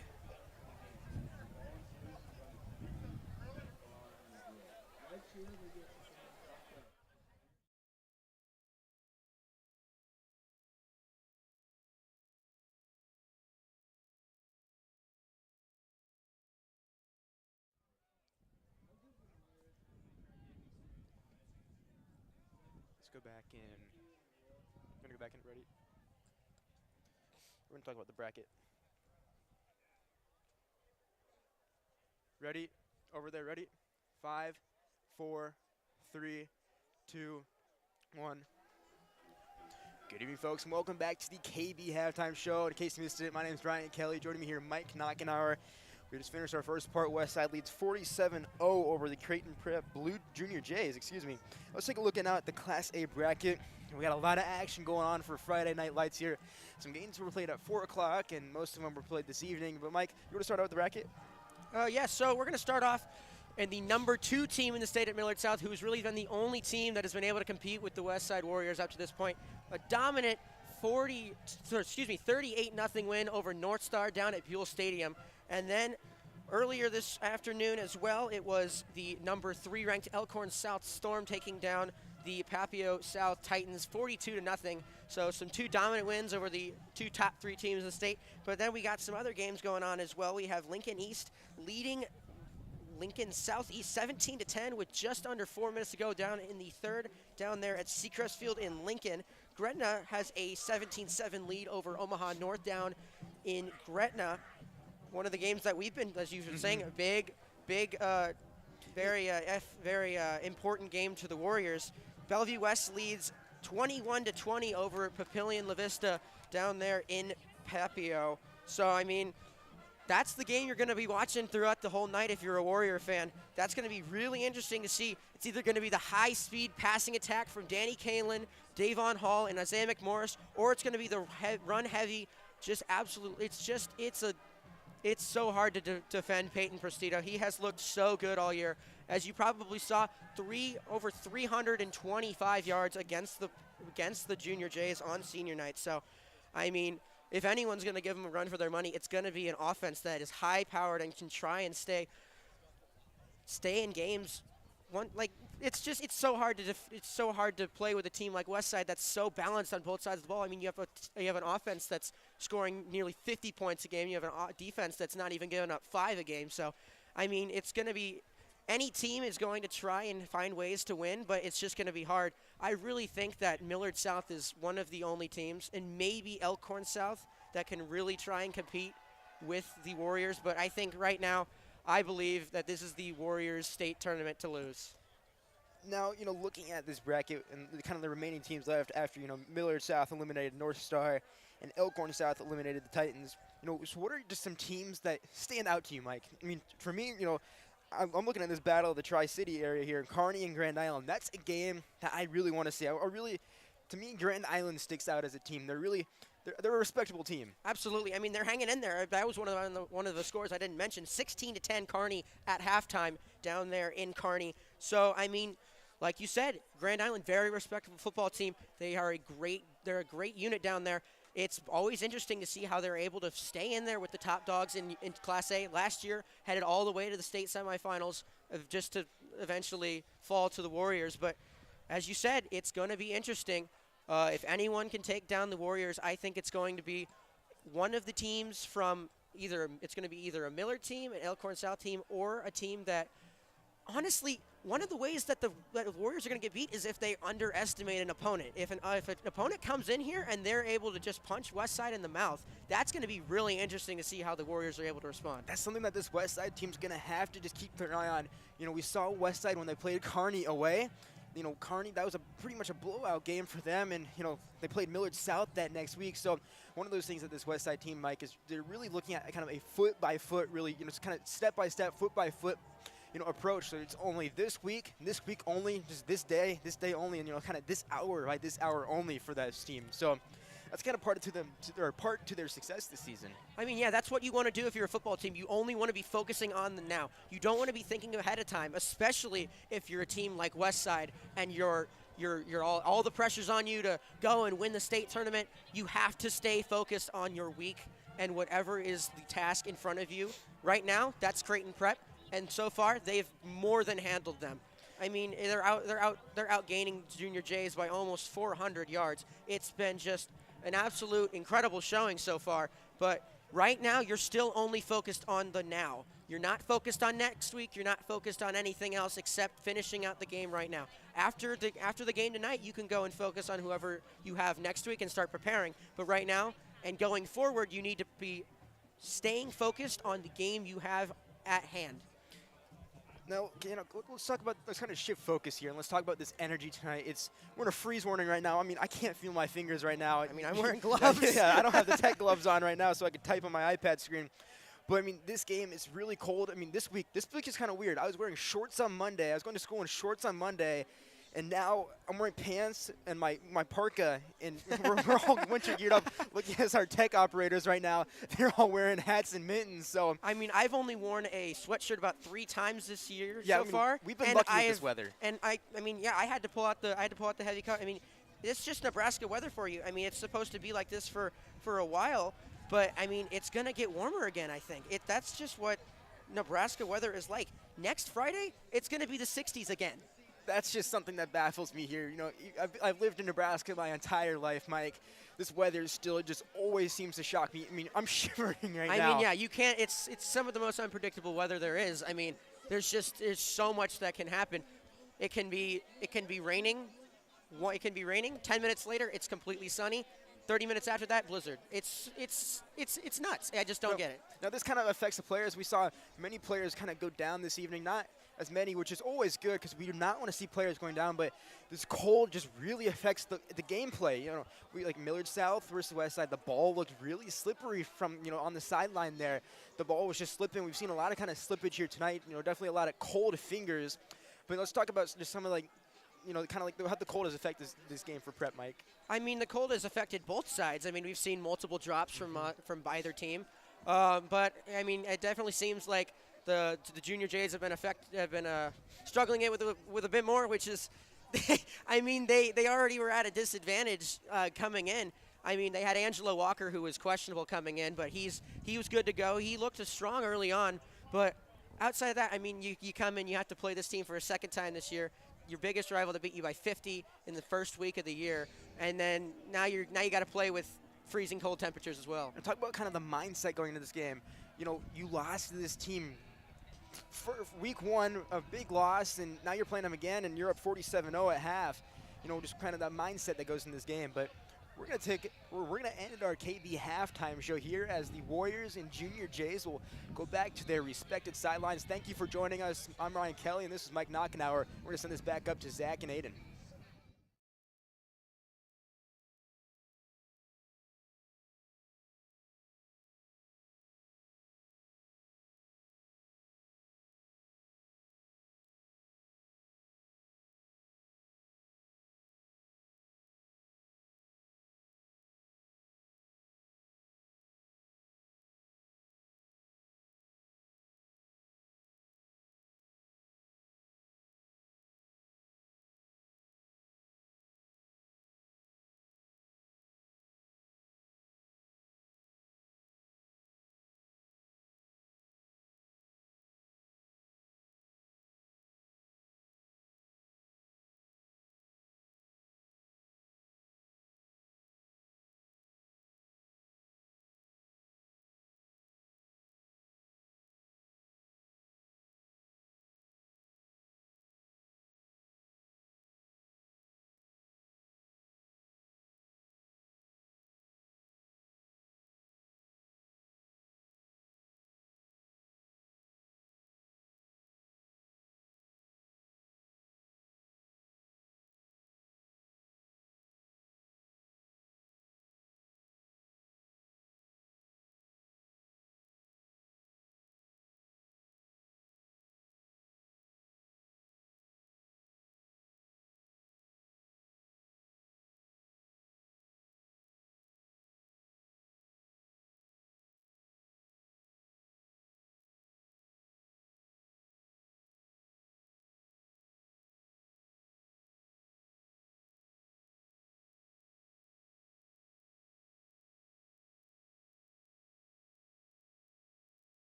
[SPEAKER 6] Go back in. Gonna go back in. Ready? We're gonna talk about the bracket. Ready? Over there. Ready? 5, 4, 3, 2, 1. Good evening, folks, and welcome back to the KB Halftime Show. In case you missed it, my name is Brian Kelly. Joining me here, Mike Knockenauer. We just finished our first part. Westside leads 47-0 over the Creighton Prep Blue Junior Jays. Let's take a look now at the Class A bracket. We got a lot of action going on for Friday Night Lights here. Some games were played at 4 o'clock, and most of them were played this evening. But Mike, you want to start out with the bracket?
[SPEAKER 7] Yes, so we're going to start off in the number 2 team in the state at Millard South, who's really been the only team that has been able to compete with the Westside Warriors up to this point. A dominant 38-0 win over North Star down at Buell Stadium. And then earlier this afternoon as well, it was the number 3 ranked Elkhorn South Storm taking down the Papio South Titans 42-0. So some 2 dominant wins over the 2 top 3 teams in the state. But then we got some other games going on as well. We have Lincoln East leading Lincoln Southeast 17-10 with just under 4 minutes to go down in the third down there at Seacrest Field in Lincoln. Gretna has a 17-7 lead over Omaha North down in Gretna. One of the games that we've been, as you've been saying, a big, very important game to the Warriors. Bellevue West leads 21-20 over Papillion La Vista down there in Papio. So, I mean, that's the game you're going to be watching throughout the whole night if you're a Warrior fan. That's going to be really interesting to see. It's either going to be the high-speed passing attack from Danny Kalin, Davon Hall, and Isaiah McMorris, or it's going to be the run-heavy, just absolutely, it's so hard to defend Peyton Prestito. He has looked so good all year. As you probably saw, over 325 yards against the Junior Jays on senior night. So, I mean, if anyone's going to give them a run for their money, it's going to be an offense that is high-powered and can try and stay in games. It's so hard to play with a team like Westside that's so balanced on both sides of the ball. I mean, you have an offense that's scoring nearly 50 points a game. You have a defense that's not even giving up 5 a game. So, I mean, it's going to be any team is going to try and find ways to win, but it's just going to be hard. I really think that Millard South is one of the only teams, and maybe Elkhorn South, that can really try and compete with the Warriors. But I think right now, I believe that this is the Warriors state tournament to lose.
[SPEAKER 6] Now, looking at this bracket and kind of the remaining teams left after, Millard South eliminated North Star and Elkhorn South eliminated the Titans, so what are just some teams that stand out to you, Mike? I mean, for me, I'm looking at this battle of the Tri-City area here, Kearney and Grand Island. That's a game that I really want to see. To me, Grand Island sticks out as a team. They're a respectable team.
[SPEAKER 7] Absolutely. I mean, they're hanging in there. That was one of the scores I didn't mention. 16-10 Kearney at halftime down there in Kearney. So, I mean, like you said, Grand Island, very respectable football team. They're a great unit down there. It's always interesting to see how they're able to stay in there with the top dogs in Class A. Last year, headed all the way to the state semifinals just to eventually fall to the Warriors. But as you said, it's going to be interesting. If anyone can take down the Warriors, I think it's going to be one of the teams from either a Millard team, an Elkhorn South team, or a team that, honestly, one of the ways that the Warriors are going to get beat is if they underestimate an opponent. If an opponent comes in here and they're able to just punch Westside in the mouth, that's going to be really interesting to see how the Warriors are able to respond.
[SPEAKER 6] That's something that this Westside team's going to have to just keep their eye on. We saw Westside when they played Kearney away. Kearney, that was pretty much a blowout game for them, and, they played Millard South that next week. So one of those things that this Westside team, Mike, is they're really looking at kind of a foot-by-foot, really, kind of step-by-step, foot-by-foot, approach. So it's only this week only, just this day only, and, kind of this hour, right, this hour only for that team. So that's kind of part to their success this season.
[SPEAKER 7] I mean, yeah, that's what you want to do if you're a football team. You only want to be focusing on the now. You don't want to be thinking ahead of time, especially if you're a team like Westside and you're all the pressure's on you to go and win the state tournament. You have to stay focused on your week and whatever is the task in front of you. Right now, that's Creighton Prep, and so far they've more than handled them. I mean, they're out gaining Junior Jays by almost 400 yards. It's been just an absolute incredible showing so far, but right now you're still only focused on the now. You're not focused on next week. You're not focused on anything else except finishing out the game right now. After the game tonight, you can go and focus on whoever you have next week and start preparing. But right now and going forward, you need to be staying focused on the game you have at hand.
[SPEAKER 6] Now, let's kind of shift focus here, and let's talk about this energy tonight. We're in a freeze warning right now. I mean, I can't feel my fingers right now.
[SPEAKER 7] I mean, I'm wearing gloves.
[SPEAKER 6] Yeah, I don't have the tech gloves on right now, so I can type on my iPad screen. But, I mean, this game is really cold. I mean, this week is kind of weird. I was wearing shorts on Monday. I was going to school in shorts on Monday, and now I'm wearing pants and my parka, and we're all winter geared up. Looking at our tech operators right now, they're all wearing hats and mittens. So
[SPEAKER 7] I mean, I've only worn a sweatshirt about 3 times this year
[SPEAKER 6] far. We've been lucky with this weather.
[SPEAKER 7] And I had to pull out the heavy coat. I mean, it's just Nebraska weather for you. I mean, it's supposed to be like this for a while, but I mean, it's gonna get warmer again. I think that's just what Nebraska weather is like. Next Friday, it's gonna be the 60s again.
[SPEAKER 6] That's just something that baffles me here. I've lived in Nebraska my entire life, Mike. This weather still just always seems to shock me. I mean, I'm shivering now.
[SPEAKER 7] I mean, yeah, you can't. It's some of the most unpredictable weather there is. I mean, there's so much that can happen. It can be raining. It can be raining. 10 minutes later, it's completely sunny. 30 minutes after that, blizzard. It's nuts. I just don't get it.
[SPEAKER 6] Now, this kind of affects the players. We saw many players kind of go down this evening. Not as many, which is always good because we do not want to see players going down. But this cold just really affects the gameplay. We like Millard South versus Westside. The ball looked really slippery from on the sideline there. The ball was just slipping. We've seen a lot of kind of slippage here tonight. Definitely a lot of cold fingers. But let's talk about just some of how the cold has affected this game for Prep, Mike. I
[SPEAKER 7] mean, the cold has affected both sides. I mean, we've seen multiple drops from either team, but I mean, it definitely seems like the Junior Jays have been struggling it with a bit more, which is, I mean, they already were at a disadvantage coming in. I mean, they had Angelo Walker, who was questionable coming in, but he was good to go. He looked strong early on, but outside of that, I mean, you come in, you have to play this team for a second time this year. Your biggest rival to beat you by 50 in the first week of the year, and then now you got to play with freezing cold temperatures as well.
[SPEAKER 6] And talk about kind of the mindset going into this game. You lost to this team for week one, a big loss, and now you're playing them again, and you're up 47-0 at half. You know, just kind of that mindset that goes in this game. But we're gonna end our KB halftime show here as the Warriors and Junior Jays will go back to their respected sidelines. Thank you for joining us. I'm Ryan Kelly, and this is Mike Knockenauer. We're gonna send this back up to Zach and Aiden.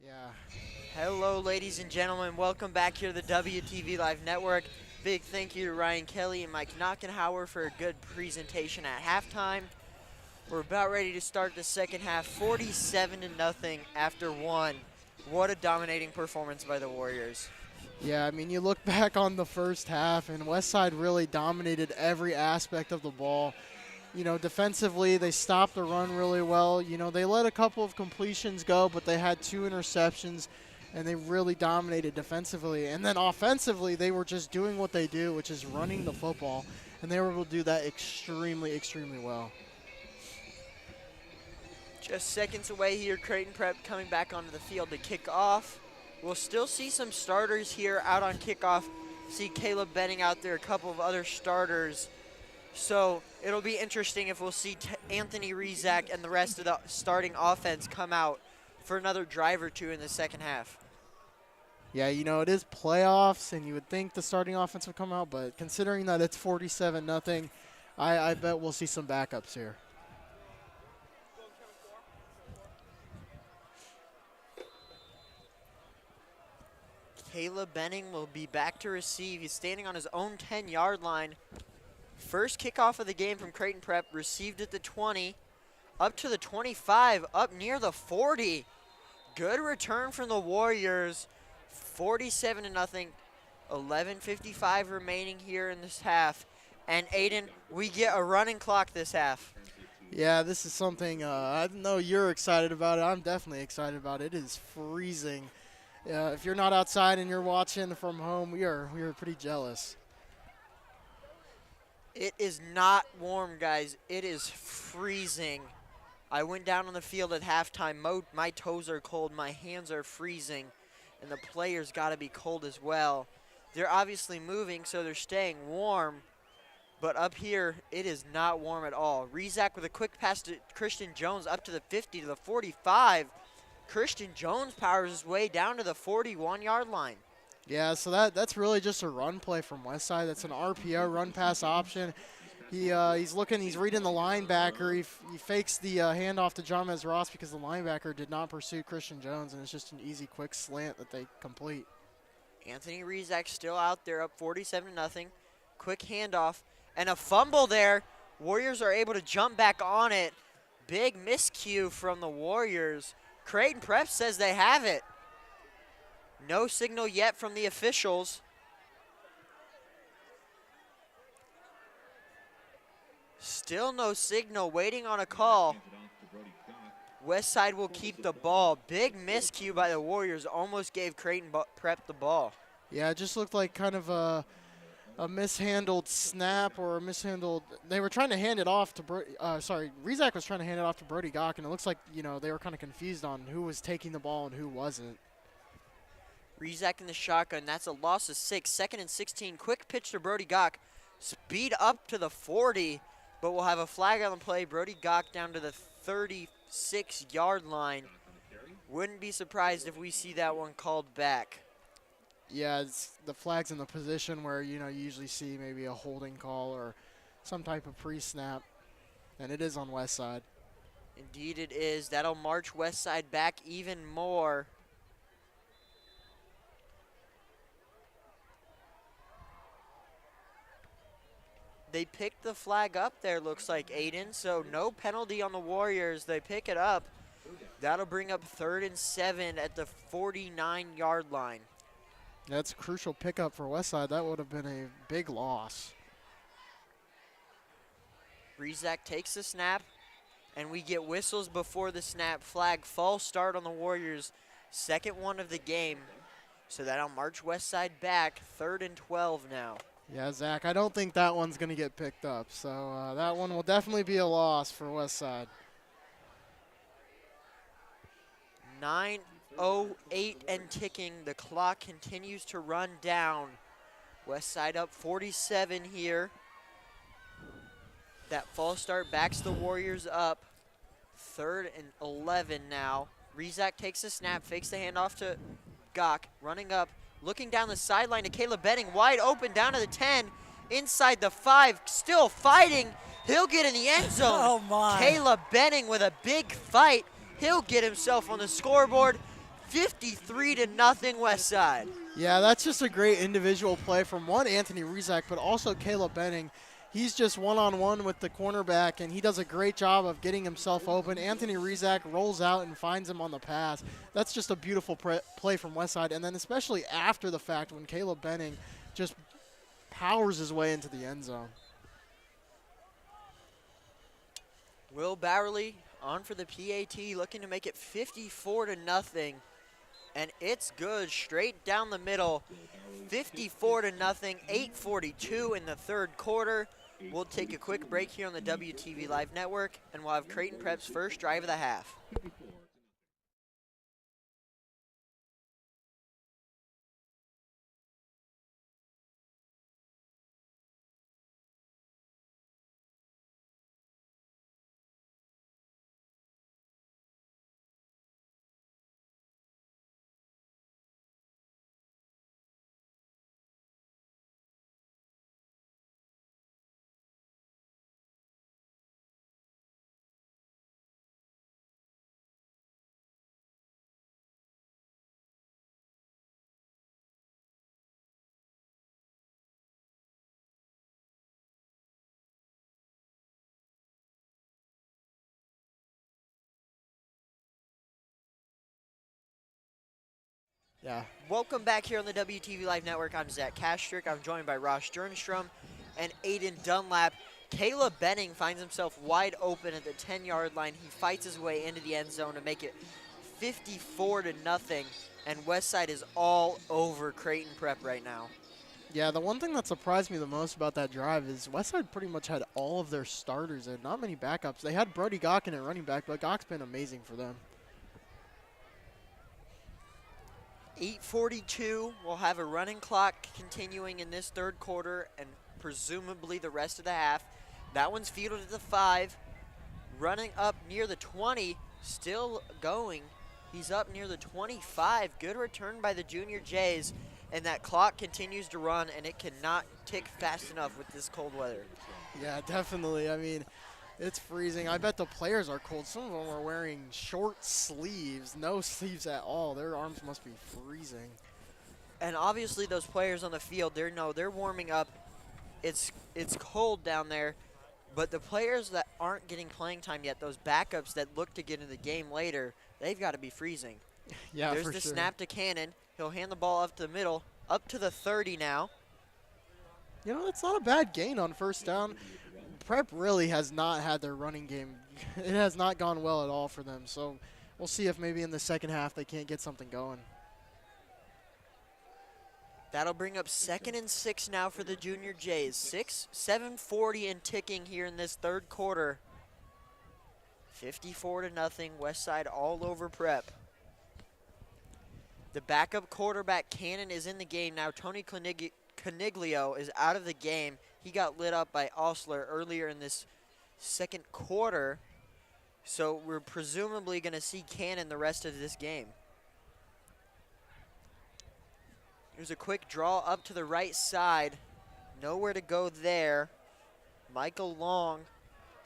[SPEAKER 2] Yeah.
[SPEAKER 1] Hello, ladies and gentlemen. Welcome back here to the WTV Live Network. Big thank you to Ryan Kelly and Mike Knockenauer for a good presentation at halftime. We're about ready to start the second half, 47-0 after one. What a dominating performance by the Warriors.
[SPEAKER 2] Yeah, I mean, you look back on the first half, and Westside really dominated every aspect of the ball. You know, defensively, they stopped the run really well. You know, they let a couple of completions go, but they had 2 interceptions, and they really dominated defensively. And then offensively, they were just doing what they do, which is running the football, and they were able to do that extremely, extremely well.
[SPEAKER 1] Just seconds away here, Creighton Prep coming back onto the field to kick off. We'll still see some starters here out on kickoff. See Caleb Benning out there, a couple of other starters. So it'll be interesting if we'll see Anthony Rizak and the rest of the starting offense come out for another drive or two in the second half.
[SPEAKER 2] Yeah, you know, it is playoffs, and you would think the starting offense would come out, but considering that it's 47-0, I bet we'll see some backups here.
[SPEAKER 1] Caleb Benning will be back to receive. He's standing on his own 10-yard line. First kickoff of the game from Creighton Prep, received at the 20, up to the 25, up near the 40. Good return from the Warriors, 47-0, 11:55 remaining here in this half. And Aiden, we get a running clock this half.
[SPEAKER 2] Yeah, this is something I know you're excited about it. I'm definitely excited about it. It is freezing. If you're not outside and you're watching from home, we are pretty jealous.
[SPEAKER 1] It is not warm, guys. It is freezing. I went down on the field at halftime. My toes are cold. My hands are freezing. And the players got to be cold as well. They're obviously moving, so they're staying warm. But up here, it is not warm at all. Rizak with a quick pass to Christian Jones up to the 50, to the 45. Christian Jones powers his way down to the 41-yard line.
[SPEAKER 2] Yeah, so that's really just a run play from Westside. That's an RPO, run pass option. He's reading the linebacker. He fakes the handoff to Jamez Ross because the linebacker did not pursue Christian Jones, and it's just an easy, quick slant that they complete.
[SPEAKER 1] Anthony Rizak still out there, up 47-0. Quick handoff And a fumble there. Warriors are able to jump back on it. Big miscue from the Warriors. Creighton Prep says they have it. No signal yet from the officials. Still no signal, waiting on a call. Westside will keep the ball. Big miscue by the Warriors, almost gave Creighton Prep the ball.
[SPEAKER 2] Yeah, it just looked like kind of a mishandled snap or a mishandled. They were trying to hand it off to Rizak was trying to hand it off to Brody Gok, and it looks like, you know, they were kind of confused on who was taking the ball and who wasn't.
[SPEAKER 1] Rizak in the shotgun. That's a loss of 6. 2nd and 16. Quick pitch to Brody Gok. Speed up to the 40, but we'll have a flag on the play. Brody Gok down to the 36-yard line. Wouldn't be surprised if we see that one called back.
[SPEAKER 2] Yeah, the flag's in the position where, you know, you usually see maybe a holding call or some type of pre-snap, and it is on Westside.
[SPEAKER 1] Indeed it is. That'll march Westside back even more. They picked the flag up there, looks like, Aiden, so no penalty on the Warriors. They pick it up. That'll bring up 3rd and 7 at the 49-yard line.
[SPEAKER 2] That's a crucial pickup for Westside. That would have been a big loss.
[SPEAKER 1] Rizak takes the snap, and we get whistles before the snap. Flag, false start on the Warriors. 2nd one of the game. So that'll march Westside back. 3rd and 12 now.
[SPEAKER 2] Yeah, Zach, I don't think that one's going to get picked up. So that one will definitely be a loss for Westside.
[SPEAKER 1] 9:08 and ticking. The clock continues to run down. Westside up 47 here. That false start backs the Warriors up. 3rd and 11 now. Rizak takes the snap, fakes the handoff to Gok, running up, looking down the sideline to Caleb Benning, wide open down to the 10, inside the 5, still fighting. He'll get in the end zone.
[SPEAKER 3] Oh, my.
[SPEAKER 1] Caleb Benning with a big fight. He'll get himself on the scoreboard. 53-0 Westside.
[SPEAKER 2] Yeah, that's just a great individual play from Anthony Rizak, but also Caleb Benning. He's just one-on-one with the cornerback, and he does a great job of getting himself open. Anthony Rizak rolls out and finds him on the pass. That's just a beautiful play from Westside, and then especially after the fact when Caleb Benning just powers his way into the end zone.
[SPEAKER 1] Will Bowerly on for the PAT, looking to make it 54-0. And it's good, straight down the middle. 54-0, 8:42 in the 3rd quarter. We'll take a quick break here on the WTV Live Network, and we'll have Creighton Prep's first drive of the half.
[SPEAKER 2] Yeah.
[SPEAKER 1] Welcome back here on the WTV Live Network. I'm Zach Kastrick. I'm joined by Ross Sternstrom and Aiden Dunlap. Caleb Benning finds himself wide open at the 10-yard line. He fights his way into the end zone to make it 54-0, and Westside is all over Creighton Prep right now.
[SPEAKER 2] Yeah, the one thing that surprised me the most about that drive is Westside pretty much had all of their starters in, not many backups. They had Brody Gok in at running back, but Gok's been amazing for them.
[SPEAKER 1] 8:42, we'll have a running clock continuing in this 3rd quarter and presumably the rest of the half. That one's fielded at the 5, running up near the 20, still going. He's up near the 25. Good return by the Junior Jays, and that clock continues to run, and it cannot tick fast enough with this cold weather.
[SPEAKER 2] Yeah, definitely. I mean, it's freezing. I bet the players are cold. Some of them are wearing short sleeves, no sleeves at all. Their arms must be freezing.
[SPEAKER 1] And obviously those players on the field, they're warming up it's cold down there, but the players that aren't getting playing time yet, those backups that look to get in the game later, they've got to be freezing.
[SPEAKER 2] Yeah,
[SPEAKER 1] There's
[SPEAKER 2] for
[SPEAKER 1] the
[SPEAKER 2] sure.
[SPEAKER 1] snap to Cannon. He'll hand the ball up to the middle, up to the 30 now.
[SPEAKER 2] You know, it's not a bad gain on first down. Prep really has not had their running game. It has not gone well at all for them. So we'll see if maybe in the second half they can't get something going.
[SPEAKER 1] That'll bring up 2nd and 6 now for the Junior Jays. 7:40 and ticking here in this third quarter. 54-0, Westside all over Prep. The backup quarterback, Cannon, is in the game now. Tony Coniglio is out of the game. He got lit up by Osler earlier in this second quarter. So we're presumably going to see Cannon the rest of this game. Here's a quick draw up to the right side. Nowhere to go there. Michael Long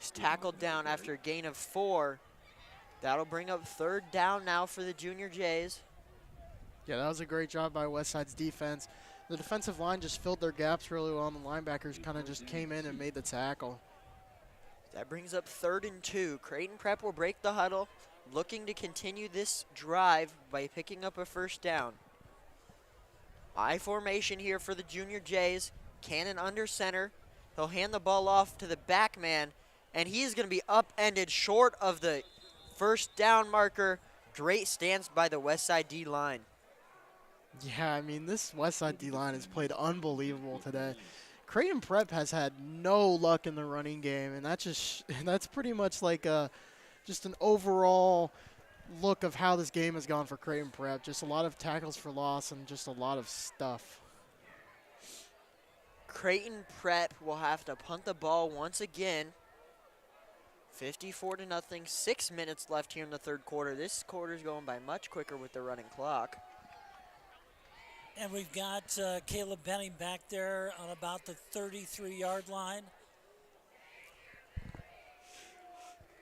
[SPEAKER 1] is tackled down after a gain of 4. That'll bring up 3rd down now for the Junior Jays.
[SPEAKER 2] Yeah, that was a great job by Westside's defense. The defensive line just filled their gaps really well, and the linebackers kind of just came in and made the tackle.
[SPEAKER 1] That brings up 3rd and 2. Creighton Prep will break the huddle, looking to continue this drive by picking up a first down. I formation here for the Junior Jays. Cannon under center. He'll hand the ball off to the back man, and he is going to be upended short of the first down marker. Great stance by the Westside D-line.
[SPEAKER 2] Yeah, I mean, this Westside D-line has played unbelievable today. Creighton Prep has had no luck in the running game, and that's pretty much like just an overall look of how this game has gone for Creighton Prep. Just a lot of tackles for loss and just a lot of stuff.
[SPEAKER 1] Creighton Prep will have to punt the ball once again. 54-0, 6 minutes left here in the third quarter. This quarter's going by much quicker with the running clock.
[SPEAKER 3] And we've got Caleb Benning back there on about the 33-yard line.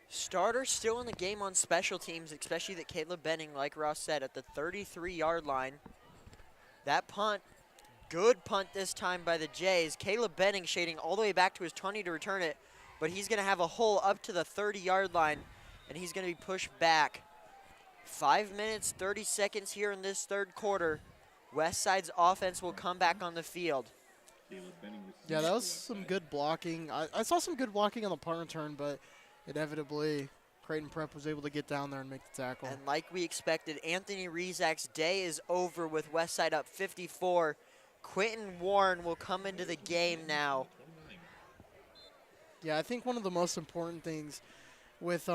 [SPEAKER 1] Starter still in the game on special teams, especially that Caleb Benning, like Ross said, at the 33-yard line. That punt, good punt this time by the Jays. Caleb Benning shading all the way back to his 20 to return it, but he's going to have a hole up to the 30-yard line, and he's going to be pushed back. 5 minutes, 30 seconds here in this third quarter. Westside's offense will come back on the field.
[SPEAKER 2] Yeah, that was some good blocking. I saw some good blocking on the punt return, but inevitably Creighton Prep was able to get down there and make the tackle.
[SPEAKER 1] And like we expected, Anthony Rezak's day is over with Westside up 54. Quentin Warren will come into the game now.
[SPEAKER 2] Yeah, I think one of the most important things with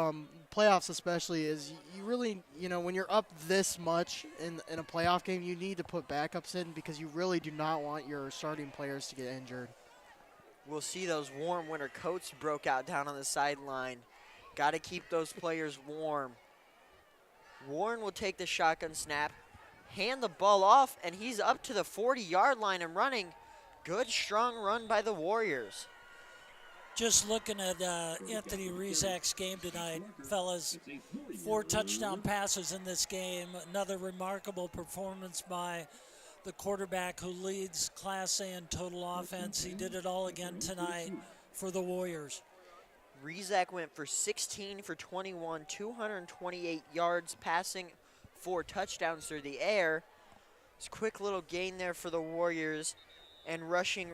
[SPEAKER 2] playoffs especially is you really, when you're up this much in a playoff game, you need to put backups in because you really do not want your starting players to get injured.
[SPEAKER 1] We'll see those warm winter coats broke out down on the sideline. Got to keep those players warm. Warren will take the shotgun snap, hand the ball off, and he's up to the 40-yard line and running. Good, strong run by the Warriors.
[SPEAKER 3] Just looking at Anthony Rezak's game tonight, fellas. 4 touchdown passes in this game. Another remarkable performance by the quarterback who leads Class A in total offense. He did it all again tonight for the Warriors.
[SPEAKER 1] Rezak went for 16 for 21, 228 yards, passing 4 touchdowns through the air. It's a quick little gain there for the Warriors, and rushing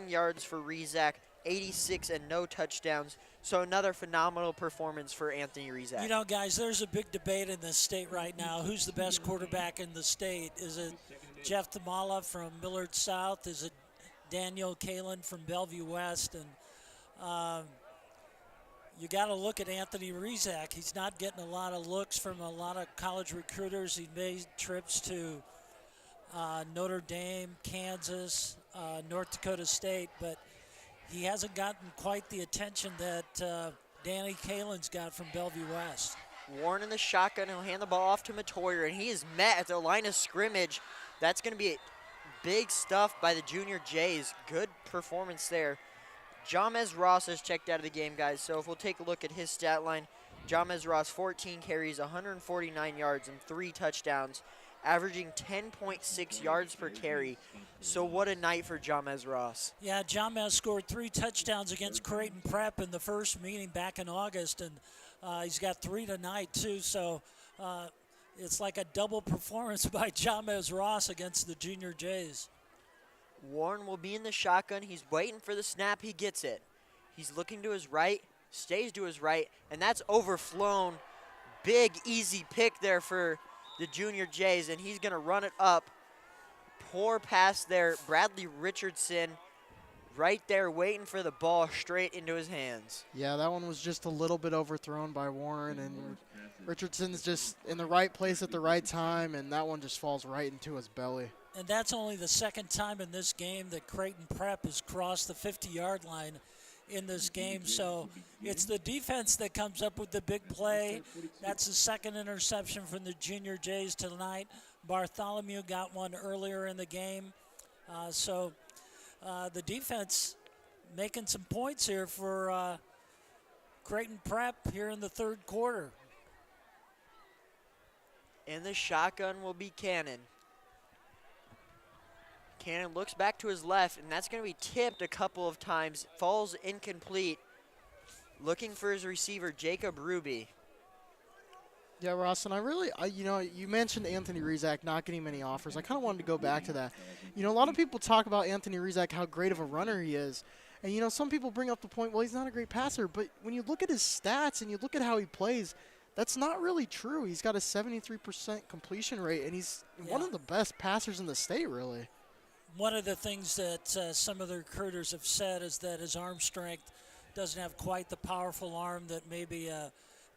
[SPEAKER 1] yards for Rezak, 86 and no touchdowns. So another phenomenal performance for Anthony Rezak.
[SPEAKER 3] You know, guys, there's a big debate in this state right now. Who's the best quarterback in the state? Is it Jeff Tamala from Millard South? Is it Daniel Kalin from Bellevue West? And you got to look at Anthony Rezak. He's not getting a lot of looks from a lot of college recruiters. He made trips to Notre Dame, Kansas, North Dakota State, but he hasn't gotten quite the attention that Danny Kalin's got from Bellevue West.
[SPEAKER 1] Warren in the shotgun. He'll hand the ball off to Matoyer, and he is met at the line of scrimmage. That's going to be big stuff by the Junior Jays. Good performance there. Jamez Ross has checked out of the game, guys. So if we'll take a look at his stat line, Jamez Ross, 14 carries, 149 yards, and 3 touchdowns. averaging 10.6 yards per carry. So what a night for Jamez Ross.
[SPEAKER 3] Yeah, Jamez scored 3 touchdowns against Creighton Prep in the first meeting back in August, and he's got 3 tonight too. So it's like a double performance by Jamez Ross against the Junior Jays.
[SPEAKER 1] Warren will be in the shotgun. He's waiting for the snap. He gets it. He's looking to his right, stays to his right, and that's overflown. Big, easy pick there for the Junior Jays, and he's going to run it up. Poor pass there. Bradley Richardson right there waiting for the ball straight into his hands.
[SPEAKER 2] Yeah, that one was just a little bit overthrown by Warren, and Richardson's just in the right place at the right time, and that one just falls right into his belly.
[SPEAKER 3] And that's only the second time in this game that Creighton Prep has crossed the 50-yard line in this game. So it's the defense that comes up with the big play. That's the second interception from the Junior Jays tonight. Bartholomew got one earlier in the game. So the defense making some points here for Creighton Prep here in the third quarter.
[SPEAKER 1] And the shotgun will be Cannon. Cannon looks back to his left, and that's going to be tipped a couple of times. Falls incomplete. Looking for his receiver, Jacob Ruby.
[SPEAKER 2] Yeah, Ross, and you mentioned Anthony Rizak not getting many offers. I kind of wanted to go back to that. You know, a lot of people talk about Anthony Rizak, how great of a runner he is. And, you know, some people bring up the point, well, he's not a great passer. But when you look at his stats and you look at how he plays, that's not really true. He's got a 73% completion rate, and he's one of the best passers in the state, really.
[SPEAKER 3] One of the things that some of the recruiters have said is that his arm strength doesn't have quite the powerful arm that maybe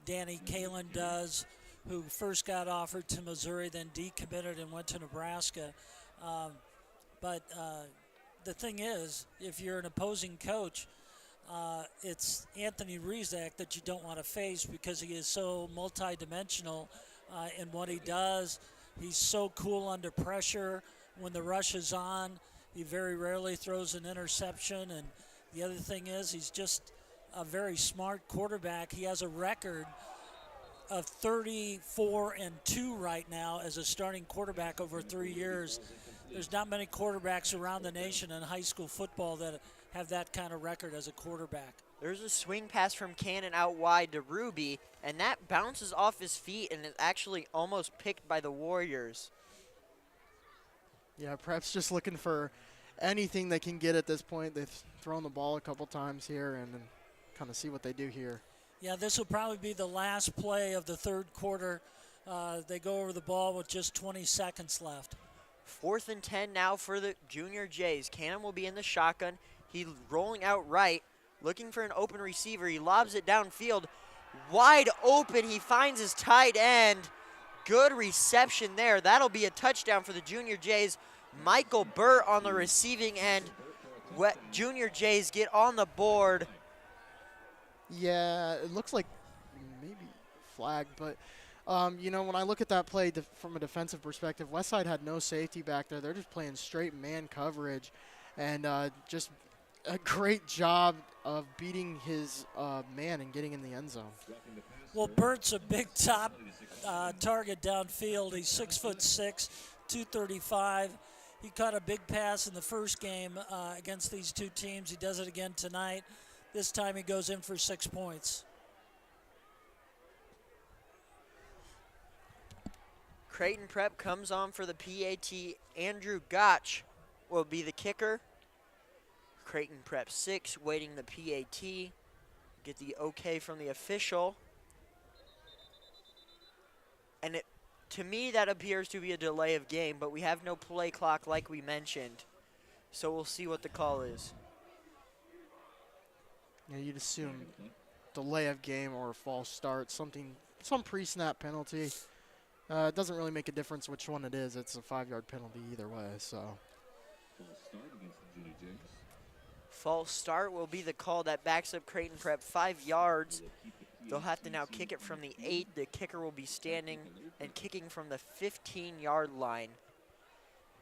[SPEAKER 3] Danny Kalin does, who first got offered to Missouri, then decommitted and went to Nebraska. But the thing is, if you're an opposing coach, it's Anthony Rizak that you don't want to face because he is so multidimensional in what he does. He's so cool under pressure. When the rush is on, he very rarely throws an interception. And the other thing is, he's just a very smart quarterback. He has a record of 34-2 right now as a starting quarterback over 3 years. There's not many quarterbacks around the nation in high school football that have that kind of record as a quarterback.
[SPEAKER 1] There's a swing pass from Cannon out wide to Ruby, and that bounces off his feet and is actually almost picked by the Warriors.
[SPEAKER 2] Yeah, perhaps just looking for anything they can get at this point. They've thrown the ball a couple times here and kind of see what they do here.
[SPEAKER 3] Yeah, this will probably be the last play of the third quarter. They go over the ball with just 20 seconds left.
[SPEAKER 1] 4th and 10 now for the Junior Jays. Cannon will be in the shotgun. He's rolling out right, looking for an open receiver. He lobs it downfield. Wide open, he finds his tight end. Good reception there. That'll be a touchdown for the Junior Jays. Michael Burt on the receiving end. Junior Jays get on the board.
[SPEAKER 2] Yeah, it looks like maybe flagged, but you know, when I look at that play from a defensive perspective, Westside had no safety back there. They're just playing straight man coverage, and just a great job of beating his man and getting in the end zone.
[SPEAKER 3] Well, Burt's a big top target downfield. He's 6'6", 235. He caught a big pass in the first game against these two teams. He does it again tonight. This time he goes in for 6 points.
[SPEAKER 1] Creighton Prep comes on for the PAT. Andrew Gotch will be the kicker. Creighton Prep 6 waiting the PAT. Get the okay from the official. And to me, that appears to be a delay of game, but we have no play clock like we mentioned. So we'll see what the call is.
[SPEAKER 2] Yeah, you'd assume delay of game or a false start, some pre-snap penalty. It doesn't really make a difference which one it is. It's a 5-yard penalty either way, so.
[SPEAKER 1] False start will be the call that backs up Creighton Prep 5 yards. They'll have to now kick it from the 8. The kicker will be standing and kicking from the 15-yard line.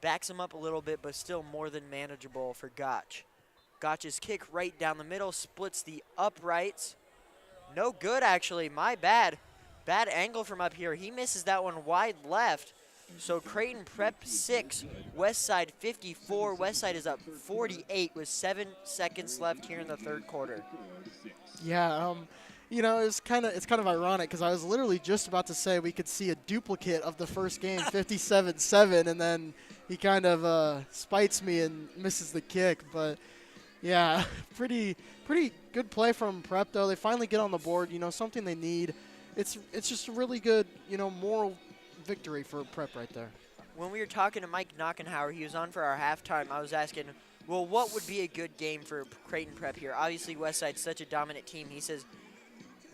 [SPEAKER 1] Backs him up a little bit, but still more than manageable for Gotch. Gotch's kick right down the middle, splits the uprights. No good, actually. My bad. Bad angle from up here. He misses that one wide left. So Creighton Prep 6, Westside 54. Westside is up 48 with 7 seconds left here in the third quarter.
[SPEAKER 2] Yeah, you know, it's kind of ironic because I was literally just about to say we could see a duplicate of the first game, 57-7, and then he kind of spites me and misses the kick. But yeah, pretty good play from Prep though. They finally get on the board. You know, something they need. It's just a really good, you know, moral victory for Prep right there.
[SPEAKER 1] When we were talking to Mike Knockenhauer, he was on for our halftime. I was asking, well, what would be a good game for Creighton Prep here? Obviously, Westside's such a dominant team. He says,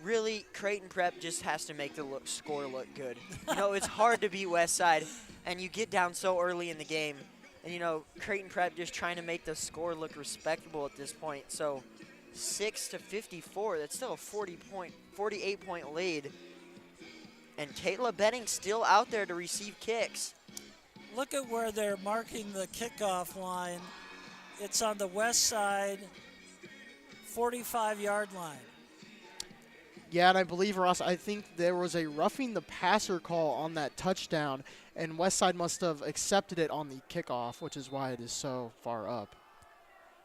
[SPEAKER 1] really, Creighton Prep just has to make the score look good. You know, it's hard to beat Westside, and you get down so early in the game. And, you know, Creighton Prep just trying to make the score look respectable at this point. So 6-54, that's still a 48-point lead. And Kayla Benning still out there to receive kicks.
[SPEAKER 3] Look at where they're marking the kickoff line. It's on the west side, 45-yard line.
[SPEAKER 2] Yeah, and I believe, Ross, I think there was a roughing the passer call on that touchdown, and Westside must have accepted it on the kickoff, which is why it is so far up.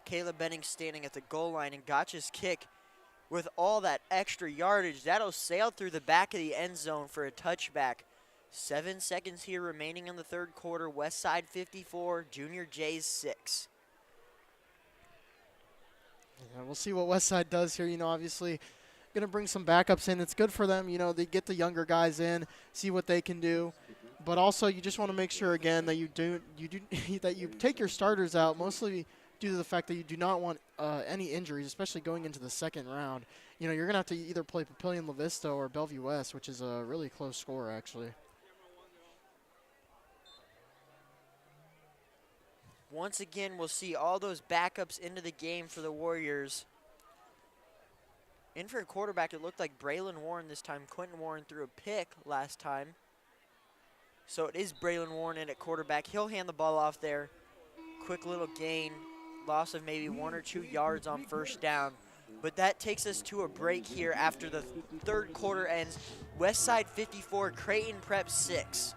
[SPEAKER 1] Kayla Benning standing at the goal line, and Gotch's kick with all that extra yardage, that'll sail through the back of the end zone for a touchback. 7 seconds here remaining in the third quarter. Westside 54, Junior Jays 6.
[SPEAKER 2] Yeah, we'll see what Westside does here. You know, obviously going to bring some backups in. It's good for them. You know, they get the younger guys in, see what they can do. But also, you just want to make sure again that you that you take your starters out, mostly due to the fact that you do not want any injuries, especially going into the second round. You know, you're going to have to either play Papillion La Vista or Bellevue West, which is a really close score, actually.
[SPEAKER 1] Once again, we'll see all those backups into the game for the Warriors. In for a quarterback, it looked like Braylon Warren this time. Quentin Warren threw a pick last time. So it is Braylon Warren in at quarterback. He'll hand the ball off there. Quick little gain. Loss of maybe 1 or 2 yards on first down. But that takes us to a break here after the third quarter ends. Westside 54, Creighton Prep 6.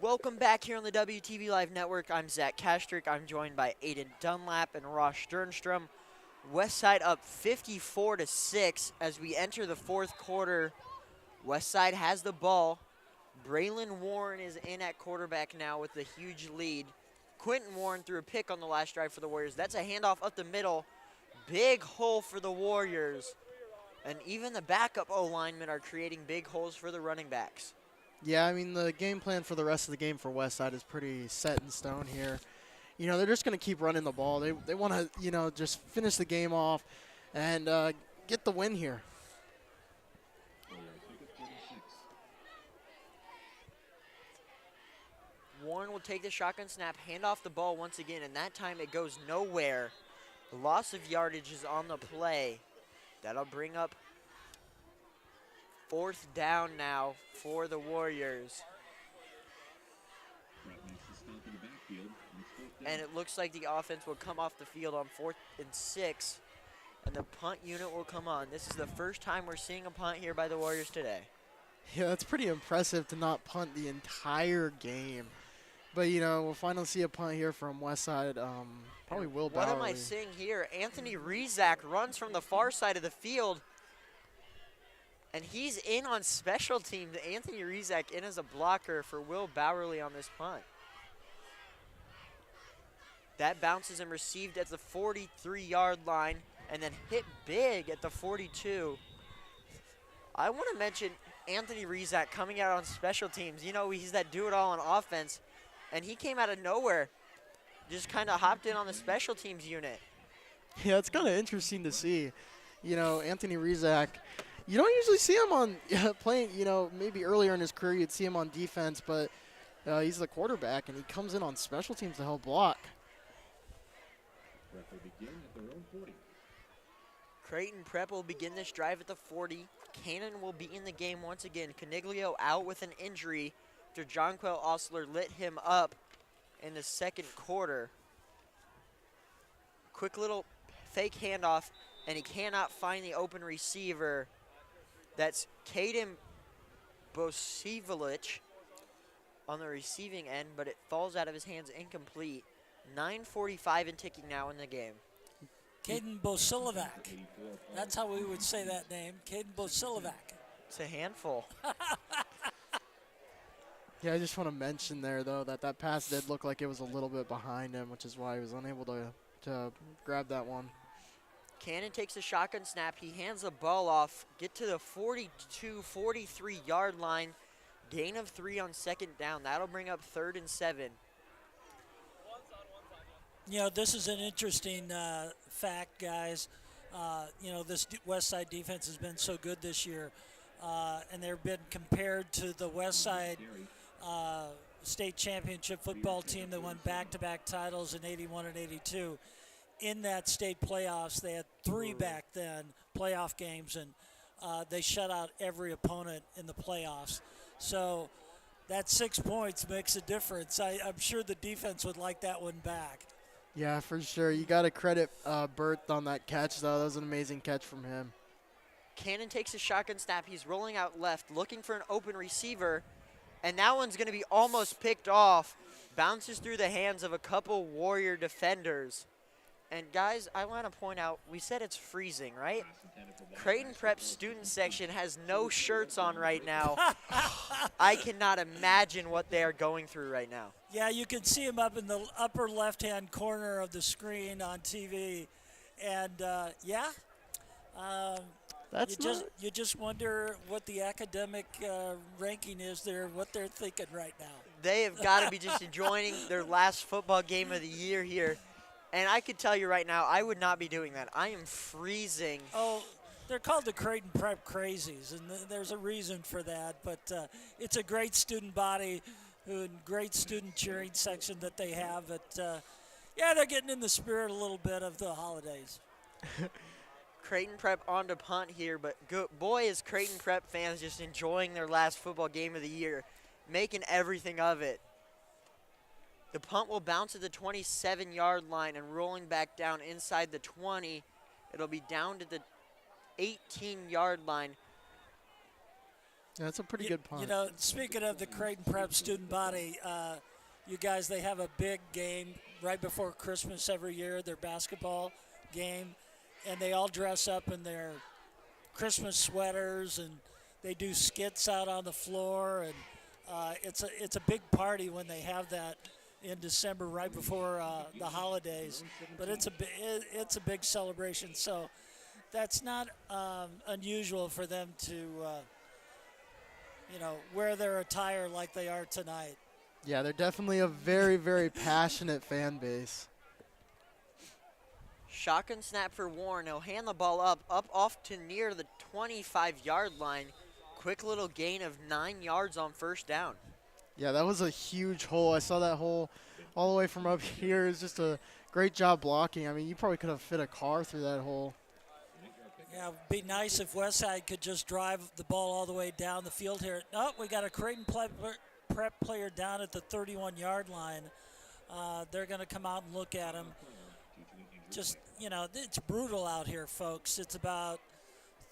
[SPEAKER 1] Welcome back here on the WTV Live Network. I'm Zach Kastrick. I'm joined by Aiden Dunlap and Ross Sternstrom. Westside up 54-6 as we enter the fourth quarter. Westside has the ball. Braylon Warren is in at quarterback now with the huge lead. Quentin Warren threw a pick on the last drive for the Warriors. That's a handoff up the middle. Big hole for the Warriors. And even the backup O-linemen are creating big holes for the running backs.
[SPEAKER 2] Yeah, I mean, the game plan for the rest of the game for Westside is pretty set in stone here. You know, they're just going to keep running the ball. They want to, you know, just finish the game off and get the win here.
[SPEAKER 1] Warren will take the shotgun snap, hand off the ball once again, and that time it goes nowhere. The loss of yardage is on the play. That'll bring up fourth down now for the Warriors. And it looks like the offense will come off the field on 4th and 6, and the punt unit will come on. This is the first time we're seeing a punt here by the Warriors today.
[SPEAKER 2] Yeah, that's pretty impressive to not punt the entire game. But, you know, we'll finally see a punt here from Westside. Probably Will Bowery.
[SPEAKER 1] What am I seeing here? Anthony Rezak runs from the far side of the field. And he's in on special teams. Anthony Rizak in as a blocker for Will Bowerly on this punt. That bounces and received at the 43-yard line and then hit big at the 42. I want to mention Anthony Rizak coming out on special teams. You know, he's that do-it-all on offense, and he came out of nowhere. Just kind of hopped in on the special teams unit.
[SPEAKER 2] Yeah, it's kind of interesting to see. You know, Anthony Rizak, you don't usually see him on playing, you know, maybe earlier in his career you'd see him on defense, but he's the quarterback, and he comes in on special teams to help block.
[SPEAKER 4] Prep will begin at their own 40.
[SPEAKER 1] Creighton Prep will begin this drive at the 40. Cannon will be in the game once again. Caniglio out with an injury after Jonquel Osler lit him up in the second quarter. Quick little fake handoff, and he cannot find the open receiver. That's Kaden Bosievich on the receiving end, but it falls out of his hands incomplete. 9:45 and ticking now in the game.
[SPEAKER 3] Caden Bosilovac. That's how we would say that name, Caden Bosilovac.
[SPEAKER 1] It's a handful.
[SPEAKER 2] Yeah, I just want to mention there, though, that pass did look like it was a little bit behind him, which is why he was unable to grab that one.
[SPEAKER 1] Cannon takes a shotgun snap. He hands the ball off, get to the 42, 43-yard line. Gain of 3 on second down. That'll bring up 3rd and 7.
[SPEAKER 3] You know, this is an interesting fact, guys. You know, this Westside defense has been so good this year, and they've been compared to the Westside state championship football team that won back-to-back titles in 81 and 82. In that state playoffs, they had 3 back then playoff games, and they shut out every opponent in the playoffs. So that 6 points makes a difference. I'm sure the defense would like that one back.
[SPEAKER 2] Yeah, for sure. You got to credit Burt on that catch, though. That was an amazing catch from him.
[SPEAKER 1] Cannon takes a shotgun snap. He's rolling out left, looking for an open receiver, and that one's going to be almost picked off. Bounces through the hands of a couple Warrior defenders. And, guys, I want to point out, we said it's freezing, right? Creighton Prep student section has no shirts on right now. I cannot imagine what they are going through right now.
[SPEAKER 3] Yeah, you can see him up in the upper left-hand corner of the screen on TV. And, you just wonder what the academic ranking is there, what they're thinking right now.
[SPEAKER 1] They have got to be just enjoying their last football game of the year here. And I could tell you right now, I would not be doing that. I am freezing.
[SPEAKER 3] Oh, they're called the Creighton Prep Crazies, and there's a reason for that. But it's a great student body and great student cheering section that they have. But, yeah, they're getting in the spirit a little bit of the holidays.
[SPEAKER 1] Creighton Prep on to punt here, but boy, is Creighton Prep fans just enjoying their last football game of the year, making everything of it. The punt will bounce at the 27-yard line and rolling back down inside the 20. It'll be down to the 18-yard line.
[SPEAKER 2] Yeah, that's a pretty good punt.
[SPEAKER 3] You know, speaking of the Creighton Prep student body, you guys, they have a big game right before Christmas every year, their basketball game, and they all dress up in their Christmas sweaters, and they do skits out on the floor, and it's a big party when they have that in December right before the holidays. But it's a big celebration, so that's not unusual for them to wear their attire like they are tonight.
[SPEAKER 2] Yeah, they're definitely a very, very passionate fan base.
[SPEAKER 1] Shotgun snap for Warren. He'll hand the ball up off to near the 25-yard line. Quick little gain of 9 yards on first down.
[SPEAKER 2] Yeah, that was a huge hole. I saw that hole all the way from up here. It's just a great job blocking. I mean, you probably could have fit a car through that hole.
[SPEAKER 3] Yeah, it would be nice if Westside could just drive the ball all the way down the field here. Oh, we got a Creighton Prep player down at the 31-yard line. They're going to come out and look at him. Just, it's brutal out here, folks. It's about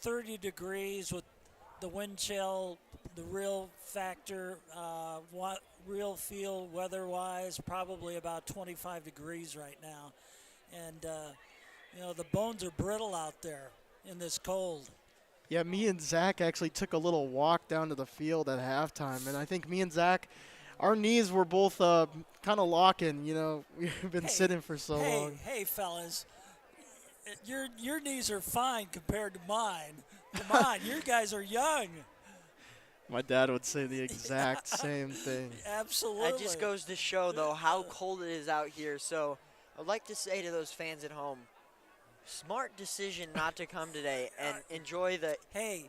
[SPEAKER 3] 30 degrees with the wind chill, the real factor, real feel weather-wise, probably about 25 degrees right now. And, the bones are brittle out there in this cold.
[SPEAKER 2] Yeah, me and Zach actually took a little walk down to the field at halftime, and I think me and Zach, our knees were both kind of locking. You know, we've been sitting for so long.
[SPEAKER 3] Hey, fellas, your knees are fine compared to mine. Come on, you guys are young.
[SPEAKER 2] My dad would say the exact same thing.
[SPEAKER 3] Absolutely.
[SPEAKER 1] That just goes to show, though, how cold it is out here. So I'd like to say to those fans at home, smart decision not to come today and enjoy the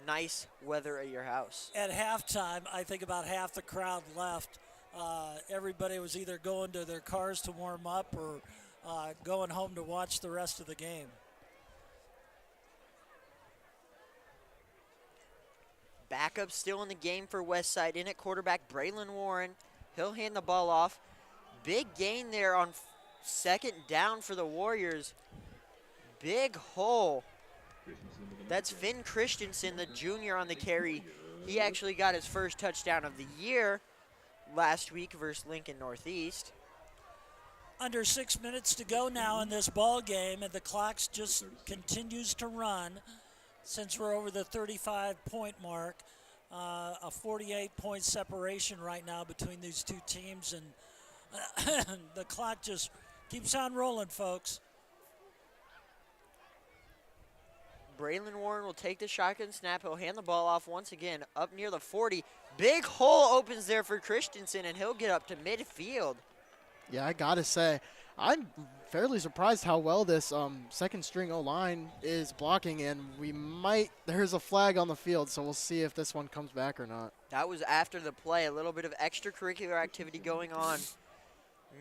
[SPEAKER 1] nice weather at your house.
[SPEAKER 3] At halftime, I think about half the crowd left. Everybody was either going to their cars to warm up or going home to watch the rest of the game.
[SPEAKER 1] Backup still in the game for Westside. In at quarterback, Braylon Warren. He'll hand the ball off. Big gain there on second down for the Warriors. Big hole. That's Finn Christensen, the junior, on the carry. He actually got his first touchdown of the year last week versus Lincoln Northeast.
[SPEAKER 3] Under 6 minutes to go now in this ball game, and the clock just continues to run. Since we're over the 35-point mark, a 48-point separation right now between these two teams, and the clock just keeps on rolling, folks.
[SPEAKER 1] Braylon Warren will take the shotgun snap. He'll hand the ball off once again up near the 40. Big hole opens there for Christensen, and he'll get up to midfield.
[SPEAKER 2] Yeah, I got to say, I'm fairly surprised how well this second-string O-line is blocking, and there's a flag on the field, so we'll see if this one comes back or not.
[SPEAKER 1] That was after the play. A little bit of extracurricular activity going on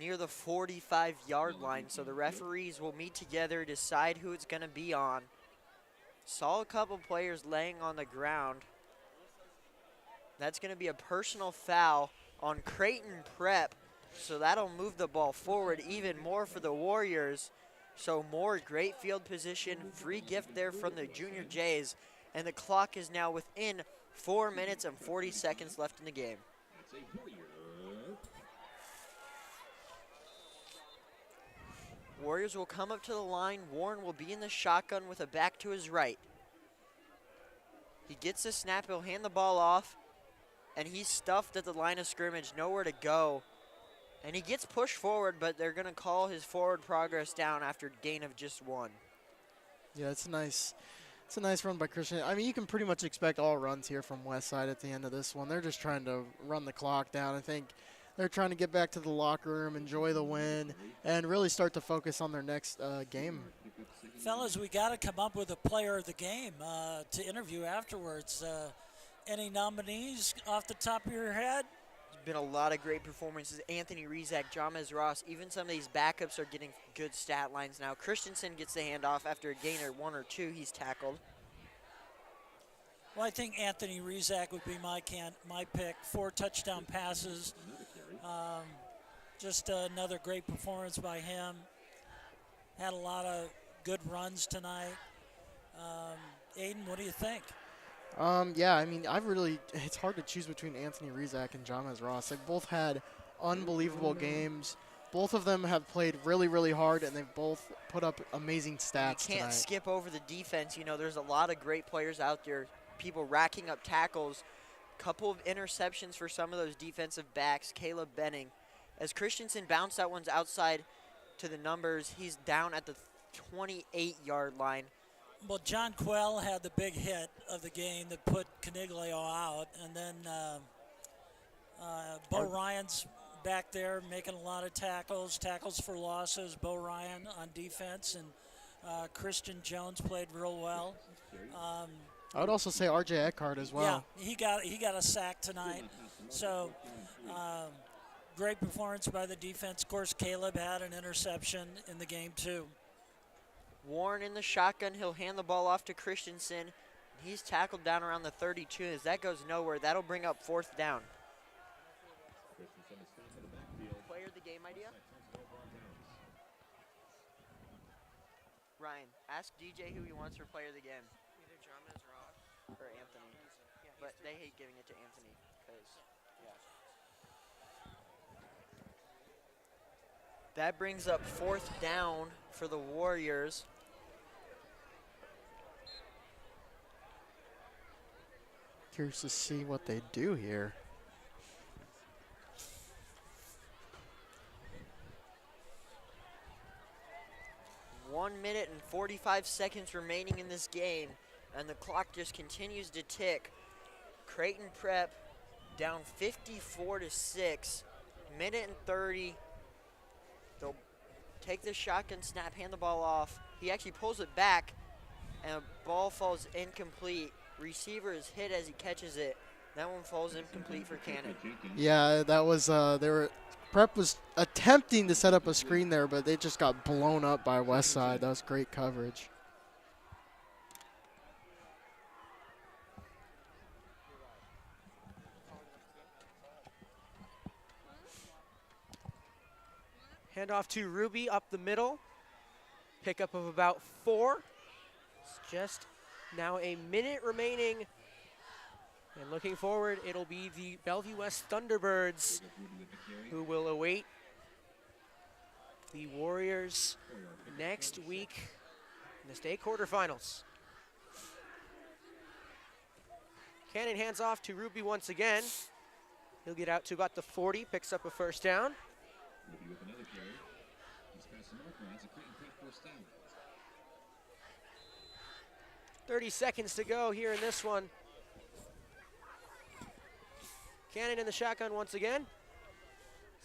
[SPEAKER 1] near the 45-yard line, so the referees will meet together, decide who it's going to be on. Saw a couple players laying on the ground. That's going to be a personal foul on Creighton Prep, so that'll move the ball forward even more for the Warriors. So more great field position, free gift there from the Junior Jays, and the clock is now within 4 minutes and 40 seconds left in the game. Warriors will come up to the line. Warren will be in the shotgun with a back to his right. He gets the snap, he'll hand the ball off, and he's stuffed at the line of scrimmage, nowhere to go. And he gets pushed forward, but they're going to call his forward progress down after a gain of just 1.
[SPEAKER 2] Yeah, it's a nice run by Christian. I mean, you can pretty much expect all runs here from Westside at the end of this one. They're just trying to run the clock down. I think they're trying to get back to the locker room, enjoy the win, and really start to focus on their next game.
[SPEAKER 3] Fellas, we got to come up with a player of the game to interview afterwards. Any nominees off the top of your head?
[SPEAKER 1] Been a lot of great performances. Anthony Rezak, Jamez Ross, even some of these backups are getting good stat lines now. Christensen gets the handoff after a gain of 1 or 2. He's tackled.
[SPEAKER 3] Well, I think Anthony Rezak would be my pick. 4 touchdown passes. Just another great performance by him. Had a lot of good runs tonight. Aiden, what do you think?
[SPEAKER 2] Yeah, I mean, it's hard to choose between Anthony Rezak and Jamez Ross. They both had unbelievable games. Both of them have played really, really hard, and they've both put up amazing stats
[SPEAKER 1] You can't
[SPEAKER 2] tonight.
[SPEAKER 1] skip over the defense. You know, there's a lot of great players out there, people racking up tackles. Couple of interceptions for some of those defensive backs. Caleb Benning. As Christensen bounced that one's outside to the numbers, he's down at the 28-yard line.
[SPEAKER 3] Well, John Quell had the big hit of the game that put Caniglio out, and then Bo Ryan's back there making a lot of tackles for losses. Bo Ryan on defense, and Christian Jones played real well.
[SPEAKER 2] I would also say R.J. Eckhart as well.
[SPEAKER 3] Yeah, he got a sack tonight. So great performance by the defense. Of course, Caleb had an interception in the game too.
[SPEAKER 1] Warren in the shotgun. He'll hand the ball off to Christensen. He's tackled down around the 32. As that goes nowhere, that'll bring up 4th down. Player of the game idea? Ryan, ask DJ who he wants for player of the game.
[SPEAKER 7] Either Jamez Ross
[SPEAKER 1] or Anthony. But they hate giving it to Anthony because, yeah. That brings up 4th down for the Warriors.
[SPEAKER 2] Curious to see what they do here.
[SPEAKER 1] 1 minute and 45 seconds remaining in this game, and the clock just continues to tick. Creighton Prep down 54-6, minute and 30. They'll take the shotgun snap, hand the ball off. He actually pulls it back, and the ball falls incomplete. Receiver is hit as he catches it. That one falls incomplete for Cannon.
[SPEAKER 2] Yeah, that was Prep was attempting to set up a screen there, but they just got blown up by Westside. That was great coverage.
[SPEAKER 7] Handoff to Ruby up the middle. Pickup of about 4. It's just now a minute remaining. And looking forward, it'll be the Bellevue West Thunderbirds who will await the Warriors next week in the state quarterfinals. Cannon hands off to Ruby once again. He'll get out to about the 40, picks up a first down. 30 seconds to go here in this one. Cannon in the shotgun once again.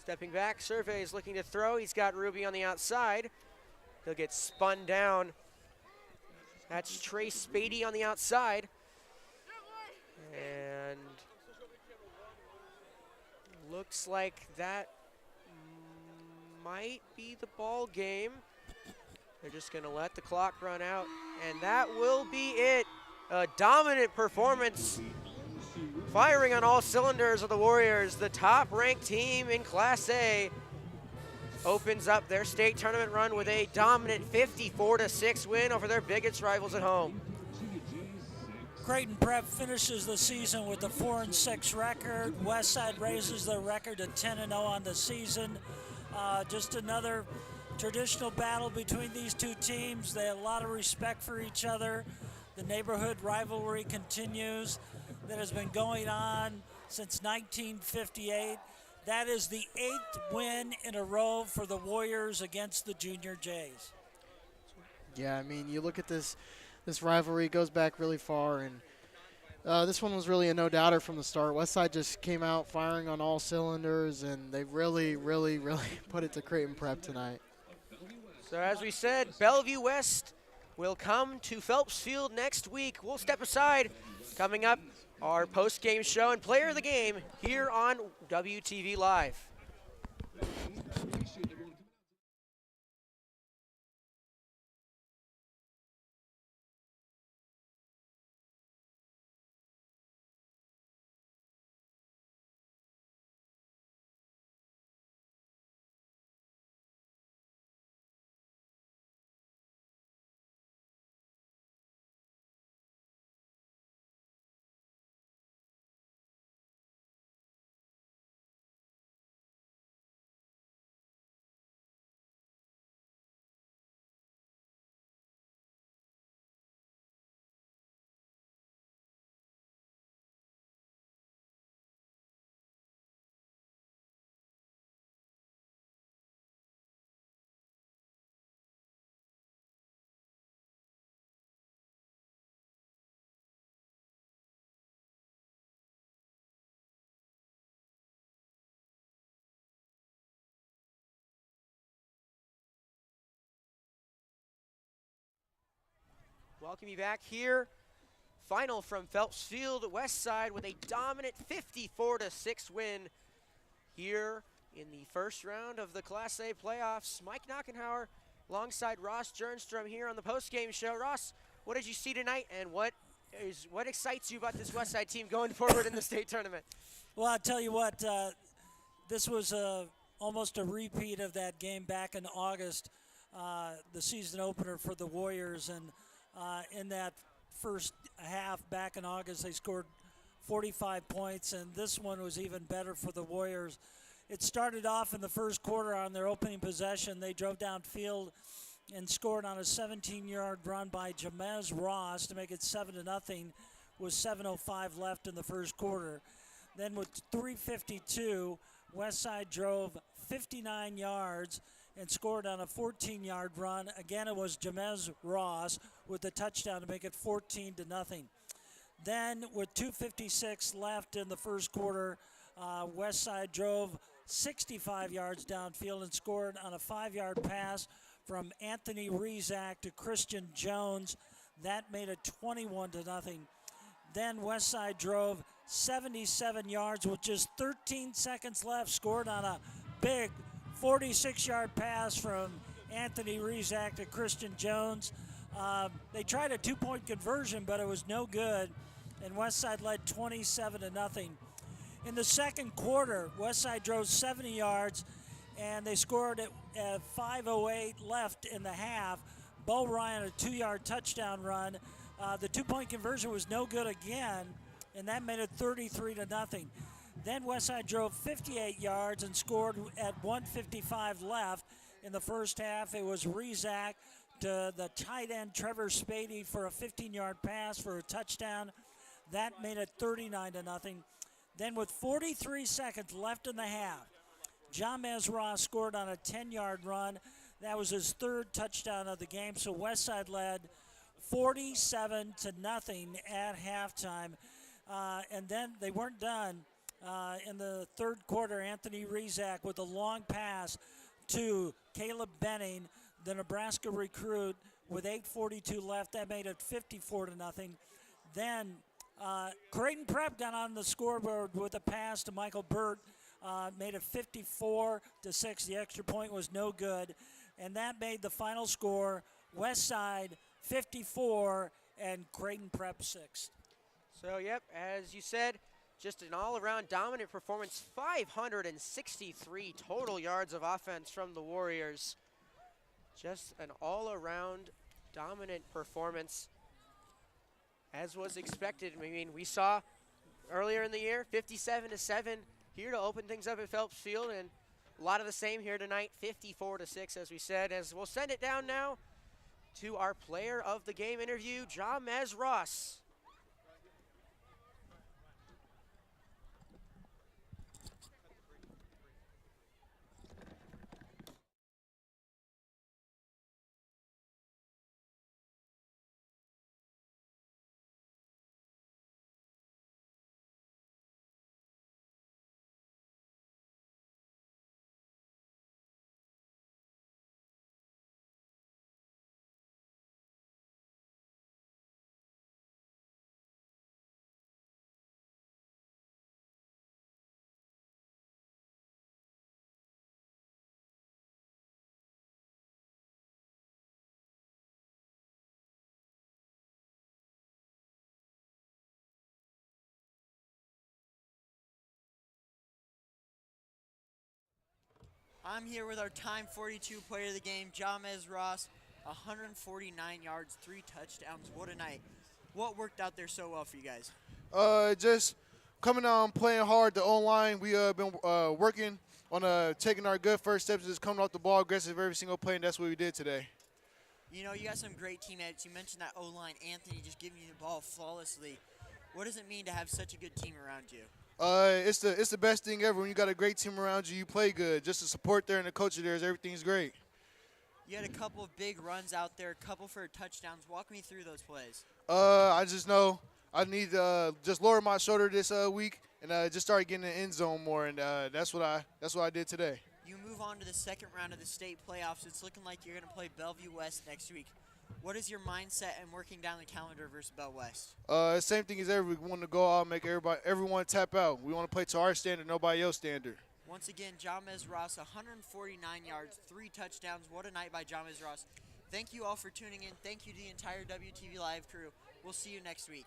[SPEAKER 7] Stepping back, Survey is looking to throw. He's got Ruby on the outside. He'll get spun down. That's Trey Spady on the outside. And looks like that might be the ball game. They're just going to let the clock run out, and that will be it. A dominant performance, firing on all cylinders of the Warriors. The top-ranked team in Class A opens up their state tournament run with a dominant 54-6 win over their biggest rivals at home.
[SPEAKER 3] Creighton Prep finishes the season with a 4-6 record. Westside raises their record to 10-0 on the season. Just another traditional battle between these two teams. They have a lot of respect for each other. The neighborhood rivalry continues that has been going on since 1958. That is the 8th win in a row for the Warriors against the Junior Jays.
[SPEAKER 2] Yeah, I mean, you look at this rivalry goes back really far, and this one was really a no-doubter from the start. Westside just came out firing on all cylinders, and they really, really, really put it to Creighton Prep tonight.
[SPEAKER 7] So as we said, Bellevue West will come to Phelps Field next week. We'll step aside. Coming up, our post-game show and player of the game here on WTV Live. Welcome you back here. Final from Phelps Field, Westside with a dominant 54-6 win here in the first round of the Class A playoffs. Mike Knockenhauer alongside Ross Jernstrom here on the post-game show. Ross, what did you see tonight, and what excites you about this Westside team going forward in the state tournament?
[SPEAKER 3] Well, I'll tell you what, this was almost a repeat of that game back in August, the season opener for the Warriors, and in that first half back in August, they scored 45 points, and this one was even better for the Warriors. It started off in the first quarter on their opening possession. They drove downfield and scored on a 17-yard run by Jamez Ross to make it 7-0. with 7:05 left in the first quarter. Then with 3:52, Westside drove 59 yards and scored on a 14-yard run. Again, it was Jamez Ross with the touchdown to make it 14-0. Then with 2:56 left in the first quarter, Westside drove 65 yards downfield and scored on a 5-yard pass from Anthony Rezak to Christian Jones. That made it 21-0. Then Westside drove 77 yards with just 13 seconds left, scored on a big 46-yard pass from Anthony Rezak to Christian Jones. They tried a 2-point conversion, but it was no good, and Westside led 27-0. In the second quarter, Westside drove 70 yards, and they scored at 5:08 left in the half. Bo Ryan, a 2-yard touchdown run. The 2-point conversion was no good again, and that made it 33-0. Then Westside drove 58 yards and scored at 1:55 left in the first half. It was Rezak to the tight end Trevor Spady for a 15-yard pass for a touchdown. That made it 39-0. Then with 43 seconds left in the half, Jamez Ross scored on a 10-yard run. That was his third touchdown of the game. So Westside led 47-0 at halftime. And then they weren't done. In the third quarter, Anthony Rezak with a long pass to Caleb Benning, the Nebraska recruit, with 8:42 left. That made it 54-0. Then Creighton Prep got on the scoreboard with a pass to Michael Burt, made it 54-6. The extra point was no good, and that made the final score Westside 54 and Creighton Prep 6.
[SPEAKER 7] So, yep, as you said, just an all-around dominant performance. 563 total yards of offense from the Warriors. Just an all-around dominant performance, as was expected. I mean, we saw earlier in the year 57-7 here to open things up at Phelps Field, and a lot of the same here tonight, 54-6, as we said. As we'll send it down now to our player of the game interview, Jamez Ross.
[SPEAKER 1] I'm here with our time 42 player of the game, Jamez Ross. 149 yards, 3 touchdowns. What a night. What worked out there so well for you guys?
[SPEAKER 8] Just coming out and playing hard. The O-line, we been working on taking our good first steps, just coming off the ball aggressive every single play, and that's what we did today.
[SPEAKER 1] You know, you got some great teammates. You mentioned that O-line, Anthony, just giving you the ball flawlessly. What does it mean to have such a good team around you?
[SPEAKER 8] It's the best thing ever. When you got a great team around you, you play good. Just the support there and the coach there, everything's great.
[SPEAKER 1] You had a couple of big runs out there, a couple for touchdowns. Walk me through those plays.
[SPEAKER 8] I just know I need to just lower my shoulder this week and just start getting in the end zone more, and that's what I did today.
[SPEAKER 1] You move on to the second round of the state playoffs. It's looking like you're going to play Bellevue West next week. What is your mindset in working down the calendar versus Bell West?
[SPEAKER 8] Same thing as we want to go out, make everyone tap out. We want to play to our standard, nobody else's standard.
[SPEAKER 1] Once again, Jamez Ross, 149 yards, 3 touchdowns. What a night by Jamez Ross. Thank you all for tuning in. Thank you to the entire WTV Live crew. We'll see you next week.